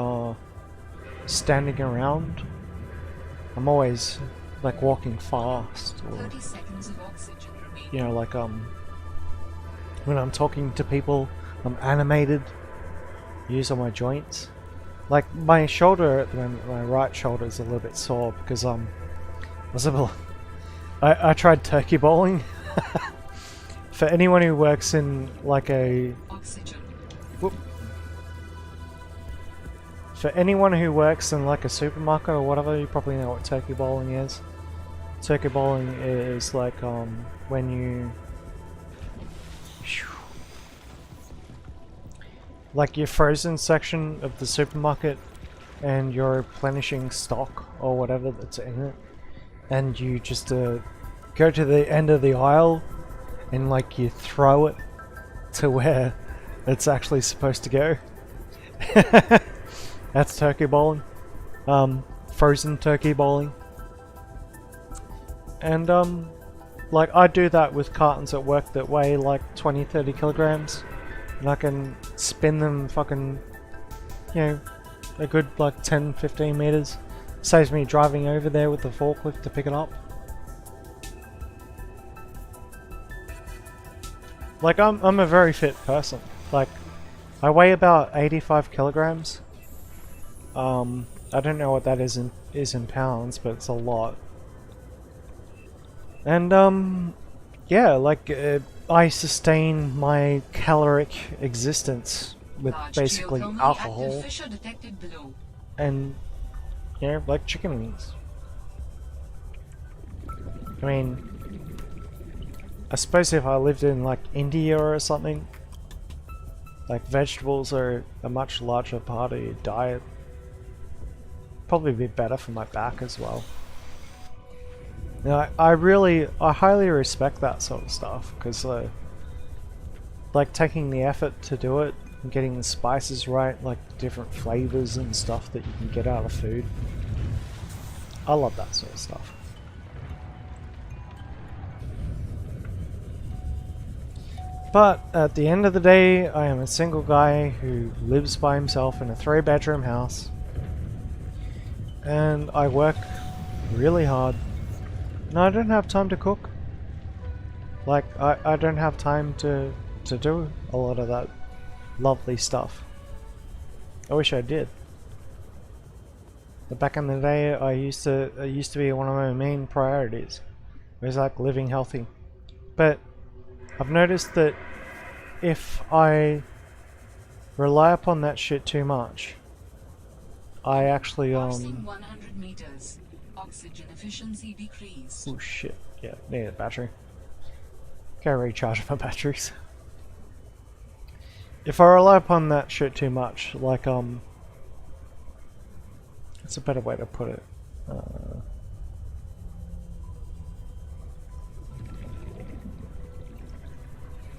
Speaker 1: standing around. I'm always like walking fast, or
Speaker 2: 30 seconds of oxygen remaining.
Speaker 1: you know, like when I'm talking to people, I'm animated. Use all my joints. Like my shoulder at the moment, my right shoulder is a little bit sore because I tried turkey bowling. For anyone who works in like a
Speaker 2: Oxygen.
Speaker 1: whoop. For anyone who works in like a supermarket or whatever, you probably know what turkey bowling is. Turkey bowling is like when you like your frozen section of the supermarket and you're replenishing stock or whatever that's in it, and you just go to the end of the aisle and like you throw it to where it's actually supposed to go. That's turkey bowling. Frozen turkey bowling. And like I do that with cartons at work that weigh like 20-30 kilograms. And I can spin them fucking, you know, a good like 10-15 meters. Saves me driving over there with the forklift to pick it up. Like I'm a very fit person. Like I weigh about 85 kilograms. I don't know what that is in pounds, but it's a lot. And yeah, like I sustain my caloric existence with
Speaker 2: Large
Speaker 1: basically
Speaker 2: geothermally
Speaker 1: alcohol
Speaker 2: active fissure detected below.
Speaker 1: and, you know, like chicken wings. I mean, I suppose if I lived in like India or something, like vegetables are a much larger part of your diet. Probably be better for my back as well. You know, I highly respect that sort of stuff, because like taking the effort to do it and getting the spices right, like different flavors and stuff that you can get out of food. I love that sort of stuff. But at the end of the day, I am a single guy who lives by himself in a 3-bedroom house. And I work really hard. And I don't have time to cook. Like, I don't have time to do a lot of that lovely stuff. I wish I did. But back in the day, it used to be one of my main priorities. It was like living healthy. But I've noticed that if I rely upon that shit too much, I actually
Speaker 2: Passing 100 meters. Oxygen efficiency decreased.
Speaker 1: oh shit, yeah, need a battery. Go recharge my batteries. If I rely upon that shit too much, like it's a better way to put it.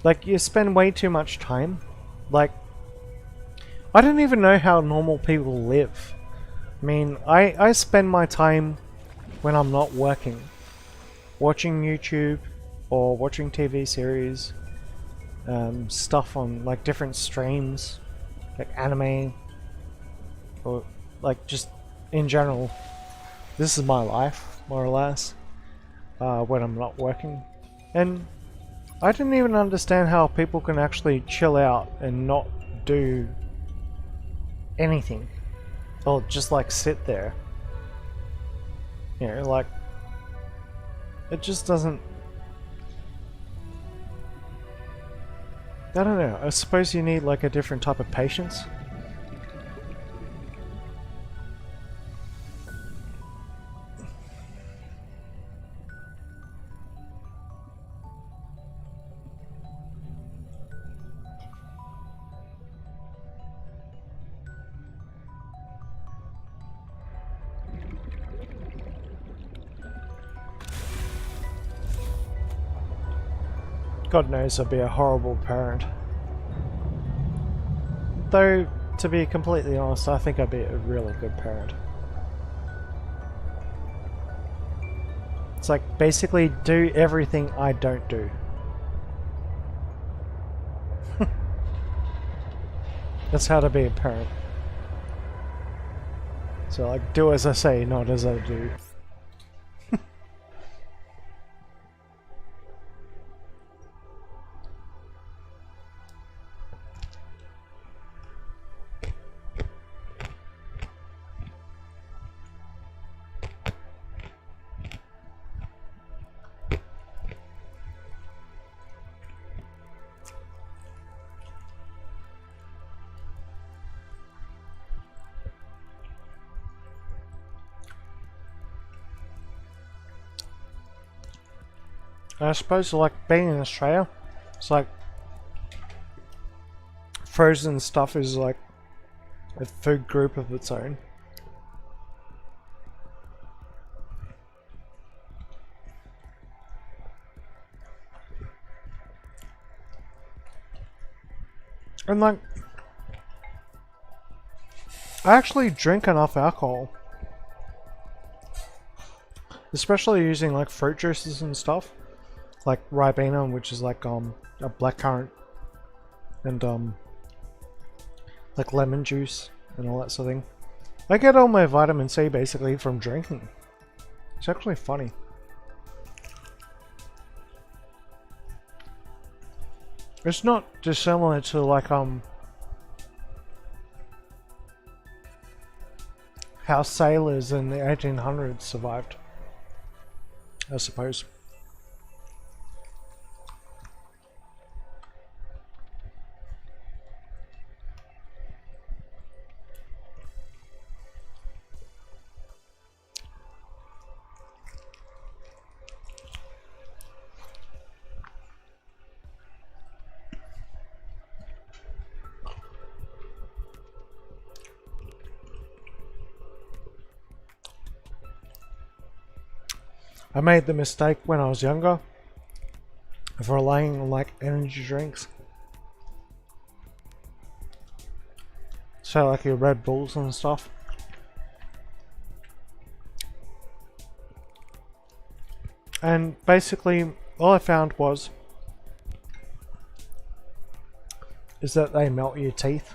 Speaker 1: Like, you spend way too much time. Like, I don't even know how normal people live. I mean, I spend my time when I'm not working, watching YouTube or watching TV series stuff on like different streams, like anime, or like just in general. This is my life, more or less, when I'm not working. And I didn't even understand how people can actually chill out and not do anything. Or just like sit there. You know, like, it just doesn't... I don't know, I suppose you need like a different type of patience. God knows I'd be a horrible parent. Though, to be completely honest, I think I'd be a really good parent. It's like, basically do everything I don't do. That's how to be a parent. So like, do as I say, not as I do. I suppose like being in Australia, it's like frozen stuff is like a food group of its own. And like, I actually drink enough alcohol. Especially using like fruit juices and stuff. Like Ribena, which is like a blackcurrant, and like lemon juice and all that sort of thing. I get all my vitamin C basically from drinking. It's actually funny. It's not dissimilar to like how sailors in the 1800s survived, I suppose. I made the mistake when I was younger of relying on like energy drinks. So like your Red Bulls and stuff. And basically all I found is that they melt your teeth.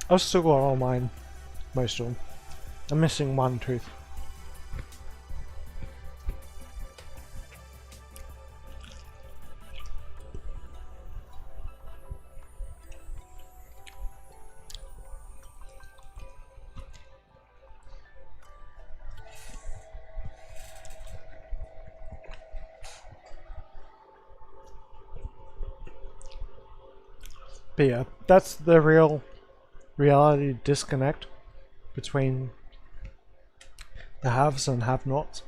Speaker 1: I've still got all mine, most of them. I'm missing one tooth. But yeah, that's the reality disconnect between the haves and have-nots.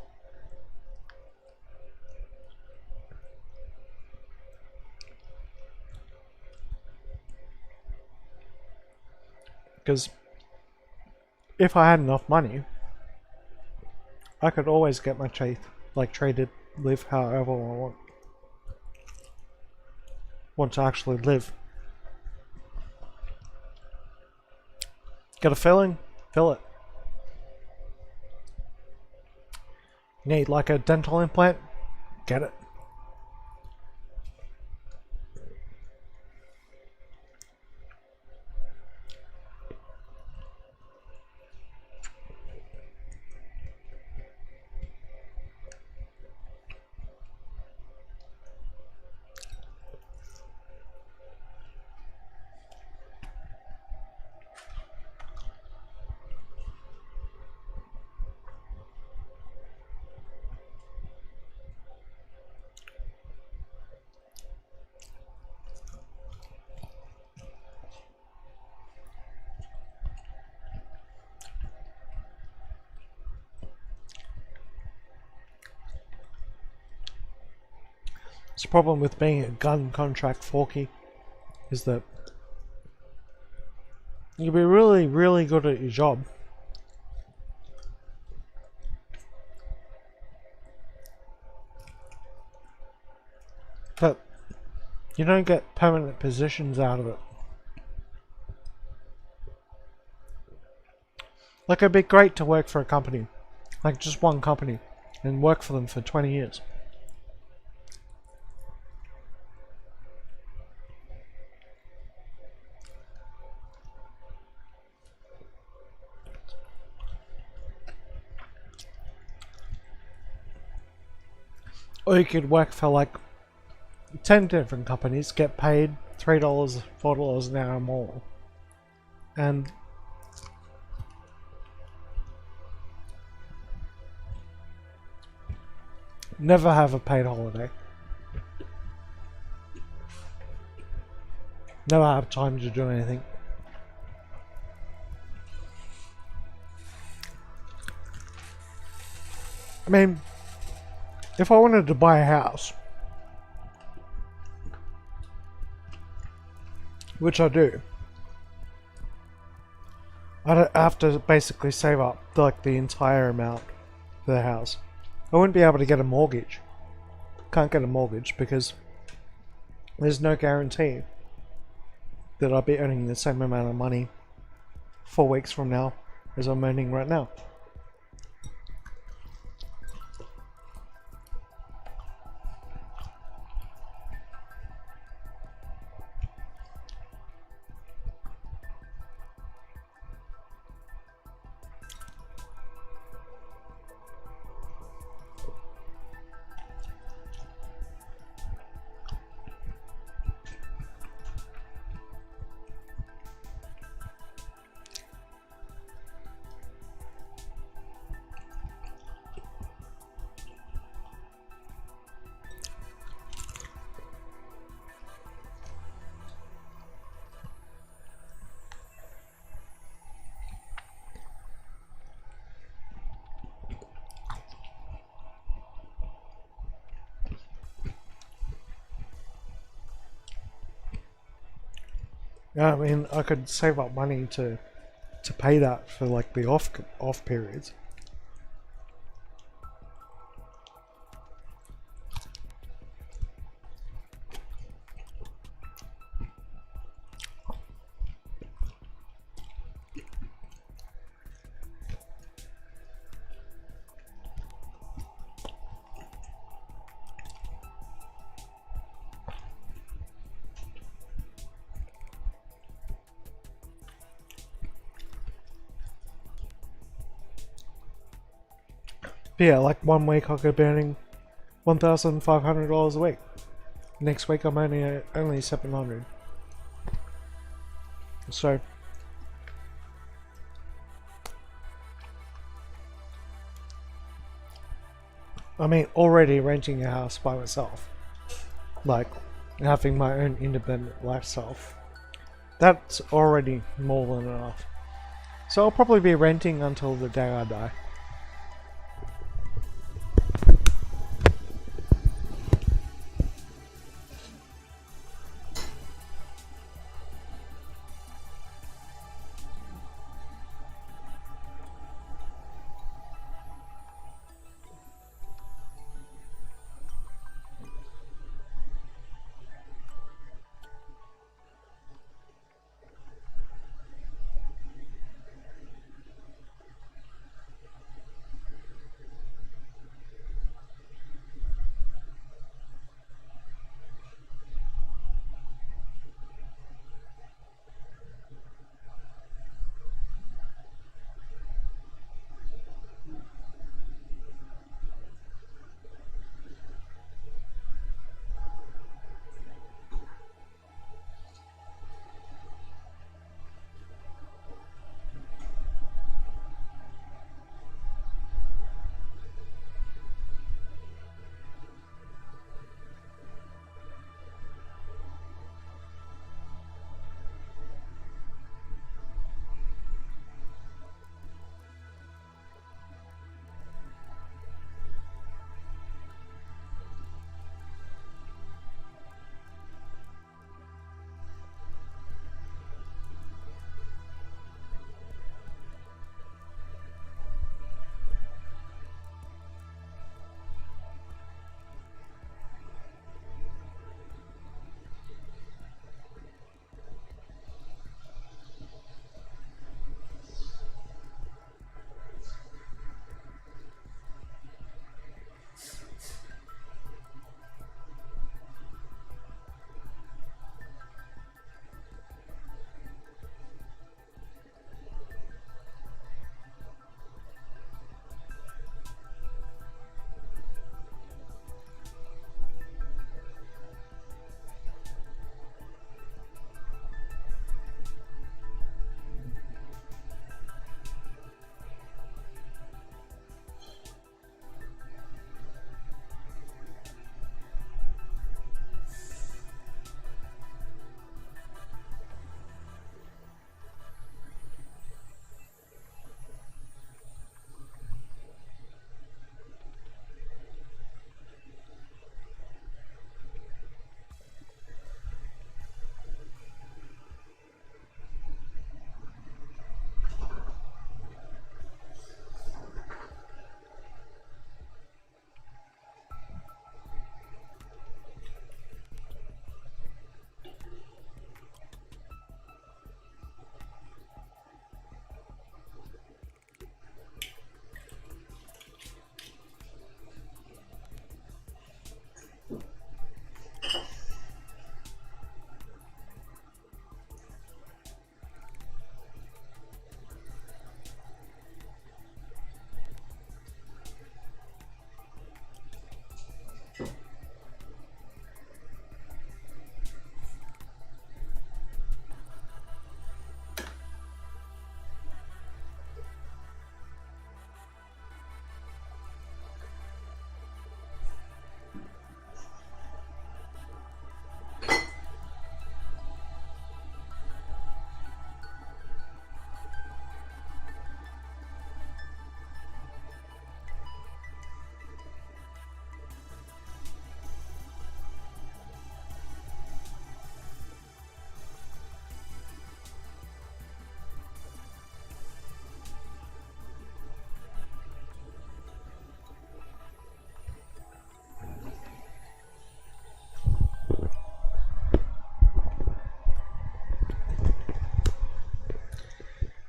Speaker 1: Because if I had enough money, I could always get my traded, live however I want to actually live. Got a filling? Fill it. Need like a dental implant? Get it. The problem with being a gun contract forky is that you'll be really, really good at your job. But you don't get permanent positions out of it. Like, it'd be great to work for a company, like just one company, and work for them for 20 years. Or you could work for like 10 different companies, get paid $3, $4 an hour more, and never have a paid holiday. Never have time to do anything. I mean, if I wanted to buy a house, which I do, I'd have to basically save up like the entire amount for the house. I wouldn't be able to get a mortgage. Can't get a mortgage because there's no guarantee that I'll be earning the same amount of money 4 weeks from now as I'm earning right now. Yeah, I mean, I could save up money to pay that for like the off periods. But yeah, like 1 week I could be earning $1,500 a week. Next week I'm only $700. So I mean, already renting a house by myself, like having my own independent lifestyle, that's already more than enough. So I'll probably be renting until the day I die.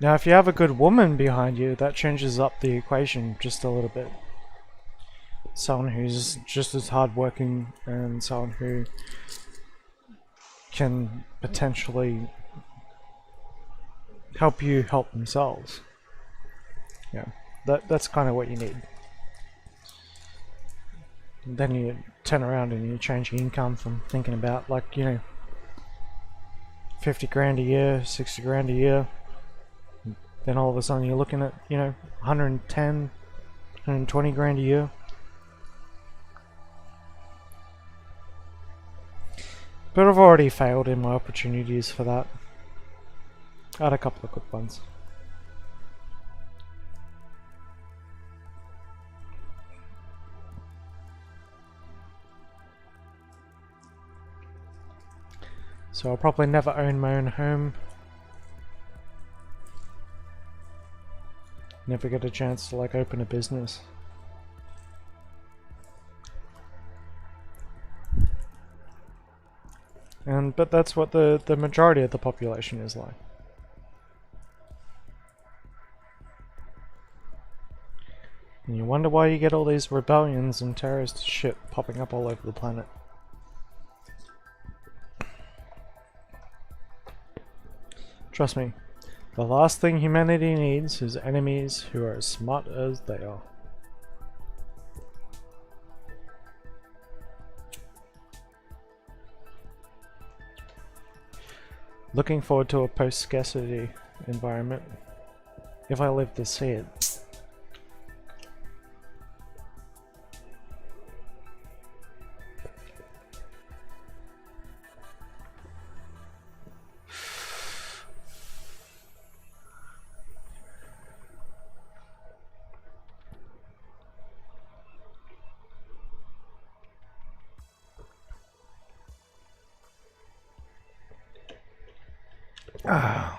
Speaker 1: Now, if you have a good woman behind you, that changes up the equation just a little bit. Someone who's just as hardworking and someone who can potentially help you help themselves. Yeah, that's kind of what you need. And then you turn around and you change your income from thinking about, like, you know, 50 grand a year, 60 grand a year. Then all of a sudden you're looking at, you know, 110, 120 grand a year. But I've already failed in my opportunities for that. I had a couple of good ones. So I'll probably never own my own home. Never get a chance to like open a business. But that's what the majority of the population is like. And you wonder why you get all these rebellions and terrorist shit popping up all over the planet. Trust me, the last thing humanity needs is enemies who are as smart as they are. Looking forward to a post-scarcity environment, if I live to see it. Ah.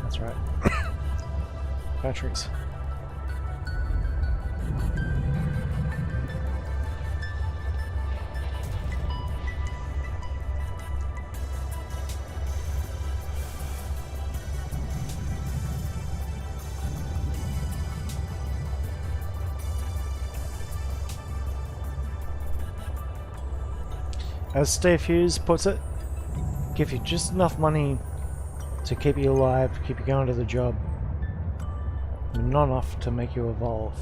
Speaker 1: That's right. Batteries. As Steve Hughes puts it, give you just enough money to keep you alive, keep you going to the job, but not enough to make you evolve.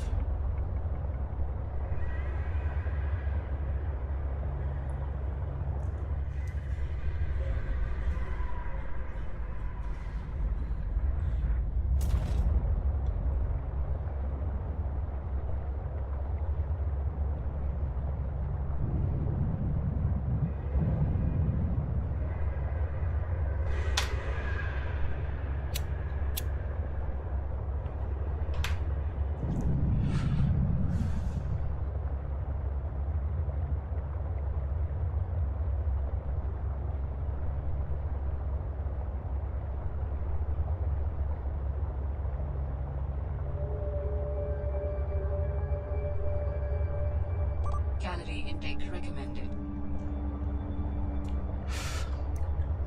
Speaker 2: Calorie intake recommended.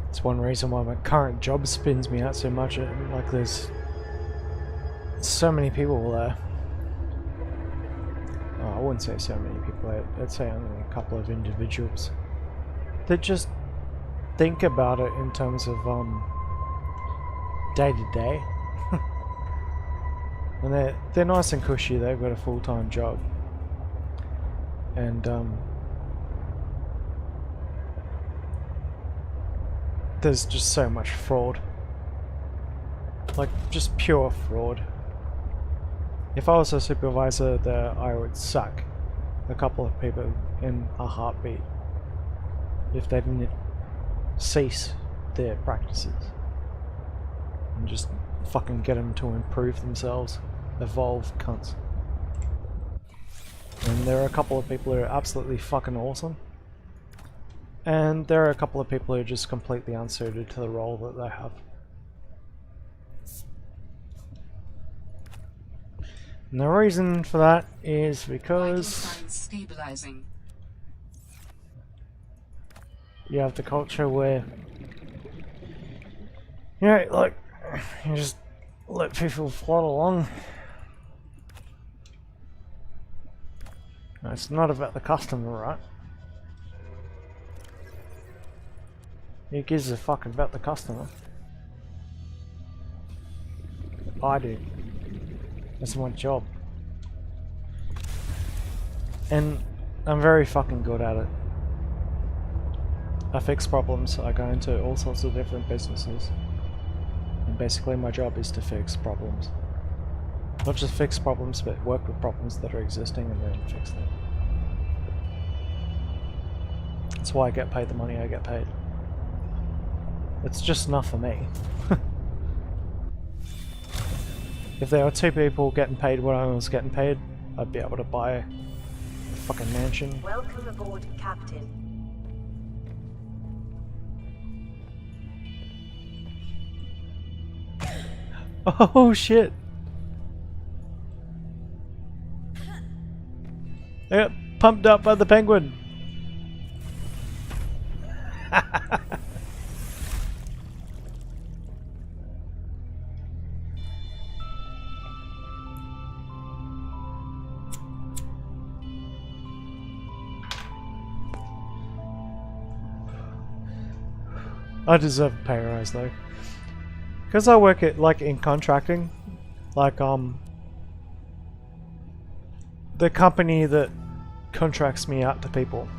Speaker 1: It's one reason why my current job spins me out so much. Like, there's so many people there. Oh, I wouldn't say so many people. I'd say only a couple of individuals that just think about it in terms of day to day. And they're nice and cushy. They've got a full-time job. and there's just so much fraud. Like, just pure fraud. If I was a supervisor there, I would sack a couple of people in a heartbeat if they didn't cease their practices. And just fucking get them to improve themselves. Evolve, cunts. And there are a couple of people who are absolutely fucking awesome. And there are a couple of people who are just completely unsuited to the role that they have. And the reason for that is because
Speaker 2: Stabilizing.
Speaker 1: you have the culture where, you know, like, you just let people plod along. No, it's not about the customer, right? Who gives a fuck about the customer? I do. That's my job. And I'm very fucking good at it. I fix problems. I go into all sorts of different businesses. And basically my job is to fix problems. Not just fix problems, but work with problems that are existing and then fix them. That's why I get paid the money I get paid. It's just enough for me. If there were two people getting paid what I was getting paid, I'd be able to buy a fucking mansion.
Speaker 3: Welcome aboard, Captain.
Speaker 1: Oh shit! Yep, pumped up by the penguin. I deserve a pay rise though, because I work at in contracting, the company that contracts me out to people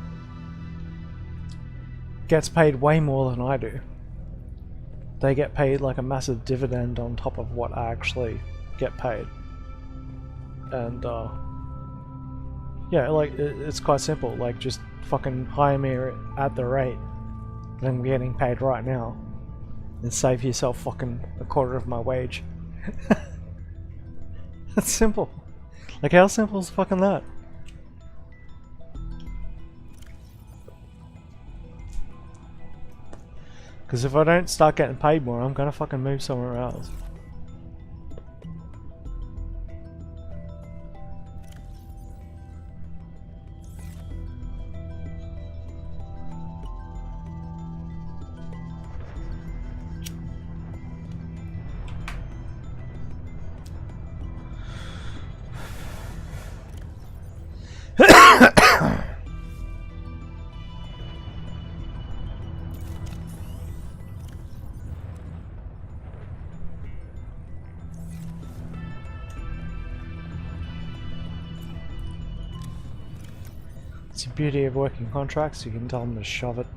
Speaker 1: gets paid way more than I do. They get paid like a massive dividend on top of what I actually get paid, and yeah, like it's quite simple. Like, just fucking hire me at the rate that I'm getting paid right now, and save yourself fucking a quarter of my wage. That's simple. Like, how simple is fucking that? Because if I don't start getting paid more, I'm gonna fucking move somewhere else. It's the beauty of working contracts, you can tell them to shove it.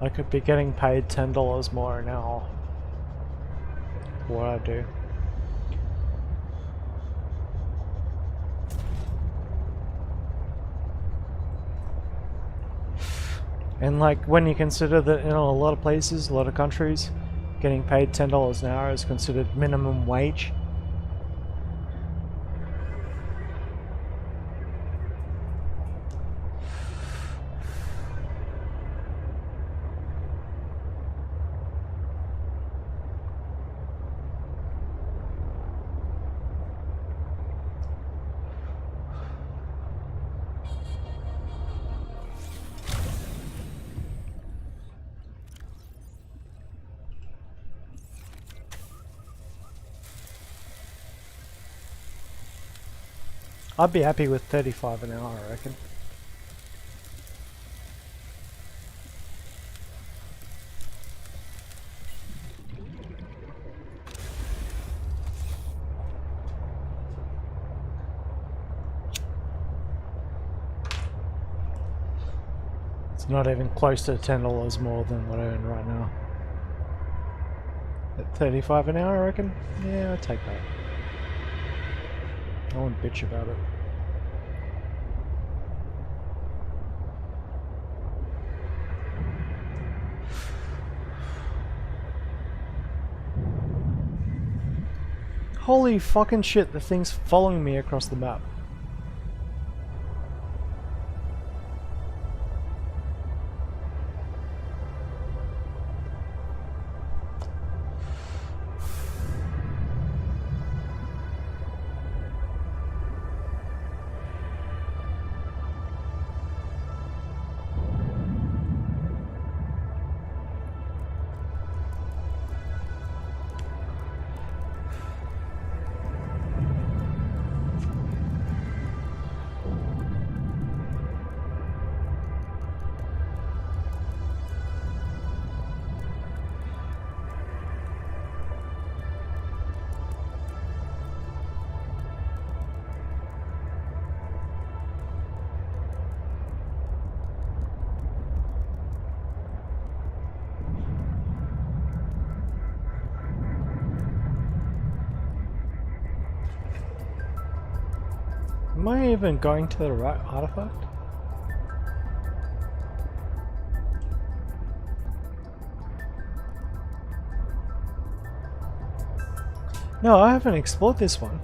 Speaker 1: I could be getting paid $10 more an hour for what I do. And like, when you consider that in a lot of places, a lot of countries, getting paid $10 an hour is considered minimum wage. I'd be happy with 35 an hour, I reckon. It's not even close to $10 more than what I earn right now. At 35 an hour, I reckon? Yeah, I'd take that. I won't bitch about it. Holy fucking shit, the thing's following me across the map. Am I even going to the right artifact? No, I haven't explored this one.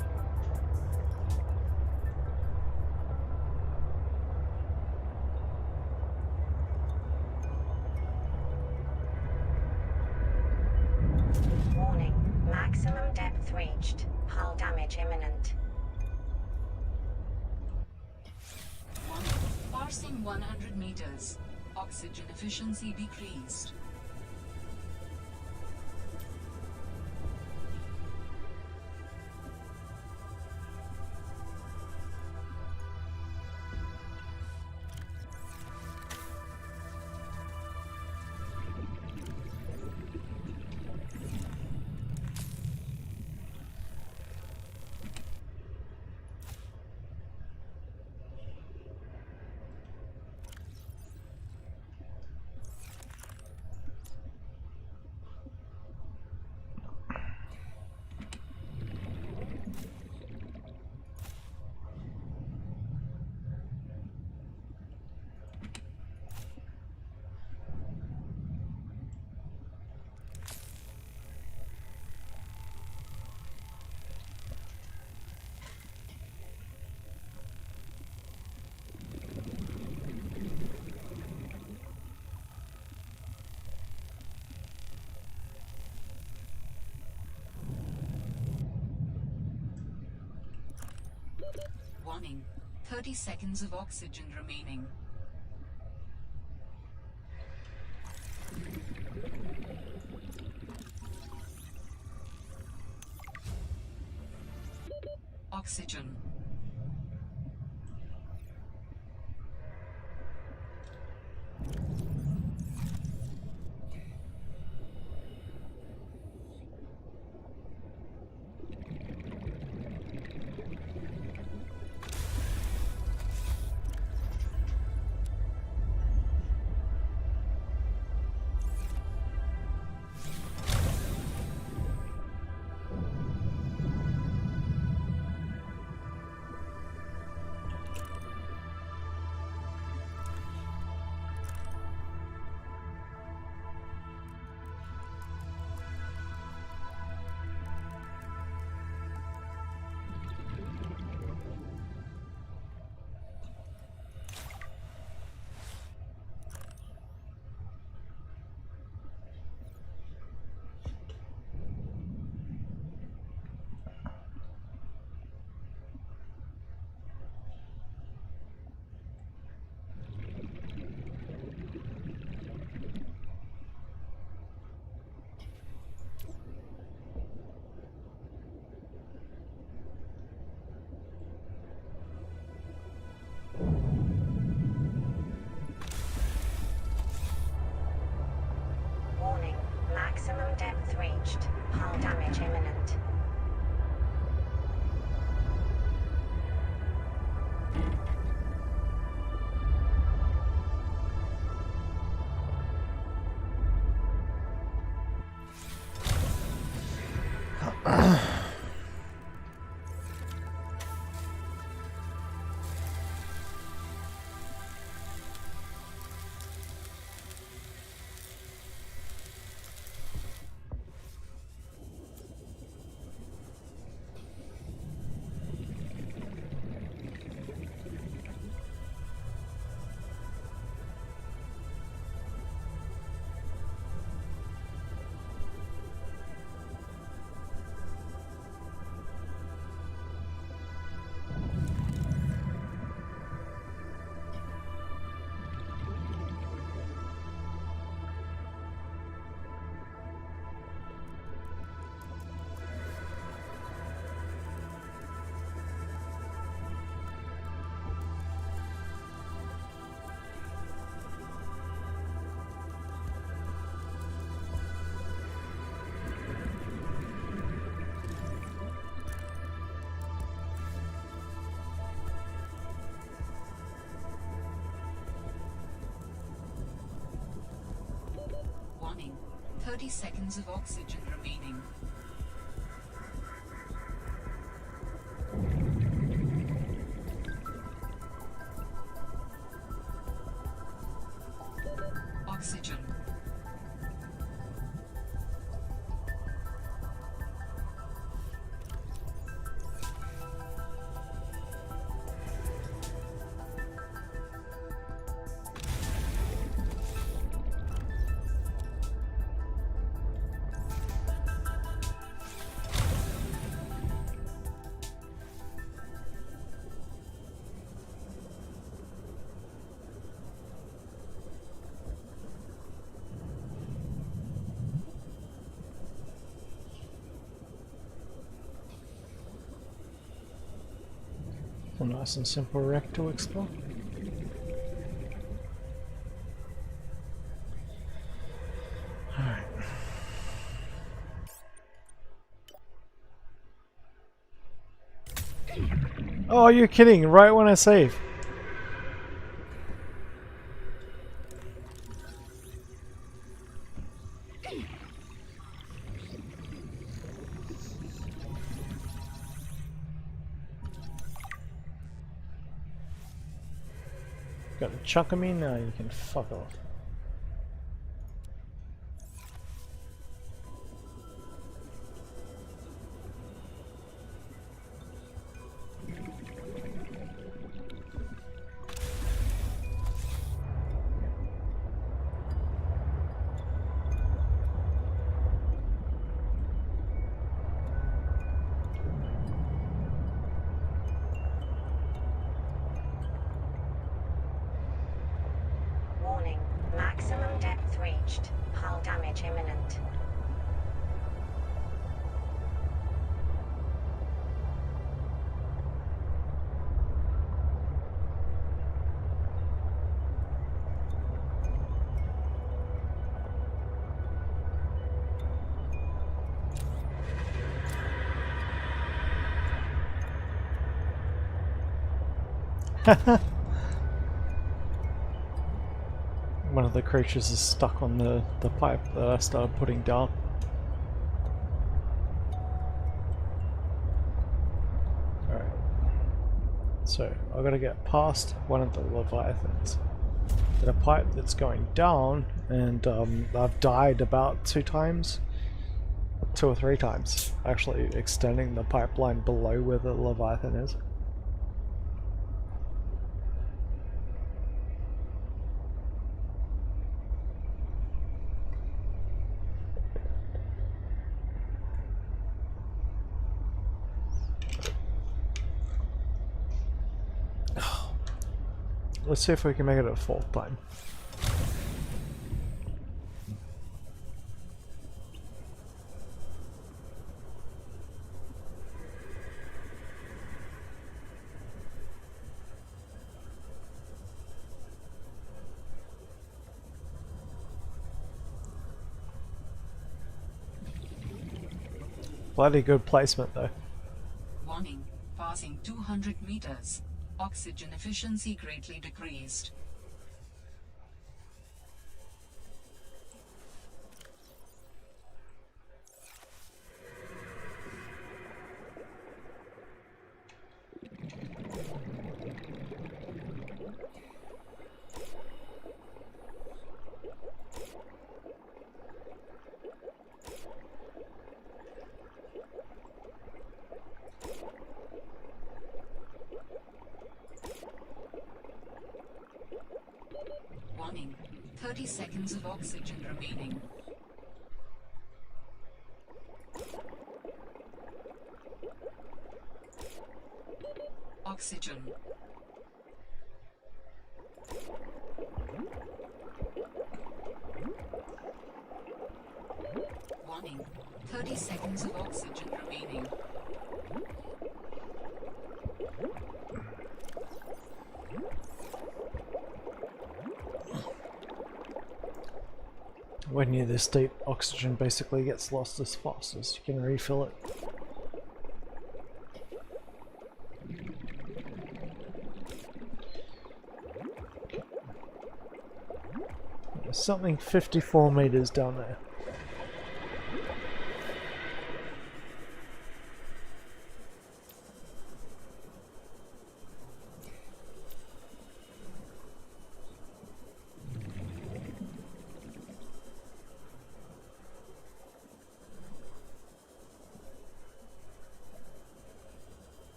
Speaker 3: Warning. Maximum depth reached. Hull damage imminent.
Speaker 2: Parsing 100 meters. Oxygen efficiency decreased. Warning. 30 seconds of oxygen remaining. Oxygen. Warning. 30 seconds of oxygen remaining. Oxygen.
Speaker 1: A nice and simple wreck to explore. Alright. Oh, you're kidding, right when I save. Got a chunk of me? No, you can fuck off.
Speaker 3: Warning. Maximum depth reached. Hull damage imminent.
Speaker 1: One of the creatures is stuck on the pipe that I started putting down. Alright. So, I've got to get past one of the leviathans. Get a pipe that's going down, and I've died about 2 times. 2 or 3 times, actually extending the pipeline below where the leviathan is. Let's see if we can make it a 4th time. Bloody good placement though.
Speaker 2: Warning. Passing 200 meters. Oxygen efficiency greatly decreased. Warning. 30 seconds of oxygen remaining. Oxygen. Warning. 30 seconds of oxygen remaining.
Speaker 1: When you're this deep, oxygen basically gets lost as fast as you can refill it. There's something 54 meters down there.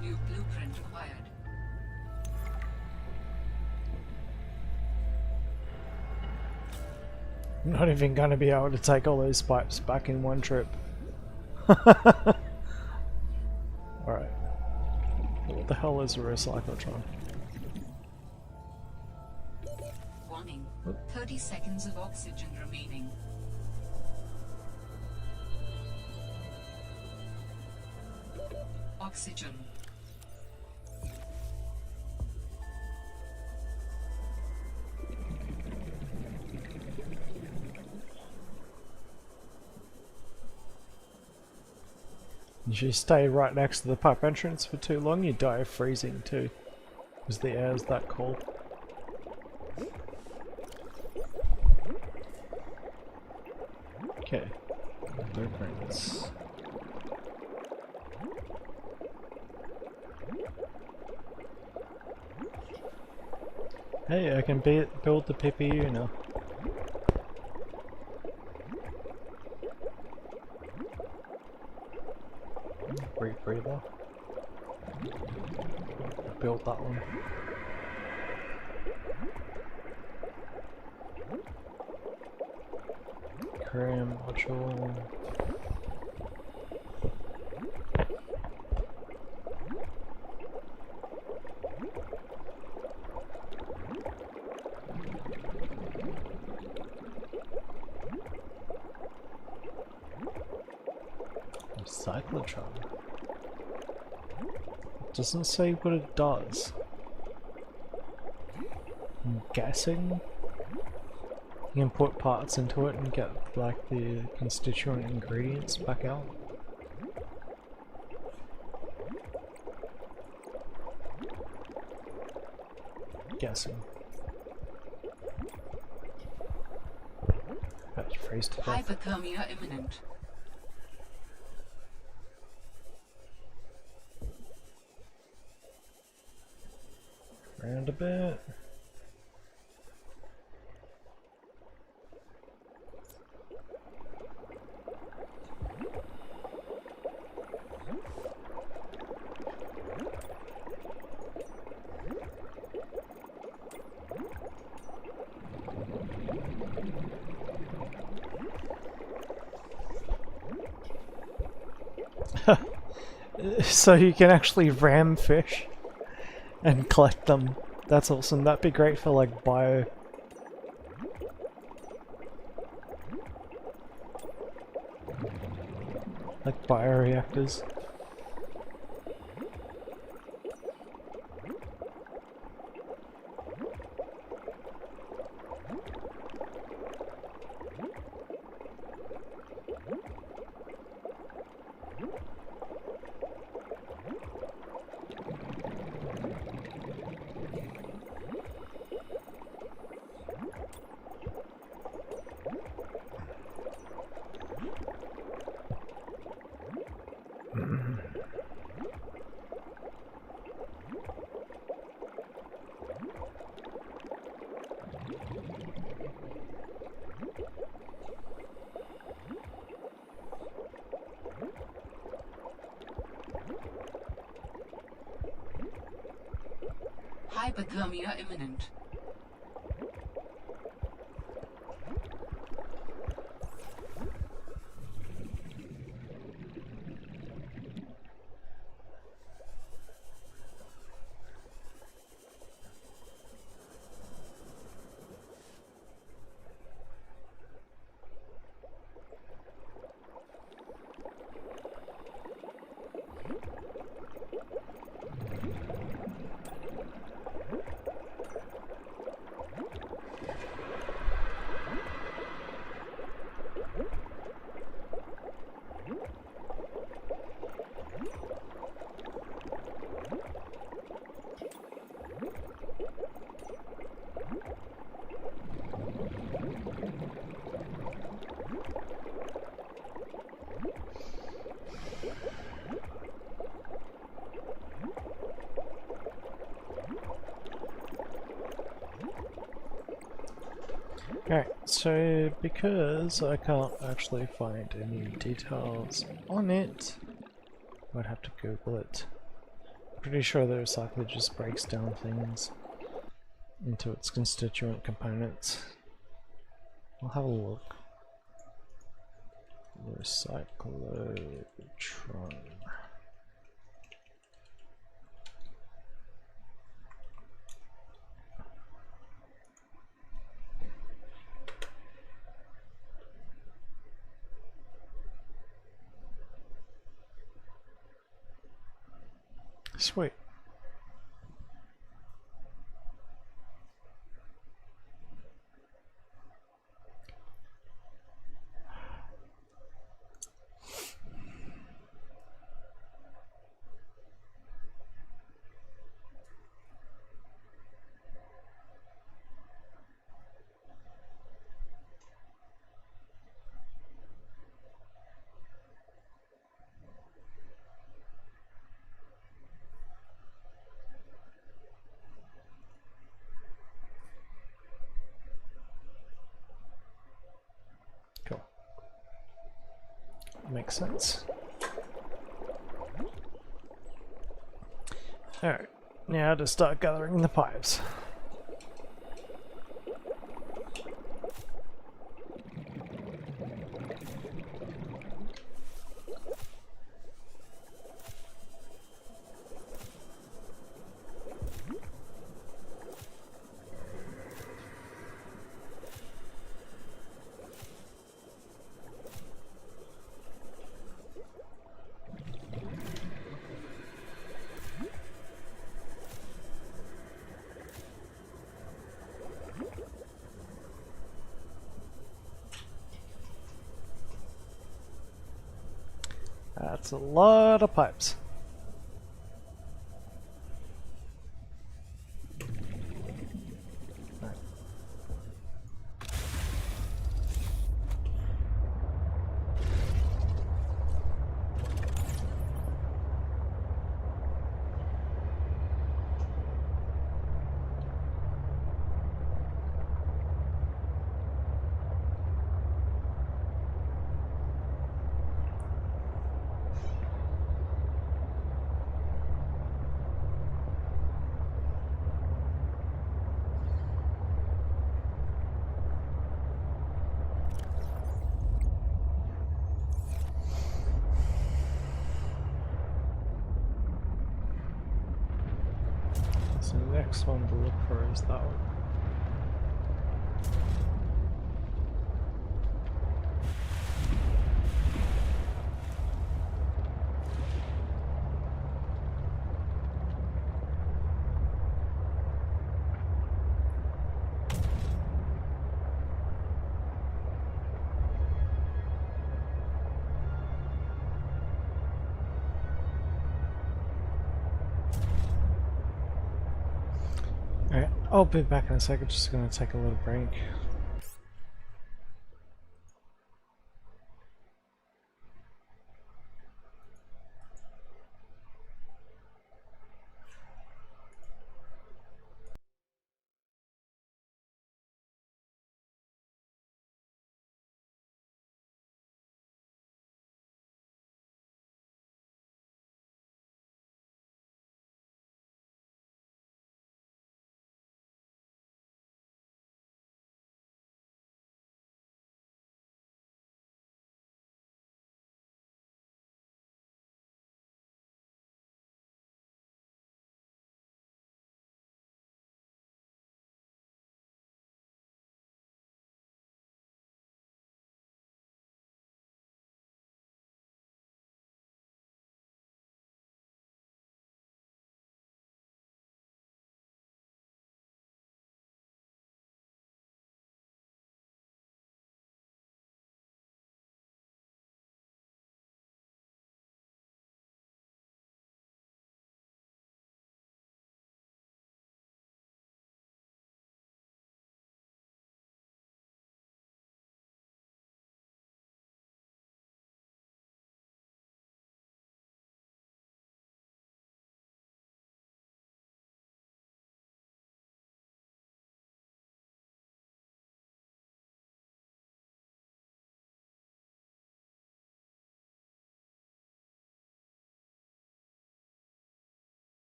Speaker 2: New blueprint acquired.
Speaker 1: I'm not even going to be able to take all those pipes back in one trip. Alright. What the hell is a recyclotron?
Speaker 2: Warning. 30 seconds of oxygen remaining. Oxygen.
Speaker 1: If you stay right next to the pipe entrance for too long, you die of freezing too, because the air is that cold. Okay, blueprints. Hey, I can build the PPU now. Rebreather. Build that one. Cram module. Cyclotron. It doesn't say what it does. I'm guessing you can put parts into it and get like the constituent ingredients back out. Guessing. That's freeze to death.
Speaker 2: Hypothermia imminent.
Speaker 1: Round a bit. So you can actually ram fish and collect them. That's awesome. That'd be great for like bioreactors.
Speaker 2: Hypothermia imminent.
Speaker 1: Okay, so because I can't actually find any details on it, I'd have to Google it. Pretty sure the recycler just breaks down things into its constituent components. I'll have a look. Recyclotron. Sweet. Cool. Makes sense. Alright, now to start gathering the pipes. That's a lot of pipes. Right. So the next one to look for is that one. Alright, I'll be back in a second, just gonna take a little break.